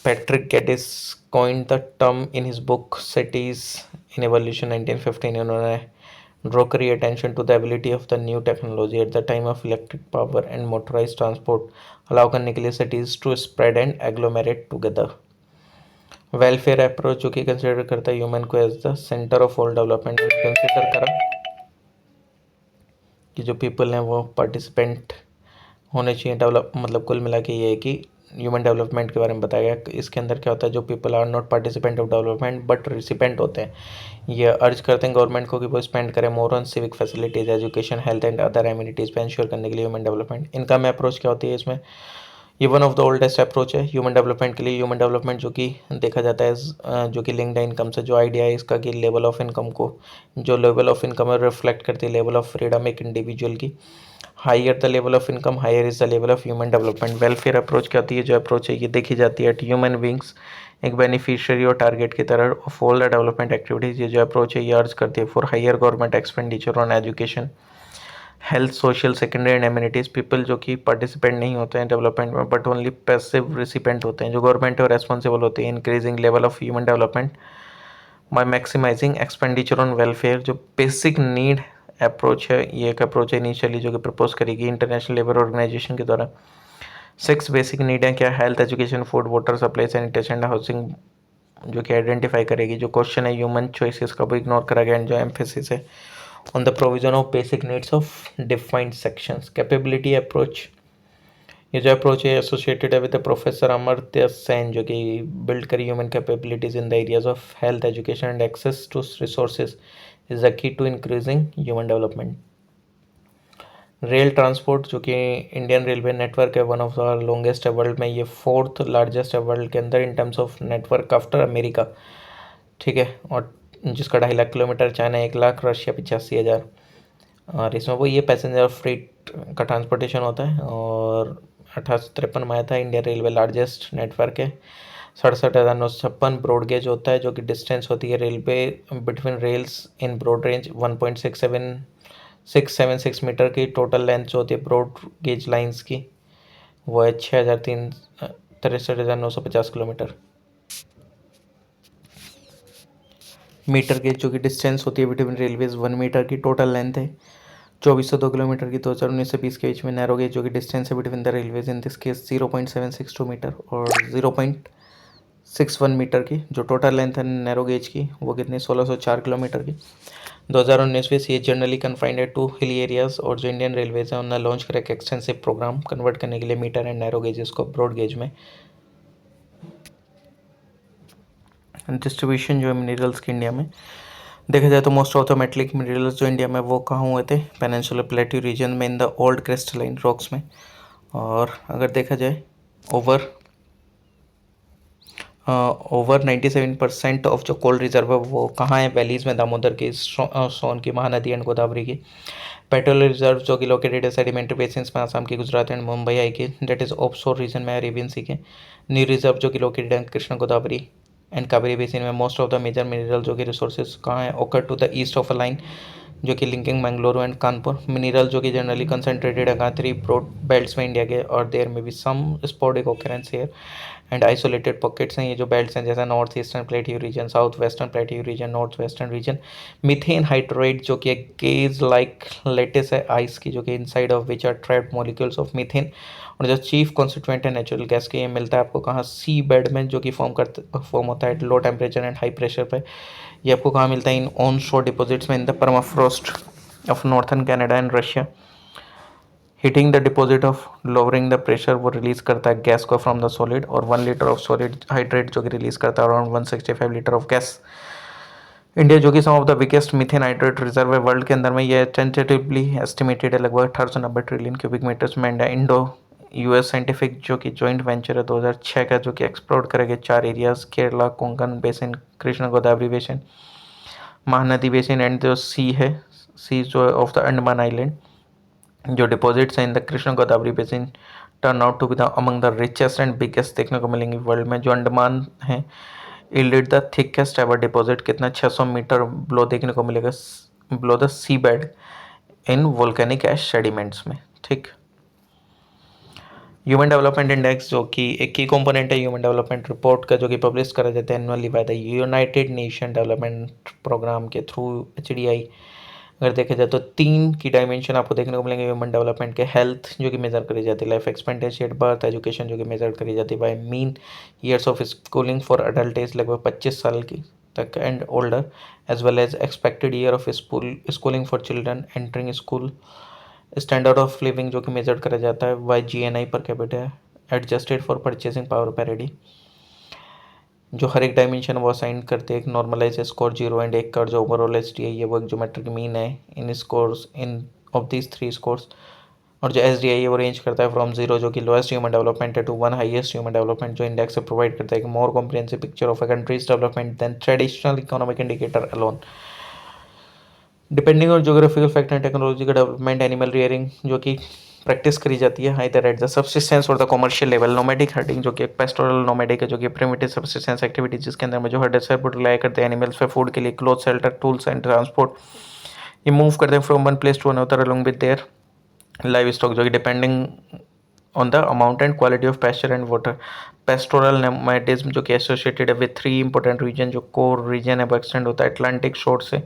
Patrick Geddes coined the term in his book Cities in Evolution 1915। उन्होंने draw करी attention to the ability of the new technology at the time of electric power and motorized transport allow करने के लिए cities to spread and agglomerate together। Welfare approach जो कि consider करता है human को as the centre of all development, consider करा कि जो पीपल हैं वो पार्टिसिपेंट होने चाहिए डेवलप, मतलब कुल मिला के ये है कि ह्यूमन डेवलपमेंट के बारे में बताया गया। इसके अंदर क्या होता है, जो people are not participant of development but recipient होते हैं, ये अर्ज करते हैं गवर्नमेंट को कि वो स्पेंड करें more on civic facilities, education, health and other amenities पे इंश्योर करने के लिए ह्यूमन डेवलपमेंट। इनका में अप्रोच क्या होती है इसमें, ये one of the oldest approach है ह्यूमन डेवलपमेंट के लिए। ह्यूमन डेवलपमेंट जो कि देखा जाता है जो कि लिंक्ड है इनकम से। जो आइडिया है इसका कि लेवल ऑफ इनकम को, जो लेवल ऑफ इनकम है रिफ्लेक्ट करती है लेवल ऑफ फ्रीडम एक इंडिविजुअल की। Higher the level of income higher is the level of human development. Welfare approach क्या होती है, जो अप्रोच है ये देखी जाती है ह्यूमन बींग्स एक बेनिफिशियरी और टारगेट की तरह of all the development activities. ये जो अप्रोच है ये अर्ज करती है for higher government expenditure on education, health, social, secondary and amenities. People जो कि पार्टिसिपेंट नहीं होते हैं डेवलपमेंट में बट ओनली पैसिव रिसिपेंट होते हैं, जो गवर्नमेंट और रेस्पॉन्सिबल होते हैं increasing level of human development by maximising expenditure on welfare. जो बेसिक नीड अप्रोच है ये एक अप्रोच है इनिशियली जो कि प्रपोज करेगी इंटरनेशनल लेबर ऑर्गेनाइजेशन के द्वारा। 6 बेसिक नीड है क्या, health, education, food, water supply, sanitation and housing, जो कि आइडेंटिफाई करेगी। जो क्वेश्चन है ह्यूमन चॉइसेस का वो इग्नोर करा गया, एंड जो एम्फेसिस है on the provision of basic needs of defined sections। Capability approach, ये जो अप्रोच है एसोसिएटेड है विद प्रोफेसर अमर्त्य सेन, जो कि बिल्ड करी human capabilities in the areas of health, education and access to resources is the key to increasing human development. Rail transport, जो कि Indian railway network है वन ऑफ द लॉन्गेस्ट है world में, ये 4th largest है world के अंदर in terms of network after America, ठीक है, और जिसका 2.5 lakh kilometre, China 1 lakh, Russia 85,000। और इसमें वो ये पैसेंजर फ्रीट का ट्रांसपोर्टेशन होता है। और 1853 में आया था। इंडियन रेलवे लार्जेस्ट नेटवर्क है। 67,956 ब्रॉड गेज होता है, जो कि डिस्टेंस होती है railway between rails in broad range 1.676 metre की। टोटल लेंथ जो होती है ब्रॉड गेज लाइंस की वो है 63,950 किलोमीटर। मीटर गेज जो कि डिस्टेंस होती है बिटवीन रेलवेज 1 मीटर की। टोटल लेंथ है 2402 किलोमीटर की। 2019 से 20 के बीच में। नैरो गेज जो कि डिस्टेंस है between the railways in this case 0.762 metre और 0.61 मीटर की। जो टोटल लेंथ है नैरो गेज की वो कितनी 1604 किलोमीटर की। 2019 में ये जनरली कन्फाइंड है टू हिली एरियाज, और जो इंडियन रेलवेज है उन्होंने लॉन्च करा एक एक्सटेंसिव प्रोग्राम कन्वर्ट करने के लिए मीटर एंड नैरो गेजेस को ब्रॉड गेज में। डिस्ट्रीब्यूशन जो है मिनरल्स की इंडिया में देखा जाए तो most of the metallic minerals जो इंडिया में वो कहाँ हुए थे, पेनिनसुलर प्लेट्यू रीजन में in the old crystalline rocks में। और अगर देखा जाए ओवर 97% ऑफ जो कोल्ड रिजर्व है वो कहाँ है, वैलीज में, दामोदर की, सोन की, महानदी एंड गोदावरी की। पेट्रोल रिजर्व जो कि लोकेटेड है सेडिमेंट्री बेसिन्स में, आसाम की, गुजरात एंड मुंबई आई की, डेट इज ऑफशोर रीजन में, अरेबियन सी के। न्यू रिजर्व जो कि लोकेटेड है कृष्णा गोदावरी एंड कावेरी बेसिन में। Most of the major mineral जो कि रिसोर्सेज कहाँ है, occur to the east of a line जो कि linking Mangalore and Kanpur. Mineral जो कि जनरली कंसनट्रेटेड है 3 ब्रॉड बेल्ट्स में इंडिया के, और देयर में भी some sporadic occurrence here and isolated pockets हैं। ये जो बेल्ट्स हैं जैसे north eastern plateau region, south western plateau region, north western region. Methane hydrate जो कि एक गेज लाइक लेटिस है आइस की, जो कि inside of which are trapped molecules of methane. और जो चीफ कॉन्स्टिट्यूएंट है नेचुरल गैस के, ये मिलता है आपको कहाँ, सी बेड में, जो कि फॉर्म होता है low temperature and high pressure पे। ये आपको कहाँ मिलता है, इन ऑन शोर डिपॉजिट्स में in the permafrost of northern Canada and Russia. Heating the deposit of lowering the pressure, वो रिलीज करता है गैस को फ्रॉम द सॉलिड। और 1 लीटर ऑफ सॉलिड हाइड्रेट जो कि रिलीज करता है around 165 litre of gas. India जो कि some of the biggest methane hydrate reserve है वर्ल्ड के अंदर में, ये टेंटेटिवली एस्टिमेटेड है लगभग 1890 ट्रिलियन क्यूबिक मीटर्स में। इंडो यूएस साइंटिफिक जो कि जॉइंट वेंचर है 2006 का, जो कि एक्सप्लोर करेगा 4 areas, Kerala, Konkan basin, Krishna Godavari basin, Mahanadi basin and जो सी है, सी जो ऑफ द अंडमान आइलैंड। जो डिपॉजिट्स हैं in the Krishna Godavari basin turn out to be the among the richest and biggest देखने को मिलेंगे वर्ल्ड में। जो अंडमान है yielded the thickest ever deposit, कितना 600 मीटर ब्लो देखने को मिलेगा below the sea bed in volcanic ash sediments में। ठीक। ह्यूमन डेवलपमेंट इंडेक्स जो कि एक की कंपोनेंट है ह्यूमन डेवलपमेंट रिपोर्ट का, जो कि पब्लिश करा जाता है annually by the United Nation development programme के थ्रू HDI। अगर देखा जाए तो 3 की डायमेंशन आपको देखने को मिलेंगे ह्यूमन डेवलपमेंट के। हेल्थ जो कि मेजर करी जाती है, life expectancy at birth, education जो कि मेजर करी जाती है by mean years of schooling for adult age लगभग 25 साल की तक and older, as well as expected year of schooling for children entering school. Standard of living जो कि मेजर करा जाता है by GNI per capita adjusted for purchasing power parity. जो हर एक डायमेंशन वो असाइन करते हैं एक नॉर्मलाइज स्कोर 0 एंड 1 का, जो ओवरऑल HDI है वो एक ज्योमेट्रिक मीन है in scores in of these 3 scores. और जो SDI है वो रेंज करता है फ्रॉम 0 जो कि लोएस्ट ह्यूमन डेवलपमेंट है टू 1 हाईएस्ट ह्यूमन डेवलपमेंट, जो इंडेक्स से प्रोवाइड करता है एक more comprehensive picture of a country's development than traditional economic indicator alone. Depending on geographical factor and technology का डेवलपमेंट, एनिमल रियरिंग जो कि प्रैक्टिस करी जाती है आइदर एट द सब्सिस्टेंस और the commercial level, nomadic herding जो कि एक पेस्टोरल नोमैडिक है जो कि प्रिमिटिव सब्सिस्टेंस एक्टिविटी जिसके अंदर में जो हर्डर्स है वो रिलाई करते हैं एनिमल्स पे फूड के लिए, cloth, shelter, tools and transport. ये मूव करते हैं from one place to another along with their livestock, जो कि depending on the amount and quality of pasture and water. Pastoral nomadism जो कि एसोसिएटेड है विद 3 इंपॉर्टेंट रीजन, जो core region है वो एक्सटेंड होता है अटलांटिक शोर से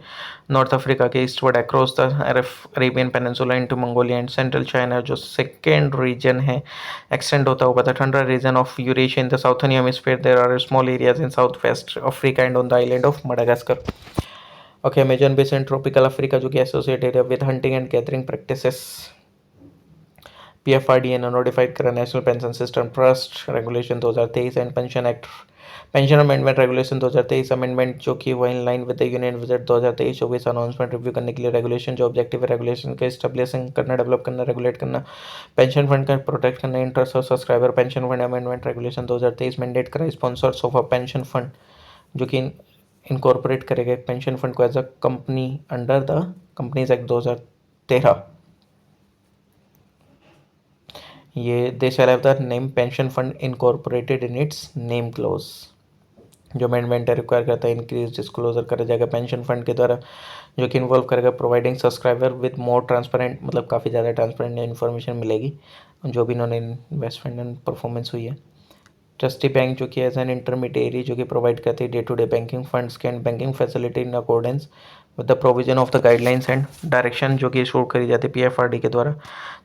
नॉर्थ अफ्रीका के eastward across the Arabian peninsula into Mongolia and central China. जो सेकेंड रीजन है एक्सटेंड होता होगा द ठंडा region of Eurasia in the southern hemisphere. There are small areas in south west Africa and on the island of Madagascar. Okay, Amazon basin tropical Africa जो कि associated है with hunting and gathering practices. PFRDA ने notified करा national pension system trust regulation 2023 and pension act pension amendment regulation 2023 amendment जो कि वो in line with the union budget 2023-24 announcement review करने के लिए रेगुलेशन जो ऑब्जेक्टिव है रेगुलेशन के स्टेब्लिशिंग करना, डेवलप करना, रेगुलेट करना, पेंशन फंड का प्रोटेक्ट करना, interest of subscriber. Pension fund amendment regulation 2023 mandate करा sponsors of a pension fund जो कि इनकॉर्पोरेट करेगा पेंशन फंड को as a company under the companies act 2013। ये they shall have the name pension fund incorporated in its name clause. जो amendment require करता है increase disclosure करा जाएगा पेंशन फंड के द्वारा, जो कि इन्वॉल्व करेगा providing subscriber with more transparent, मतलब काफ़ी ज़्यादा ट्रांसपेरेंट इन्फॉर्मेशन मिलेगी जो भी इन्होंने इन्वेस्टमेंट एंड परफॉर्मेंस हुई है। ट्रस्टी बैंक जो कि एज एन इंटरमीडिएरी जो कि प्रोवाइड करती है day to day banking funds के and banking facility in accordance with the provision of the guidelines and direction जो कि इशू करी जाती है PFRD के द्वारा।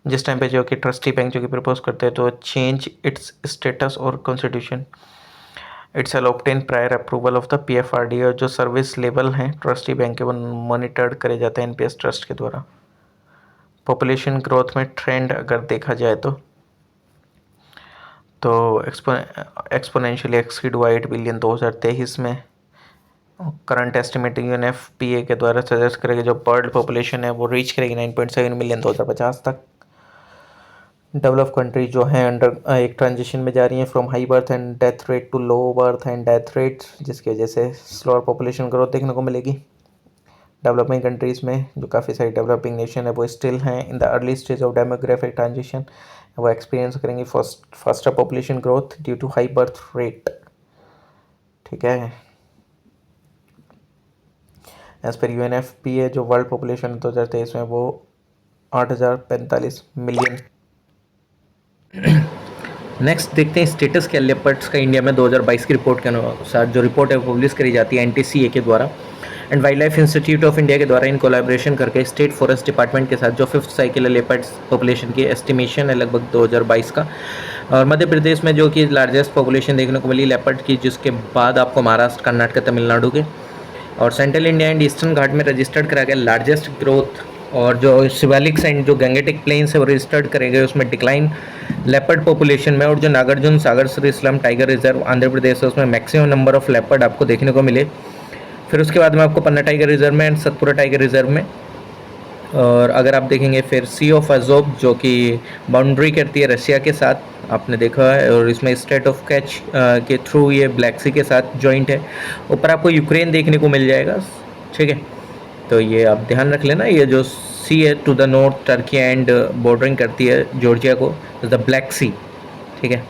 जिस टाइम पे जो कि ट्रस्टी बैंक जो कि प्रपोज करते हैं तो चेंज इट्स स्टेटस और constitution it's L obtain prior approval of the PFRD। और जो सर्विस लेवल हैं ट्रस्टी बैंक के वो मॉनिटर्ड करे जाते हैं NPS ट्रस्ट के द्वारा। पॉपुलेशन ग्रोथ में ट्रेंड अगर देखा जाए तो एक्सपोनेंशियली एक्सीड हुआ 8 बिलियन 2023 में। करंट एस्टिमेट UNFPA के द्वारा सजेस्ट करेगी जो वर्ल्ड पॉपुलेशन है वो रीच करेगी 9.7 मिलियन 2050 तक। डेवलप कंट्री जो हैं अंडर एक ट्रांजिशन में जा रही हैं from high birth and death rate to low birth and death rate, जिसकी वजह से स्लोअर पॉपुलेशन ग्रोथ देखने को मिलेगी। डेवलपिंग कंट्रीज़ में जो काफ़ी सारी डेवलपिंग नेशन है वो स्टिल हैं in the early stage of demographic transition, वो एक्सपीरियंस करेंगे faster population growth due to high birth rate. ठीक है, एज पर UNFPA जो वर्ल्ड पॉपुलेशन 2023 में वो 8,045 मिलियन। नेक्स्ट देखते हैं स्टेटस क्या लेपर्ड्स का इंडिया में 2022 की रिपोर्ट के अनुसार। जो रिपोर्ट है वो पब्लिश करी जाती है NTCA के द्वारा and wild life institute of India के द्वारा इन कोलैबोरेशन करके स्टेट फॉरेस्ट डिपार्टमेंट के साथ। जो 5th साइकिल है लेपर्ड्स पॉपुलेशन की एस्टिमेशन है लगभग 2022 का। और मध्य प्रदेश में जो कि लार्जेस्ट पॉपुलेशन देखने को मिली लेपर्ड की, जिसके बाद आपको महाराष्ट्र, कर्नाटक, तमिलनाडु के और सेंट्रल इंडिया एंड ईस्टर्न घाट में रजिस्टर्ड करा गया लार्जेस्ट ग्रोथ। और जो शिवालिक्स एंड जो गंगेटिक प्लेन्स है वो रजिस्टर्ड करे गए उसमें डिक्लाइन लेपर्ड पॉपुलेशन में। और जो नागार्जुन सागर श्रीस्लम टाइगर रिजर्व आंध्र प्रदेश है उसमें मैक्सिमम नंबर ऑफ लेपर्ड आपको देखने को मिले। फिर उसके बाद में आपको पन्ना टाइगर रिजर्व में एंड सतपुरा टाइगर रिजर्व में। और अगर आप देखेंगे फिर सी ऑफ अजोब जो कि बाउंड्री करती है रशिया के साथ, आपने देखा है, और इसमें स्टेट ऑफ कैच के थ्रू ये ब्लैक सी के साथ जॉइंट है। ऊपर आपको यूक्रेन देखने को मिल जाएगा। ठीक है, तो ये आप ध्यान रख लेना, ये जो सी है to the north Turkey and bordering करती है जॉर्जिया को, द ब्लैक सी। ठीक है,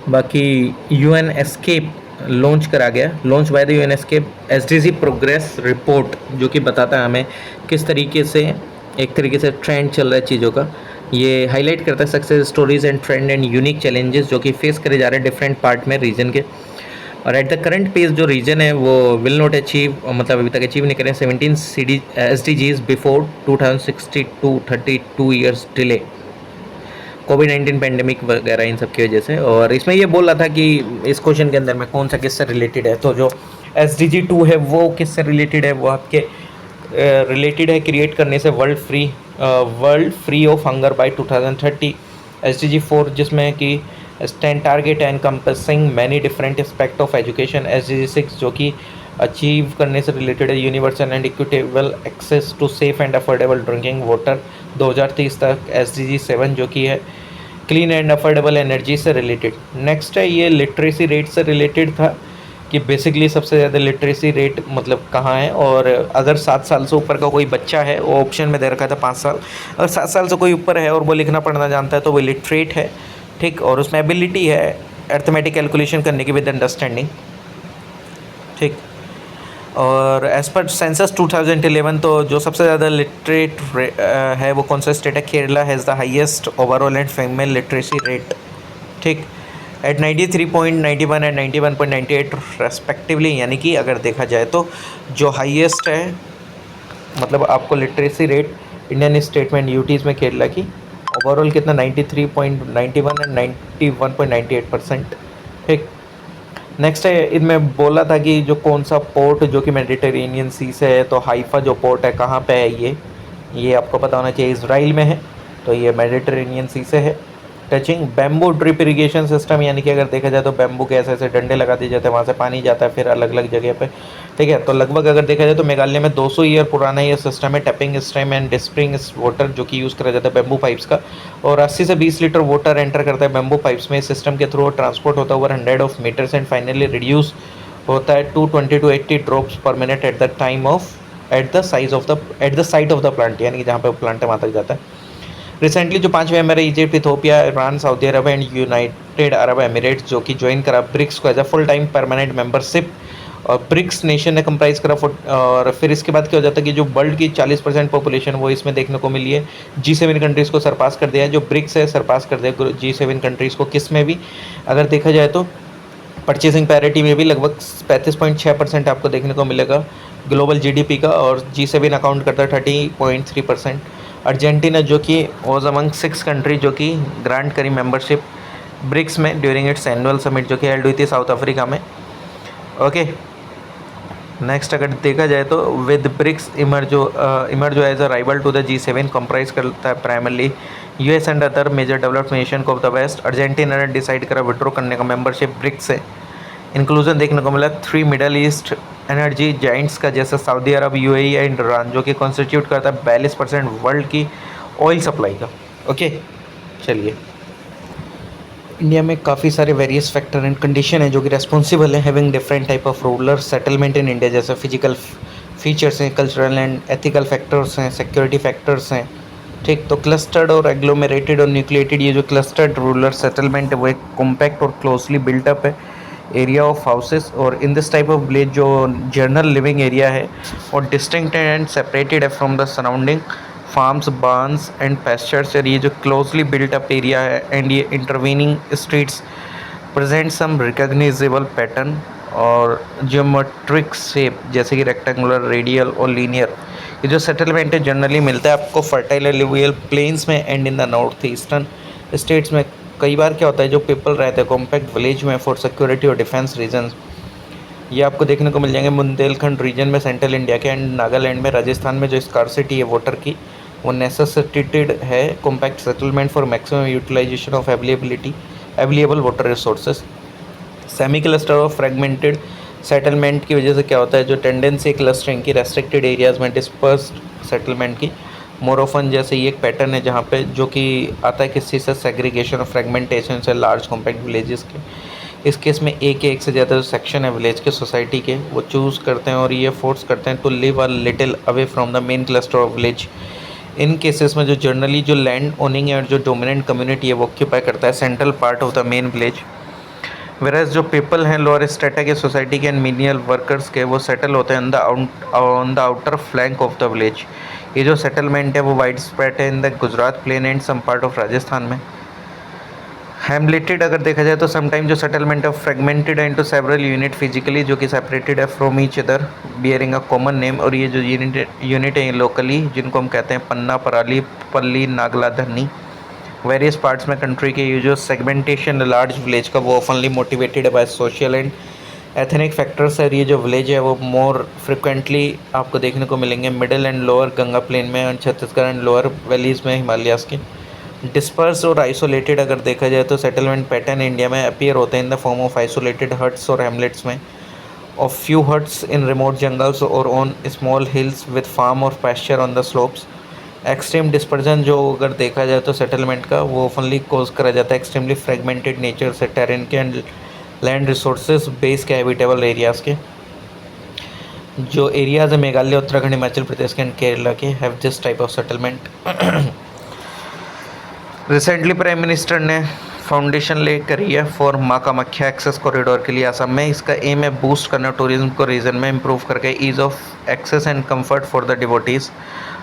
बाकी UN एस्केप लॉन्च करा गया, launch by the UNESCO SDG progress report, जो कि बताता है हमें किस तरीके से एक तरीके से ट्रेंड चल रहा है चीज़ों का। ये हाईलाइट करता है success stories and trend and unique challenges जो कि फेस करे जा रहे हैं डिफरेंट पार्ट में रीजन के। और एट द करंट पेस जो रीजन है वो विल नॉट अचीव, मतलब अभी तक अचीव नहीं करें 17 SDGs बिफोर 2062, 32 ईयर्स डिले कोविड-19 पैंडेमिक वगैरह इन सब की वजह से। और इसमें ये बोल रहा था कि इस क्वेश्चन के अंदर में कौन सा किससे रिलेटेड है, तो जो SDG 2 है वो किससे रिलेटेड है, वो आपके रिलेटेड है क्रिएट करने से world free of hunger by 2030। SDG 4 जिसमें कि stand target encompassing many different aspect of education. SDG 6 जो कि अचीव करने से रिलेटेड है universal and equitable access to safe and affordable drinking water 2030 तक। SDG 7 जो कि है क्लीन एंड अफोर्डेबल एनर्जी से रिलेटेड। नेक्स्ट है ये लिटरेसी रेट से रिलेटेड था कि बेसिकली सबसे ज़्यादा लिटरेसी रेट मतलब कहाँ है, और अगर 7 साल से ऊपर का कोई बच्चा है, वो ऑप्शन में दे रखा था 5 साल, अगर 7 साल से कोई ऊपर है और वो लिखना पढ़ना जानता है तो वो लिटरेट है, ठीक। और उसमें एबिलिटी है अर्थमेटिक कैलकुलेशन करने की विद अंडरस्टैंडिंग, ठीक। और एज़ पर सेंसस 2011 तो जो सबसे ज़्यादा लिटरेट है वो कौन सा स्टेट है, Kerala has the highest overall and female literacy rate, ठीक, एट 93.91 एंड 91.98 रेस्पेक्टिवली। यानी कि अगर देखा जाए तो जो हाईएस्ट है, मतलब आपको लिटरेसी रेट इंडियन स्टेट में यूटीज़ में केरला की ओवरऑल कितना 93.91 एंड 91.98%, ठीक। नेक्स्ट है, इनमें बोला था कि जो कौन सा पोर्ट जो कि मेडिटेरेनियन सी से है, तो हाइफा जो पोर्ट है कहाँ पे है, ये आपको पता होना चाहिए, इजराइल में है, तो ये मेडिटेरेनियन सी से है। Touching bamboo drip irrigation system, यानी कि अगर देखा जाए तो बैम्बू के ऐसे ऐसे डंडे लगा दिए जाते हैं, वहाँ से पानी जाता है फिर अलग अलग जगह पे, ठीक है। तो लगभग अगर देखा जाए तो मेघालय में 200 ईयर पुराना ये सिस्टम है, टैपिंग स्ट्रीम एंड डिस्प्रिंग वाटर जो कि यूज़ करा जाता है बैम्बू पाइप्स का, और 80 से 20 लीटर वाटर एंटर करता है बैम्बू पाइप्स में। इस सिस्टम के थ्रू ट्रांसपोर्ट होता है over 100 of metres and finally reduce होता है 220 to 80 drops per minute at the site of the plant, यानी कि जहाँ पे प्लांट है वहाँ तक जाता है। रिसेंटली जो 5 मेंबर है Egypt, Ethiopia, Iran, Saudi Arab and United Arab Emirates जो कि ज्वाइन करा ब्रिक्स को as a full time permanent membership, और ब्रिक्स नेशन ने कंप्राइज करा। और फिर इसके बाद क्या हो जाता है कि जो वर्ल्ड की 40% पॉपुलेशन वो इसमें देखने को मिली है, G7 कंट्रीज़ को सरपास कर दिया है। जो ब्रिक्स है सरपास कर दिया G7 कंट्रीज़ को, किस में भी अगर देखा जाए तो परचेसिंग पैरिटी में भी लगभग 35.6% आपको देखने को मिलेगा ग्लोबल GDP का, और G7 अकाउंट करता है 30.3%। अर्जेंटीना जो कि वॉज अमंग 6 कंट्री जो कि ग्रांट करी मेंबरशिप ब्रिक्स में ड्यूरिंग इट्स एनुअल समिट जो कि हेल्ड हुई थी साउथ अफ्रीका में, ओके। नेक्स्ट अगर देखा जाए तो with BRICS emerge as a rival to the G7, comprise करता है primarily US and other major developed nation of the West. Argentina ने डिसाइड करा विड्रॉ करने का मेंबरशिप ब्रिक्स से। इंक्लूजन देखने को मिला 3 मिडल ईस्ट एनर्जी जाइंट्स का, जैसे Saudi Arab, UAE and Iran, जो कि कॉन्स्टिट्यूट करता है 42% वर्ल्ड की ऑयल सप्लाई का, ओके। चलिए, इंडिया में काफ़ी सारे वेरियस फैक्टर एंड कंडीशन है जो कि रेस्पॉन्सिबल है having different type of rural settlement in India, जैसे फिजिकल फीचर्स हैं, कल्चरल एंड एथिकल फैक्टर्स हैं, सिक्योरिटी फैक्टर्स हैं, ठीक। तो क्लस्टर्ड और एग्लोमेरेटेड और न्यूक्लिएटेड, ये जो क्लस्टर्ड रूरल सेटलमेंट है वो एक कॉम्पैक्ट और क्लोजली बिल्टअप है एरिया ऑफ हाउसेस, और in this type of village जो जर्नल लिविंग एरिया है और डिस्टिंक्ट एंड सेपरेटेड है from the surrounding farms, barns and pastures. और ये जो क्लोजली बिल्ट अप एरिया है एंड ये intervening streets present some recognizable pattern और जियोमेट्रिक शेप, जैसे कि रेक्टेंगुलर, रेडियल और लीनियर। ये जो सेटलमेंट है जनरली मिलता है आपको फर्टाइल एलुवियल प्लेन्स में and in the north eastern states में। कई बार क्या होता है जो पीपल रहते हैं कॉम्पैक्ट विलेज में फॉर सिक्योरिटी और डिफेंस रीजंस, ये आपको देखने को मिल जाएंगे बुंदेलखंड रीजन में, सेंट्रल इंडिया के एंड नागालैंड में। राजस्थान में जो स्कार्सिटी है वाटर की वो नेसेसिटेटेड है compact settlement for maximum utilisation of available water resources. Semi cluster और फ्रेगमेंटेड सेटलमेंट की वजह से क्या होता है, जो टेंडेंसी क्लस्टरिंग की, रेस्ट्रिक्टेड एरियाज़ में डिस्पर्स्ड सेटलमेंट की मोर ऑफन, जैसे ये एक पैटर्न है जहाँ पे जो कि आता है किसी से सेग्रीगेशन और फ्रेगमेंटेशन से लार्ज कॉम्पैक्ट विलेजेस के। इस केस में एक से ज़्यादा जो सेक्शन है विलेज के सोसाइटी के वो चूज़ करते हैं और ये फोर्स करते हैं to live a little away from the main cluster of village. इन केसेस में जो जनरली जो लैंड ओनिंग है और जो डोमिनेंट कम्युनिटी है वो ऑक्यूपाई करता है central part of the main village. Whereas जो पीपल हैं लोअर स्ट्रेटा के सोसाइटी के एंड मीनियल वर्कर्स के वो सेटल होते हैं on the outer flank of the village. ये जो सेटलमेंट है वो वाइड स्प्रेड है in the Gujarat plain and some part of Rajasthan में। हेमलेटेड अगर देखा जाए तो समटाइम जो सेटलमेंट है fragmented into several unit physically जो कि सेपरेटेड है from each other bearing a common name. और ये जो यूनिट है लोकली जिनको हम कहते हैं पन्ना, पराली, पल्ली, नागला, धन्नी, वेरियस पार्ट्स में कंट्री के ये जो सेगमेंटेशन लार्ज विलेज का वो ऑफनली मोटिवेटेड है by social and ethnic factors है। ये जो विलेज है वो मोर फ्रिक्वेंटली आपको देखने को मिलेंगे middle and lower Ganga plain में और छत्तीसगढ़ एंड लोअर वैलीज़ में हिमालयाज़ के। डिस्पर्स और आइसोलेटेड अगर देखा जाए तो सेटलमेंट पैटर्न इंडिया में अपीयर होते हैं in the form of isolated huts और हैमलेट्स में of few huts in remote jungles और on small hills with farm और pasture on the slopes. Extreme dispersion जो अगर देखा जाए तो सेटलमेंट का वो ओपनली कोज करा जाता है एक्सट्रीमली फ्रेगमेंटेड नेचर से टेरेन के एंड लैंड रिसोर्सेज बेस के हैबिटेबल एरियाज़ के। जो एरियाज़ है मेघालय, उत्तराखंड, हिमाचल प्रदेश के एंड केरला के have this type of settlement. Recently prime minister ने फाउंडेशन ले करी है फॉर माँ कामाख्या एक्सेस कॉरिडोर के लिए असम में। इसका एम है बूस्ट करना टूरिज्म को रीजन में, इम्प्रूव करके ease of access and comfort for the devotees.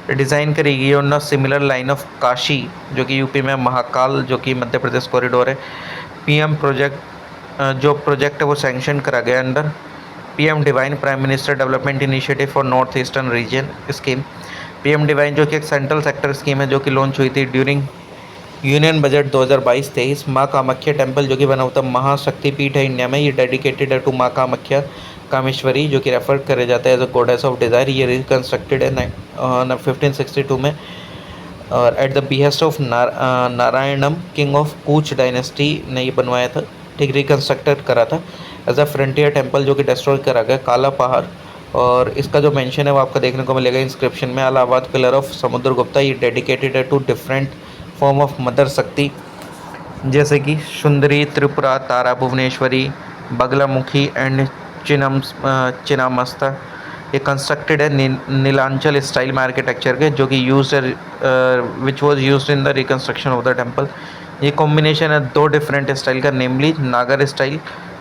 Design करी गई on similar line of Kashi जो कि यूपी में, महाकाल जो कि मध्य प्रदेश कॉरिडोर है। पीएम प्रोजेक्ट जो प्रोजेक्ट है वो सैंक्शन करा गया under PM divine prime minister development initiative for north eastern region scheme. PM divine जो कि एक सेंट्रल सेक्टर स्कीम है जो कि लॉन्च हुई थी ड्यूरिंग यूनियन बजट 2022-23। माँ कामाख्या टेम्पल जो कि बना हुआ महाशक्तिपीठ है इंडिया में, ये डेडिकेटेड है टू माँ कामाख्या कामेश्वरी जो कि रेफर करे जाता है as a goddess of desire. ये रिकन्स्ट्रक्टेड है 1562 में और at the behest of Narayanam king of Koch dynasty ने ये बनवाया था, ठीक, रिकन्स्ट्रक्टेड करा था एज अ फ्रंटियर टेम्पल जो कि डिस्ट्रॉय करा गया काला पहाड़। और इसका जो मेंशन है वो आपको देखने को मिलेगा इंस्क्रिप्शन में, इलाहाबाद पिलर ऑफ समुद्रगुप्ता। ये डेडिकेटेड है to different form of mother Shakti जैसे कि सुंदरी, त्रिपुरा, तारा, भुवनेश्वरी, बगलामुखी एंड चिनामस्ता। ये कंस्ट्रक्टेड है नीलांचल स्टाइल में आर्किटेक्चर के जो कि use which was use in the reconstruction of the temple. ये कॉम्बिनेशन है दो डिफरेंट स्टाइल का, नेमली नागर स्टाइल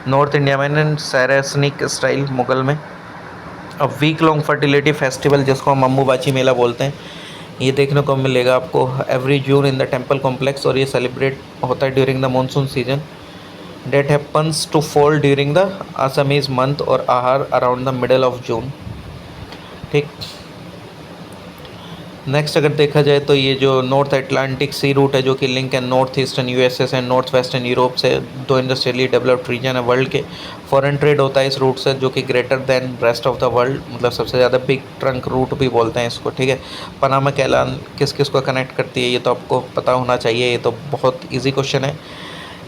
नॉर्थ इंडिया में एंड सैरासनिक स्टाइल मुगल में। अब वीक लॉन्ग फर्टिलिटी फेस्टिवल जिसको हम अम्बुबाची मेला बोलते हैं ये देखने को मिलेगा आपको every June in the temple complex और ये सेलिब्रेट होता है during the monsoon season. Date happens to fall during the Assamese month और Ahar around the middle of June, ठीक। नेक्स्ट अगर देखा जाए तो ये जो नॉर्थ अटलांटिक सी रूट है जो कि लिंक है नॉर्थ ईस्टर्न यूएसए से नॉर्थ वेस्टर्न यूरोप से, दो इंडस्ट्रियली डेवलप्ड रीजन है वर्ल्ड के। फॉरेन ट्रेड होता है इस रूट से जो कि greater than rest of the world, मतलब सबसे ज़्यादा बिग ट्रंक रूट भी बोलते हैं इसको, ठीक है। पनामा कैनाल किस किस को कनेक्ट करती है ये तो आपको पता होना चाहिए, ये तो बहुत ईजी क्वेश्चन है।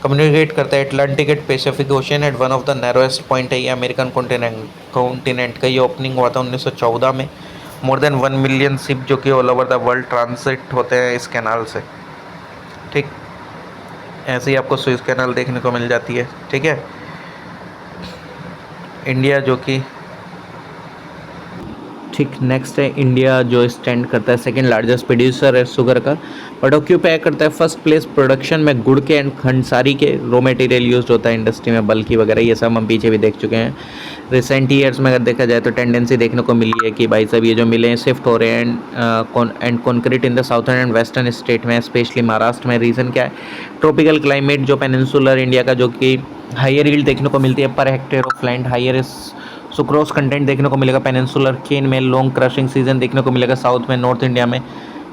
कम्युनिकेट करता है Atlantic at Pacific ocean at one of the narrowest point है ये अमेरिकन कॉन्टिनेंट का। ये ओपनिंग हुआ था 1914 में। मोर देन 1 मिलियन शिप जो कि all over the world transit होते हैं इस कैनाल से, ठीक। ऐसे ही आपको स्विस कैनाल देखने को मिल जाती है, ठीक है। इंडिया जो कि ठीक नेक्स्ट है इंडिया जो स्टैंड करता है सेकंड लार्जेस्ट प्रोड्यूसर है शुगर का, बट ऑक्यूपाई करता है फर्स्ट प्लेस प्रोडक्शन में गुड़ के एंड खंडसारी के। रॉ मटेरियल यूज होता है इंडस्ट्री में बल्कि वगैरह, ये सब हम पीछे भी देख चुके हैं। रिसेंट ईयर्स में अगर देखा जाए तो टेंडेंसी देखने को मिली है कि भाई साहब ये जो मिले हैं शिफ्ट हो रहे हैं and concrete in the southern and western state में, स्पेशली महाराष्ट्र में। रीज़न क्या है? ट्रॉपिकल क्लाइमेट जो पेनिनसुलर इंडिया का जो कि हायर यील्ड देखने को मिलती है per hectare of land, higher sucrose content देखने को मिलेगा पेनिनसुलर केन में। लॉन्ग क्रशिंग सीजन देखने को मिलेगा साउथ में, नॉर्थ इंडिया में।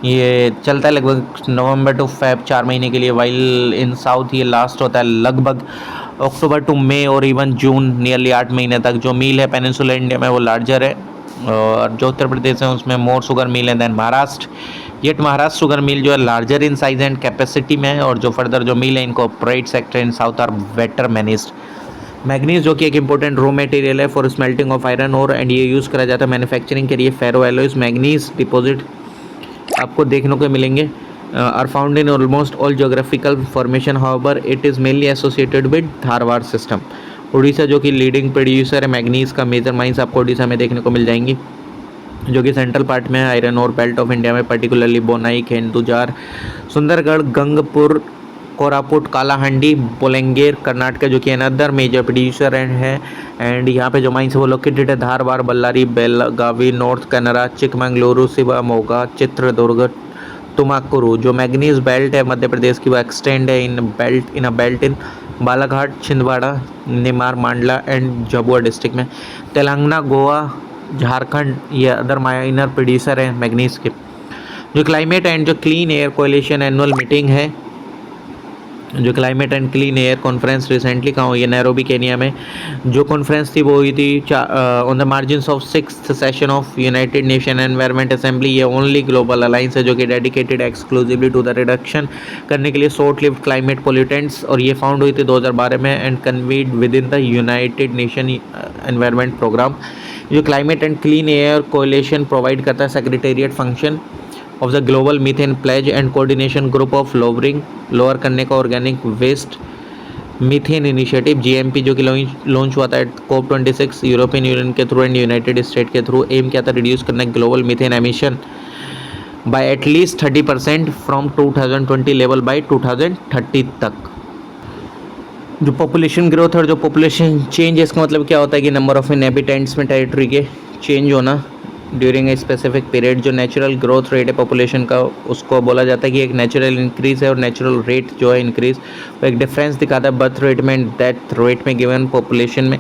ये चलता है लगभग नवंबर टू फेब 4 महीने के लिए, वाइल इन साउथ ये लास्ट होता है लगभग अक्टूबर टू मई और इवन जून, नियरली 8 महीने तक। जो मील है पेनिनसुलर इंडिया में वो लार्जर है और जो उत्तर प्रदेश है उसमें मोर शुगर मिल है than Maharashtra. Yet Maharashtra sugar mill जो है larger in size and capacity में है और जो फर्दर जो मिल है इनको operate sector in south are better managed. Manganese जो कि एक इंपॉर्टेंट रॉ मटेरियल है फॉर स्मेल्टिंग ऑफ आयरन और एंड ये यूज़ करा जाता है मैन्युफैक्चरिंग के लिए। फेरो एलॉयज मैग्नीज डिपॉजिट आपको देखने को मिलेंगे are found in almost all geographical formation, however it is mainly associated with Dharwad system. Orissa जो कि लीडिंग प्रोड्यूसर है मैग्नीज का, मेजर माइंस आपको उड़ीसा में देखने को मिल जाएंगी जो कि सेंट्रल पार्ट में है आयरन और बेल्ट ऑफ इंडिया में, पर्टिकुलरली बोनाई, खेंदुजार, सुंदरगढ़, गंगपुर, कोरापुट, कालाहांडी, बोलेंगेर कर्नाटक जो कि अनदर मेजर प्रोड्यूसर है। एंड यहाँ पे जो माइंस है वो लोकेटेड है धारवाड़, बल्लारी, बेलगावी, नॉर्थ कन्नड़ा, चिकमंगलुरु, शिवमोगा, चित्रदुर्ग, तुमाकुरु। जो मैग्नीज बेल्ट है मध्य प्रदेश की वो एक्सटेंड है in a belt in Balaghat, Chhindwara, Nimar, Mandla and Jhabua district में। तेलंगाना, गोवा, झारखंड ये अदर माइनर प्रोड्यूसर हैं मैग्नीज के। जो क्लाइमेट एंड जो clean air coalition annual meeting है, जो climate and clean air conference recently कहाँ हुई है, नैरोबी केनिया में। जो कॉन्फ्रेंस थी वो हुई थी on the margins of 6th session of United Nation Environment Assembly. ये ओनली ग्लोबल अलायंस है जो कि dedicated exclusively to the reduction करने के लिए शॉर्ट लिव्ड क्लाइमेट पोल्यूटेंट्स, और ये फाउंड हुई थी 2012 में and convened within the United Nation environment programme. जो climate and clean air coalition provide करता है secretariat function of the global methane pledge and coordination group of lower करने का organic waste methane initiative GMP, जो कि launch हुआ था COP26 European Union के थ्रू एंड यूनाइटेड स्टेट के थ्रू। एम क्या था, रिड्यूस करना global methane emission by at least 30% from 2020 level by 2030 तक। जो पॉपुलेशन ग्रोथ और जो पॉपुलेशन चेंज है, इसका मतलब क्या होता है कि नंबर ऑफ इनहेबिटेंट्स में टेरिटरी के चेंज होना ड्यूरिंग ए स्पेसिफिक पीरियड। जो नेचुरल ग्रोथ रेट है पॉपुलेशन का, उसको बोला जाता है कि एक नेचुरल इंक्रीज़ है, और नेचुरल रेट जो है इंक्रीज़ वो एक डिफरेंस दिखाता है बर्थ रेट में, डेथ रेट में गिवन पॉपुलेशन में,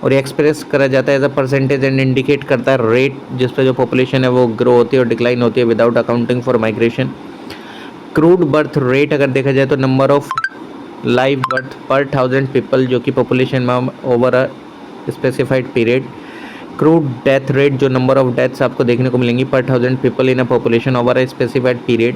और ये एक्सप्रेस करा जाता है as a percentage and indicate करता है रेट जिस पे जो पॉपुलेशन है वो ग्रो होती है और डिक्लाइन होती है without accounting for migration. Crude birth rate अगर देखा जाए तो नंबर ऑफ लाइव बर्थ पर 1000 पीपल जो कि पॉपुलेशन में over a specified period. Crude death rate, जो नंबर ऑफ डेथ्स आपको देखने को मिलेंगी पर 1000 people in a population over a specified period.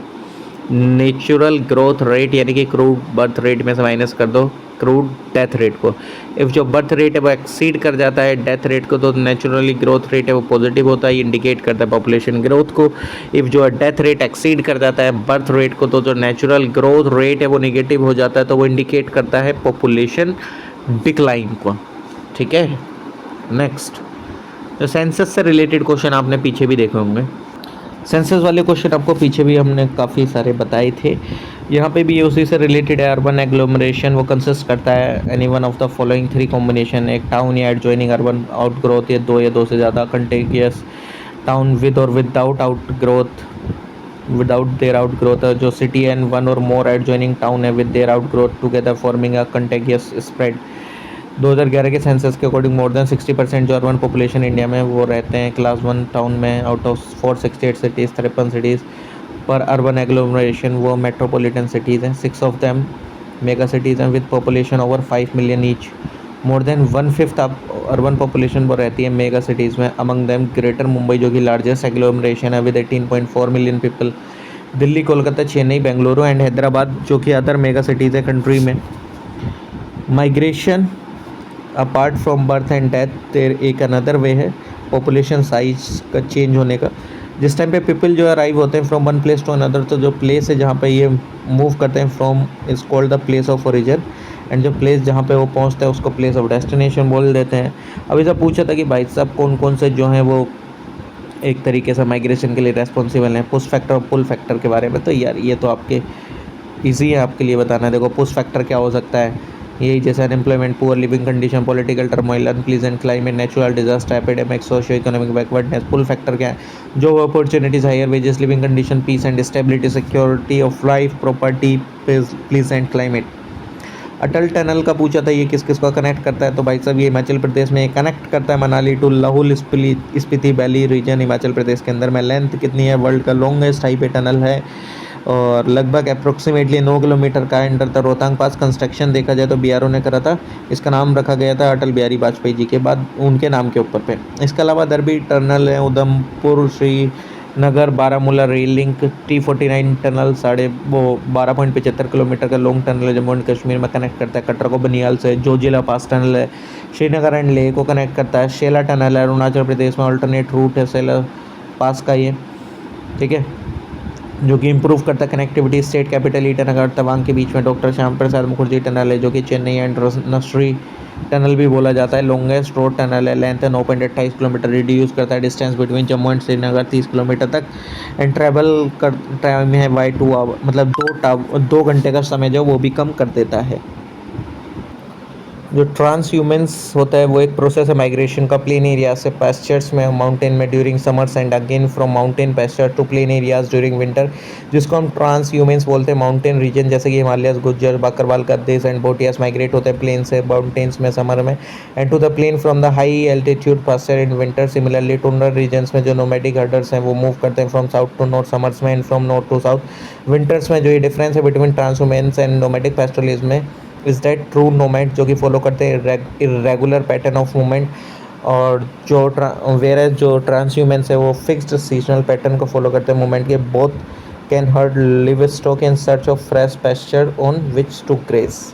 Natural growth rate यानी कि क्रूड बर्थ रेट में से माइनस कर दो क्रूड डेथ रेट को। इफ़ जो बर्थ रेट है वो एक्सीड कर जाता है डेथ रेट को, तो नेचुरली ग्रोथ रेट है वो पॉजिटिव होता है, इंडिकेट करता है पॉपुलेशन ग्रोथ को। इफ़ जो डेथ रेट एक्सीड कर जाता है बर्थ रेट को, तो जो नेचुरल ग्रोथ रेट है वो निगेटिव हो जाता है, तो वो इंडिकेट करता है पॉपुलेशन डिक्लाइन को। ठीक है, नेक्स्ट तो सेंसस से रिलेटेड क्वेश्चन आपने पीछे भी देखे होंगे। सेंसस वाले क्वेश्चन आपको पीछे भी हमने काफ़ी सारे बताए थे, यहाँ पे भी ये उसी से रिलेटेड है। अर्बन एग्लोमरेशन वो कंसिस्ट करता है any one of the following 3 combination, एक टाउन या एडजॉइनिंग अर्बन आउटग्रोथ, या 2 या 2 से ज़्यादा कंटेगियस टाउन विद और विदाउट देयर आउटग्रोथ, जो सिटी एंड 1 और मोर एडजॉइनिंग टाउन है with their outgrowth together forming a contiguous spread. 2011 के सेंसस के अकॉर्डिंग मोर देन 60% जो अर्बन पॉपुलेशन इंडिया में वो रहते हैं क्लास 1 टाउन में। आउट ऑफ 468 सिटीज़ 53 सिटीज़ पर अर्बन एग्लोमरेशन वो मेट्रोपॉलिटन सिटीज़ हैं। 6 ऑफ देम मेगा सिटीज़ हैं with population over 5 million each. More than 1/5 urban population वो रहती है मेगा सिटीज़ में। अमंग देम ग्रेटर मुंबई जो कि लार्जेस्ट एग्लोमरेशन है with 18.4 million people. Delhi, Kolkata, Chennai, Bengaluru and Hyderabad जो कि अदर मेगा सिटीज़ है कंट्री में। Migration apart from birth and death एक अनदर वे है पॉपुलेशन साइज का चेंज होने का। जिस टाइम पे पीपल जो अराइव होते हैं from one place to another, तो जो प्लेस है जहाँ पे ये मूव करते हैं from is called the place of origin, and जो प्लेस जहाँ पे वो पहुँचता है उसको प्लेस ऑफ डेस्टिनेशन बोल देते हैं। अभी सब पूछा था कि भाई साहब कौन कौन से जो हैं वो एक तरीके से माइग्रेशन के लिए रेस्पॉन्सिबल हैं, पुश फैक्टर और पुल फैक्टर के बारे में। तो यार ये तो आपके ईजी है आपके लिए बताना। देखो पुश फैक्टर क्या हो सकता है, यही जैसे unemployment, poor living condition, political turmoil, unpleasant climate, natural disaster, epidemic, socio economic backwardness. Pull factor क्या है, जो opportunities, higher wages, living condition, peace and stability, security of life, property, pleasant climate. Atal tunnel का पूछा था ये किस किस को कनेक्ट करता है, तो भाई साहब ये हिमाचल प्रदेश में कनेक्ट करता है Manali to Lahaul Spiti valley region Himachal Pradesh के अंदर में। लेंथ कितनी है, वर्ल्ड का लॉन्गेस्ट हाईवे टनल है और लगभग अप्रोक्सीमेटली 9 किलोमीटर का under the Rohtang pass. Construction देखा जाए तो BRO ने करा था। इसका नाम रखा गया था अटल बिहारी वाजपेयी जी के बाद उनके नाम के ऊपर पे। इसके अलावा दरबी टनल है, Udhampur Srinagar Baramulla rail link. T49 tunnel 12.75 kilometre का लॉन्ग टनल है, जम्मू एंड कश्मीर में कनेक्ट करता है कटरा को बनियाल से। जोजिला पास टनल है, श्रीनगर एंड लेह को कनेक्ट करता है। शेला टनल है, अरुणाचल प्रदेश में अल्टरनेट रूट है शेला पास का ये, ठीक है, जो कि इंप्रूव करता है connectivity state capital Itanagar Tawang के बीच में। डॉक्टर श्याम प्रसाद मुखर्जी टनल है जो कि चेन्नई एंड नर्सरी टनल भी बोला जाता है। लॉन्गेस्ट रोड टनल है, length and open 28 kilometre, reduce करता है distance between Jammu and Srinagar 30 kilometre तक। एंड ट्रैवल कर टाइम है बाई 2 आवर, मतलब 2 घंटे का समय जो वो भी कम कर देता है। जो ट्रांस ह्यूमन्स होता है वो एक प्रोसेस है माइग्रेशन का, प्लेन एरिया से पैस्चर्स में, माउंटेन में during summers and again from mountain pasture to plain areas during winter, जिसको हम ट्रांस ह्यूमन्स बोलते हैं। माउंटेन रीजन जैसे कि हिमालयस, गुज्जर, बकरवाल, कद्देस एंड भोटियास माइग्रेट होते हैं प्लेन से माउंटेन्स में समर में, and to the plain from the high altitude pasture in winter. Similarly tundra regions में जो नोमैडिक हर्डर्स हैं वो मूव करते हैं from south to north summers में, and from north to south winters में। जो ये डिफरेंस है between transhumance and nomadic pastoralism में इज़ दैट ट्रू नोमैड जो कि फॉलो करते हैं इरेगुलर पैटर्न ऑफ मूवमेंट, और जो वेयर जो ट्रांसह्यूमेंस है वो फिक्स्ड सीजनल पैटर्न को फॉलो करते हैं मूवमेंट के। Both can herd livestock in search of fresh pasture on which to graze.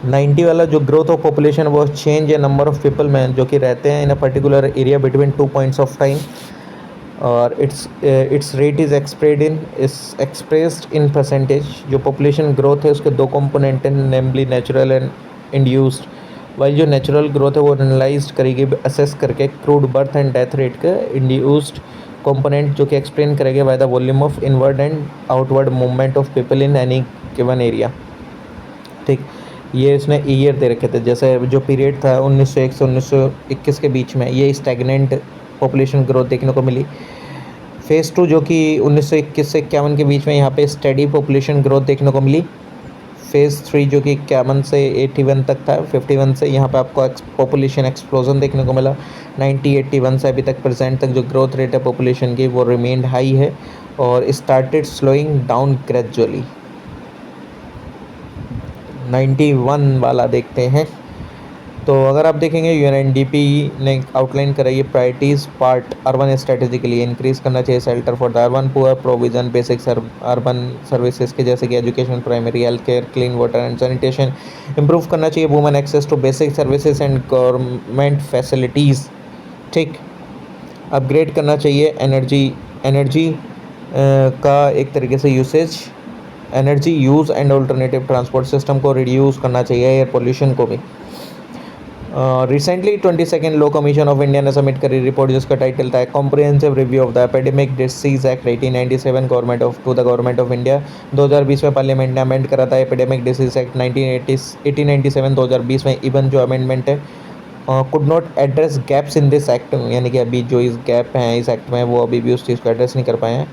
90 वाला जो ग्रोथ ऑफ पॉपुलेशन वो change a number of people में जो कि रहते हैं in a particular area between 2 points of time, और its rate is expressed in percentage. जो पॉपुलेशन ग्रोथ है उसके दो कंपोनेंट हैं, namely natural and induced. While जो नेचुरल ग्रोथ है वो एनालाइज करेगी असेस करके crude birth and death rate का। इंड्यूस्ड कंपोनेंट जो कि एक्सप्लेन करेंगे by the volume of inward and outward movement of people in any given area. ठीक, ये इसने ईयर दे रखे थे, जैसे जो पीरियड था 1901 से 1921 के बीच में ये स्टैग्नेंट पॉपुलेशन ग्रोथ देखने को मिली। फेज़ 2 जो कि 1921 से 51 के बीच में यहाँ पे स्टडी पॉपुलेशन ग्रोथ देखने को मिली। फेज़ 3 जो कि 51 से 81 तक था, 51 से यहाँ पे आपको पॉपुलेशन एक्सप्लोजन देखने को मिला। 1981 से अभी तक प्रेजेंट तक जो ग्रोथ रेट है पॉपुलेशन की वो रिमेन्ड हाई है और स्टार्टेड स्लोइंग डाउन ग्रेजुअली। 91 वाला देखते हैं। तो अगर आप देखेंगे यूएनडीपी ने आउटलाइन कराई है प्रायोरिटीज़ पार्ट अर्बन स्ट्रेटेजी के लिए। इंक्रीज़ करना चाहिए shelter for the urban poor, provision basic urban services के जैसे कि education, primary health care, clean water and sanitation. Improve करना चाहिए women access to basic services and government facilities. ठीक, अपग्रेड करना चाहिए एनर्जी का एक तरीके से usage, energy use and alternative transport system को रिड्यूस करना चाहिए, एयर पोल्यूशन को भी। Recently 22nd Law Commission of India ने सबमिट करी रिपोर्ट जिसका टाइटल था comprehensive review of the epidemic disease act 1897 government of India. 2020 में पार्लियामेंट ने अमेंड करा था एपिडेमिक डिसीज एक्ट 1897 2020 में। इवन जो अमेंडमेंट है could not address gaps in this act, यानी कि अभी जो इस गैप हैं इस एक्ट में वो अभी भी उस चीज़ को एड्रेस नहीं कर पाए हैं।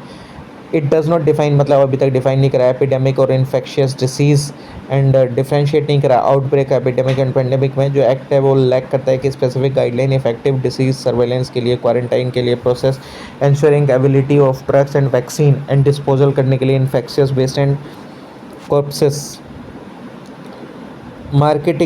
इट डज़ नॉट डिफाइन, मतलब अभी तक डिफाइन नहीं करा एपिडेमिक और इन्फेक्शियस डिसीज़, एंड डिफ्रेंशिएट नहीं करा आउटब्रेक, एपिडेमिक एंड पेंडेमिक में। जो एक्ट है वो लैक करता है कि specific guideline effective disease surveillance के लिए, क्वारंटाइन के लिए process, ensuring ability of drugs and vaccine and disposal करने के लिए infectious waste and corpses. Market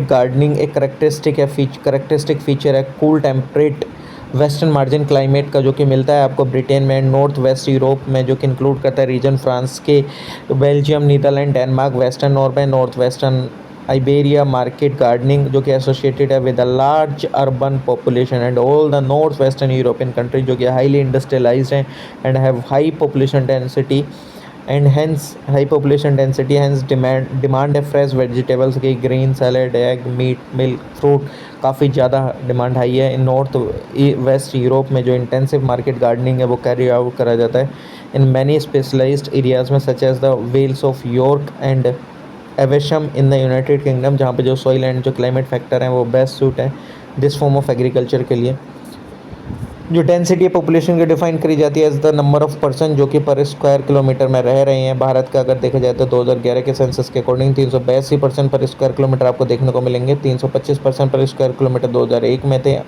gardening एक करेक्टरिस्टिक फीचर है cool temperate western margin climate का जो कि मिलता है आपको ब्रिटेन में, नॉर्थ वेस्ट यूरोप में, जो कि इंक्लूड करता है रीजन फ्रांस के, Belgium, Netherlands, Denmark, western Norway, north western Iberia. Market gardening जो कि एसोसिएटेड है with a large urban population and all the north western European country जो कि हाईली इंडस्ट्रियलाइज्ड हैं and have high population density and hence demand है fresh vegetables की, green salad, egg, meat, milk, fruit, काफ़ी ज़्यादा demand high है। इन north west Europe में जो इंटेंसिव मार्केट गार्डनिंग है वो कैरी आउट करा जाता है इन मैनी स्पेशलाइज्ड एरियाज़ में such as the vales of York and Evesham in the United Kingdom, जहाँ पे जो सॉइल एंड जो क्लाइमेट फैक्टर हैं वो बेस्ट सूट है दिस फॉर्म ऑफ एग्रीकल्चर के लिए। जो डेंसिटी पॉपुलेशन की डिफाइन करी जाती है as the number of person जो कि पर स्क्वायर किलोमीटर में रह रहे हैं। भारत का अगर देखा जाए तो 2011 के सेंसस के अकॉर्डिंग 382 पर्सन पर स्क्वायर किलोमीटर आपको देखने को मिलेंगे, 325 पर्सन पर स्क्वायर किलोमीटर 2001 में थे।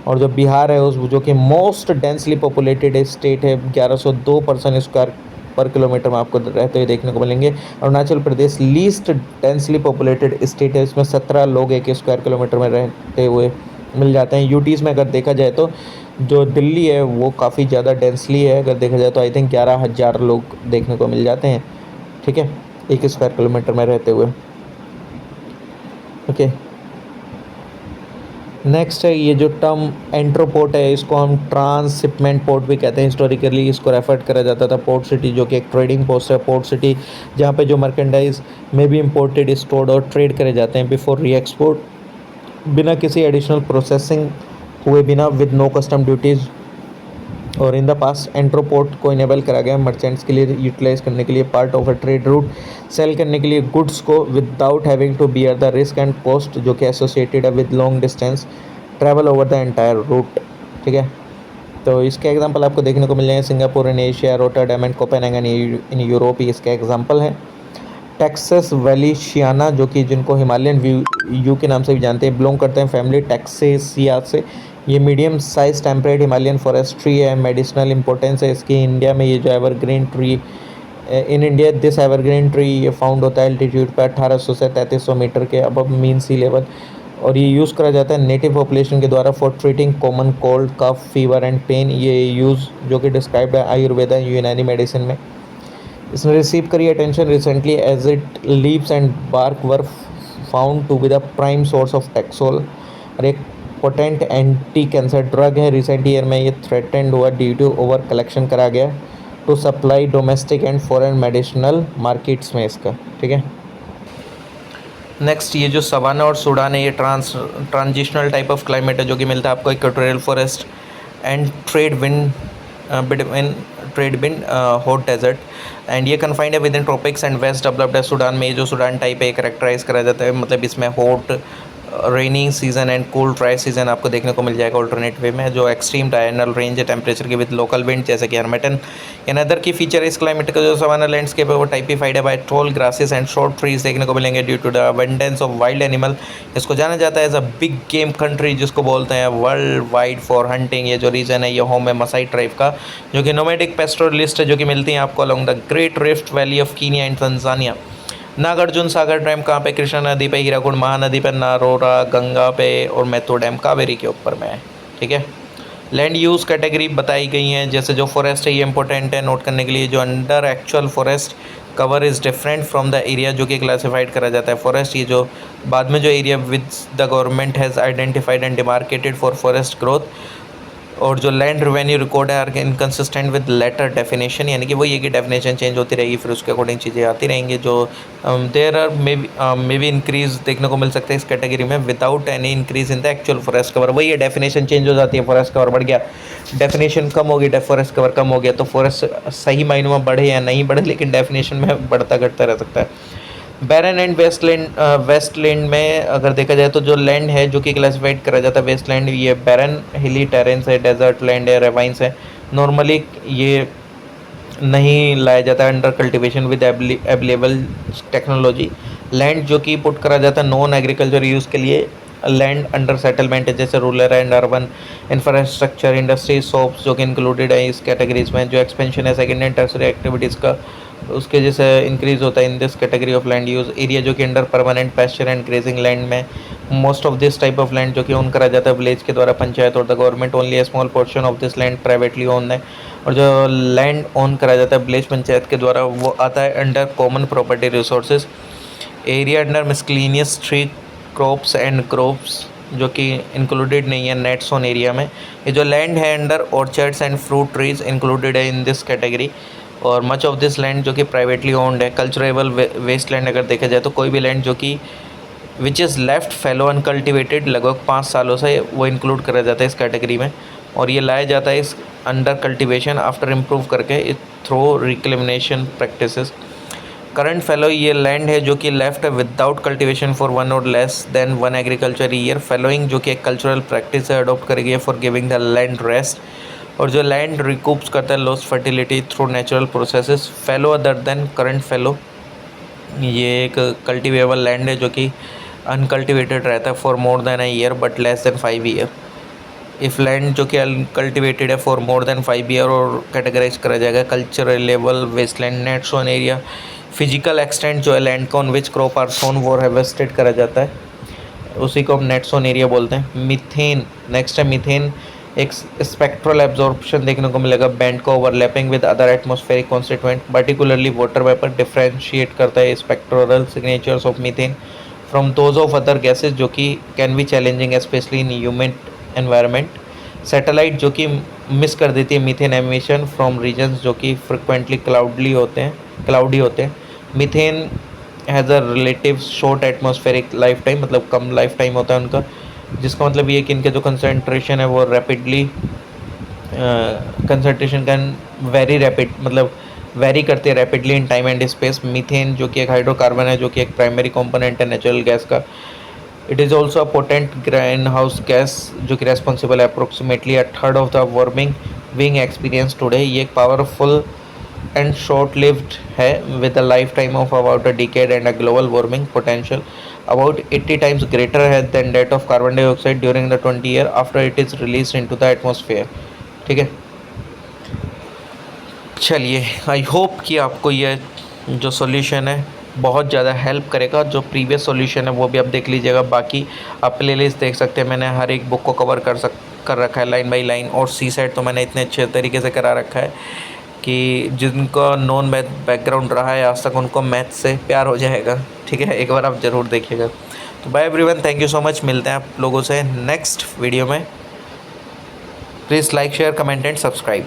और जो बिहार है उस जो कि मोस्ट डेंसली पॉपुलेटेड स्टेट है, 1102 पर्सन स्क्वायर पर किलोमीटर में आपको रहते हुए देखने को मिलेंगे। Arunachal Pradesh least densely populated state है, इसमें 17 लोग एक स्क्वायर किलोमीटर में रहते हुए मिल जाते हैं। यूटीज़ में अगर देखा जाए तो जो दिल्ली है वो काफ़ी ज़्यादा डेंसली है, अगर देखा जाए तो आई थिंक 11,000 लोग देखने को मिल जाते हैं, ठीक है, एक स्क्वायर किलोमीटर में रहते हुए। ओके, नेक्स्ट है ये जो टर्म एंट्रोपोर्ट है, इसको हम ट्रांसशिपमेंट पोर्ट भी कहते हैं। हिस्टोरिकली इसको रेफर करा जाता था पोर्ट सिटी, जो कि एक ट्रेडिंग पोस्ट है। पोर्ट सिटी जहाँ पे जो मर्केंडाइज में भी इम्पोर्टेड, स्टोर्ड और ट्रेड करे जाते हैं बिफोर री एक्सपोर्ट, बिना किसी एडिशनल प्रोसेसिंग हुए बिना, विद नो कस्टम ड्यूटीज़। और इन द पास्ट एंट्रोपोर्ट को इनेबल करा गया मर्चेंट्स के लिए यूटिलाइज करने के लिए, part of a trade route, sell करने के लिए गुड्स को without having to bear the risk and cost जो कि एसोसिएटेड है with long distance travel over the entire route. ठीक है, तो इसके एग्जांपल आपको देखने को मिल जाएंगे Singapore in Asia, Rotterdam and Copenhagen in Europe, इसके एग्जांपल हैं। टेक्सास वैलीशियाना जो कि जिनको हिमालयन व्यू के नाम से भी जानते हैं, बिलोंग करते हैं फैमिली टेक्सेसिया से। ये medium size temperate Himalayan forest tree है, मेडिसिनल इंपॉर्टेंस है इसकी। इंडिया में ये जो evergreen tree, in India this evergreen tree ये फाउंड होता है एल्टीट्यूड पर 1800 से 3300 मीटर के अबव मीन सी लेवल, और ये यूज़ करा जाता है नेटिव पॉपुलेशन के द्वारा for treating common cold, cough, fever and pain. ये यूज़ जो कि डिस्क्राइब्ड है आयुर्वेदा यूनानी मेडिसिन में। इसने रिसीव करी attention recently as it leaves and bark were found to be the prime source of taxol, और एक पोटेंट एंटी कैंसर ड्रग है। रिसेंट ईयर में ये थ्रेटेंड हुआ ड्यू टू ओवर कलेक्शन करा गया to supply domestic and foreign medicinal markets में इसका। ठीक है, नेक्स्ट ये जो सवाना और सूडान है, ये ट्रांजिशनल टाइप ऑफ क्लाइमेट है जो कि मिलता है आपको equatorial forest and trade wind between trade wind hot desert, and ये कन्फाइंड है within tropics and west developed है। सूडान में ये जो सूडान टाइप है करेक्टराइज करा जाता है, मतलब इसमें hot raining season and cool dry season आपको देखने को मिल जाएगा ऑल्टरनेट वे में, जो एक्सट्रीम डायरनल रेंज है टेम्परेचर की विद लोकल विंड जैसे कि harmattan. Another key feature इस क्लाइमेट का जो सवाना लैंडस्केप है वो टाइपिफाइड है by tall grasses and short trees देखने को मिलेंगे due to the abundance of wild animal. इसको जाना जाता है as a big game country जिसको बोलते हैं वर्ल्ड वाइड फॉर हंटिंग। ये जो रीजन है ये होम है मसाई ट्राइब का, जो कि नोमैडिक पेस्टोरलिस्ट है, जो कि मिलती हैं आपको along the Great Rift Valley of Kenya and Tanzania. Nagarjuna Sagar dam कहाँ पे? कृष्णा नदी पे, हीराकुंड महानदी पे, नारोरा गंगा पे, और मैथुर डैम कावेरी के ऊपर में है। ठीक है, लैंड यूज़ कैटेगरी बताई गई हैं, जैसे जो फॉरेस्ट है ये इंपॉर्टेंट है नोट करने के लिए। जो under actual forest cover is different from the area जो कि क्लासिफाइड करा जाता है फॉरेस्ट। ये जो बाद में जो area with the government has identified and demarcated for forest growth, और जो लैंड रेवेन्यू रिकॉर्ड है are inconsistent with latter definition, यानी कि वो ये कि डेफिनेशन चेंज होती रहेगी, फिर उसके अकॉर्डिंग चीज़ें आती रहेंगी। जो there are may be increase देखने को मिल सकते हैं इस कैटेगरी में without any increase in the actual forest cover. वही है, डेफिनेशन चेंज हो जाती है, फॉरेस्ट कवर बढ़ गया, डेफिनेशन कम होगी, फॉरेस्ट कवर कम हो गया, तो फॉरेस्ट सही मायनों में बढ़े या नहीं बढ़े, लेकिन डेफिनेशन में बढ़ता घटता रह सकता है। बैरन एंड वेस्टलैंड में अगर देखा जाए तो जो लैंड है जो कि क्लासिफाइड करा जाता है वेस्टलैंड, ये बैरन हिली टेरेंस है, डेजर्ट लैंड है, रेवाइंस है। नॉर्मली ये नहीं लाया जाता है under cultivation with available technology. Land जो कि पुट करा जाता है नॉन एग्रीकल्चर यूज़ के लिए, लैंड अंडर सेटलमेंट है, जैसे rural and urban infrastructure, industry, shops जो कि इंक्लूडेड है इस कैटेगरीज में। जो एक्सपेंशन है सेकेंड एंड टर्सरी एक्टिविटीज़ का, उसके जैसे इंक्रीज होता है in this category of land use area, जो कि under permanent pasture and grazing land में। Most of this type of land जो कि ओन करा जाता है विलेज के द्वारा, पंचायत और the government. Only A small portion of this land privately own है, और जो लैंड ओन करा जाता है विलेज पंचायत के द्वारा वो आता है under common property resources. Area under miscellaneous tree crops and crops जो कि इंक्लूडेड नहीं है नेट्स ऑन एरिया में। ये जो लैंड है under orchards and fruit trees included है इन दिस कैटेगरी, और मच ऑफ दिस लैंड जो कि प्राइवेटली ओन्ड है। कल्चरेबल वेस्ट लैंड अगर देखा जाए तो कोई भी लैंड जो कि which is left fellow uncultivated लगभग 5 सालों से, वो इंक्लूड करा जाता है इस कैटेगरी में, और ये लाया जाता है इस अंडर कल्टिवेशन आफ्टर इम्प्रूव करके through reclamation practices. Current fellow ये लैंड है जो कि लेफ्ट है विदाउट कल्टिवेशन फॉर 1 और लेस देन 1 एग्रीकल्चर ईयर। फेलोइंग जो कि एक कल्चरल प्रैक्टिस है अडोप्ट करी गई है for giving the land rest, और जो लैंड रिकूप्स करता है lost fertility through natural processes. Fellow other than current fellow ये एक कल्टिवेबल लैंड है जो कि अनकल्टिवेटेड रहता है for more than a year but less than 5 year. If land जो कि अनकल्टिवेटेड है फॉर मोर देन 5 ईयर और कैटेगराइज करा जाएगा cultural level wasteland. Net sown area physical extent जो है लैंड का on which crop are sown वो हार्वेस्टेड करा जाता है, उसी को हम नेट्स ऑन एरिया बोलते हैं। मीथेन नेक्स्ट है, मीथेन एक स्पेक्ट्रल एब्जॉर्प्शन देखने को मिलेगा बैंड को overlapping with other atmospheric constituent, particularly water vapour differentiate करता है spectral signatures of methane from those of other gases जो कि can be challenging specially in human environment. Satellite जो कि मिस कर देती है मीथेन एमिशन फ्रॉम रीजन्स जो कि फ्रिक्वेंटली क्लाउडी होते हैं। Methane has a relative short atmospheric life time, मतलब कम लाइफ टाइम होता है उनका, जिसका मतलब ये कि इनके जो कंसनट्रेशन है वो rapidly concentration can very rapid, मतलब वेरी करते हैं rapidly in time and space. Methane जो कि एक हाइड्रोकार्बन है, जो कि एक प्राइमरी कंपोनेंट है नेचुरल गैस का। It is also a potent green house gas जो कि रेस्पॉन्सिबल है approximately a third of the warming being experience today. ये एक पावरफुल and short-lived है with a lifetime of about a decade and a global warming potential about 80 times greater है than that of carbon dioxide during the 20 year after it is released into the atmosphere। ठीक है, चलिए I hope कि आपको ये जो solution है बहुत ज़्यादा हेल्प करेगा। जो प्रीवियस सॉल्यूशन है वो भी आप देख लीजिएगा, बाकी आप प्लेलिस्ट देख सकते हैं। मैंने हर एक बुक को कवर कर रखा है लाइन बाई लाइन, और सी सेट तो मैंने इतने अच्छे तरीके से करा रखा है कि जिनका नॉन मैथ बैकग्राउंड रहा है आज तक उनको मैथ से प्यार हो जाएगा। ठीक है, एक बार आप ज़रूर देखिएगा। तो bye everyone, thank you so much. मिलते हैं आप लोगों से नेक्स्ट वीडियो में। Please like share comment and subscribe.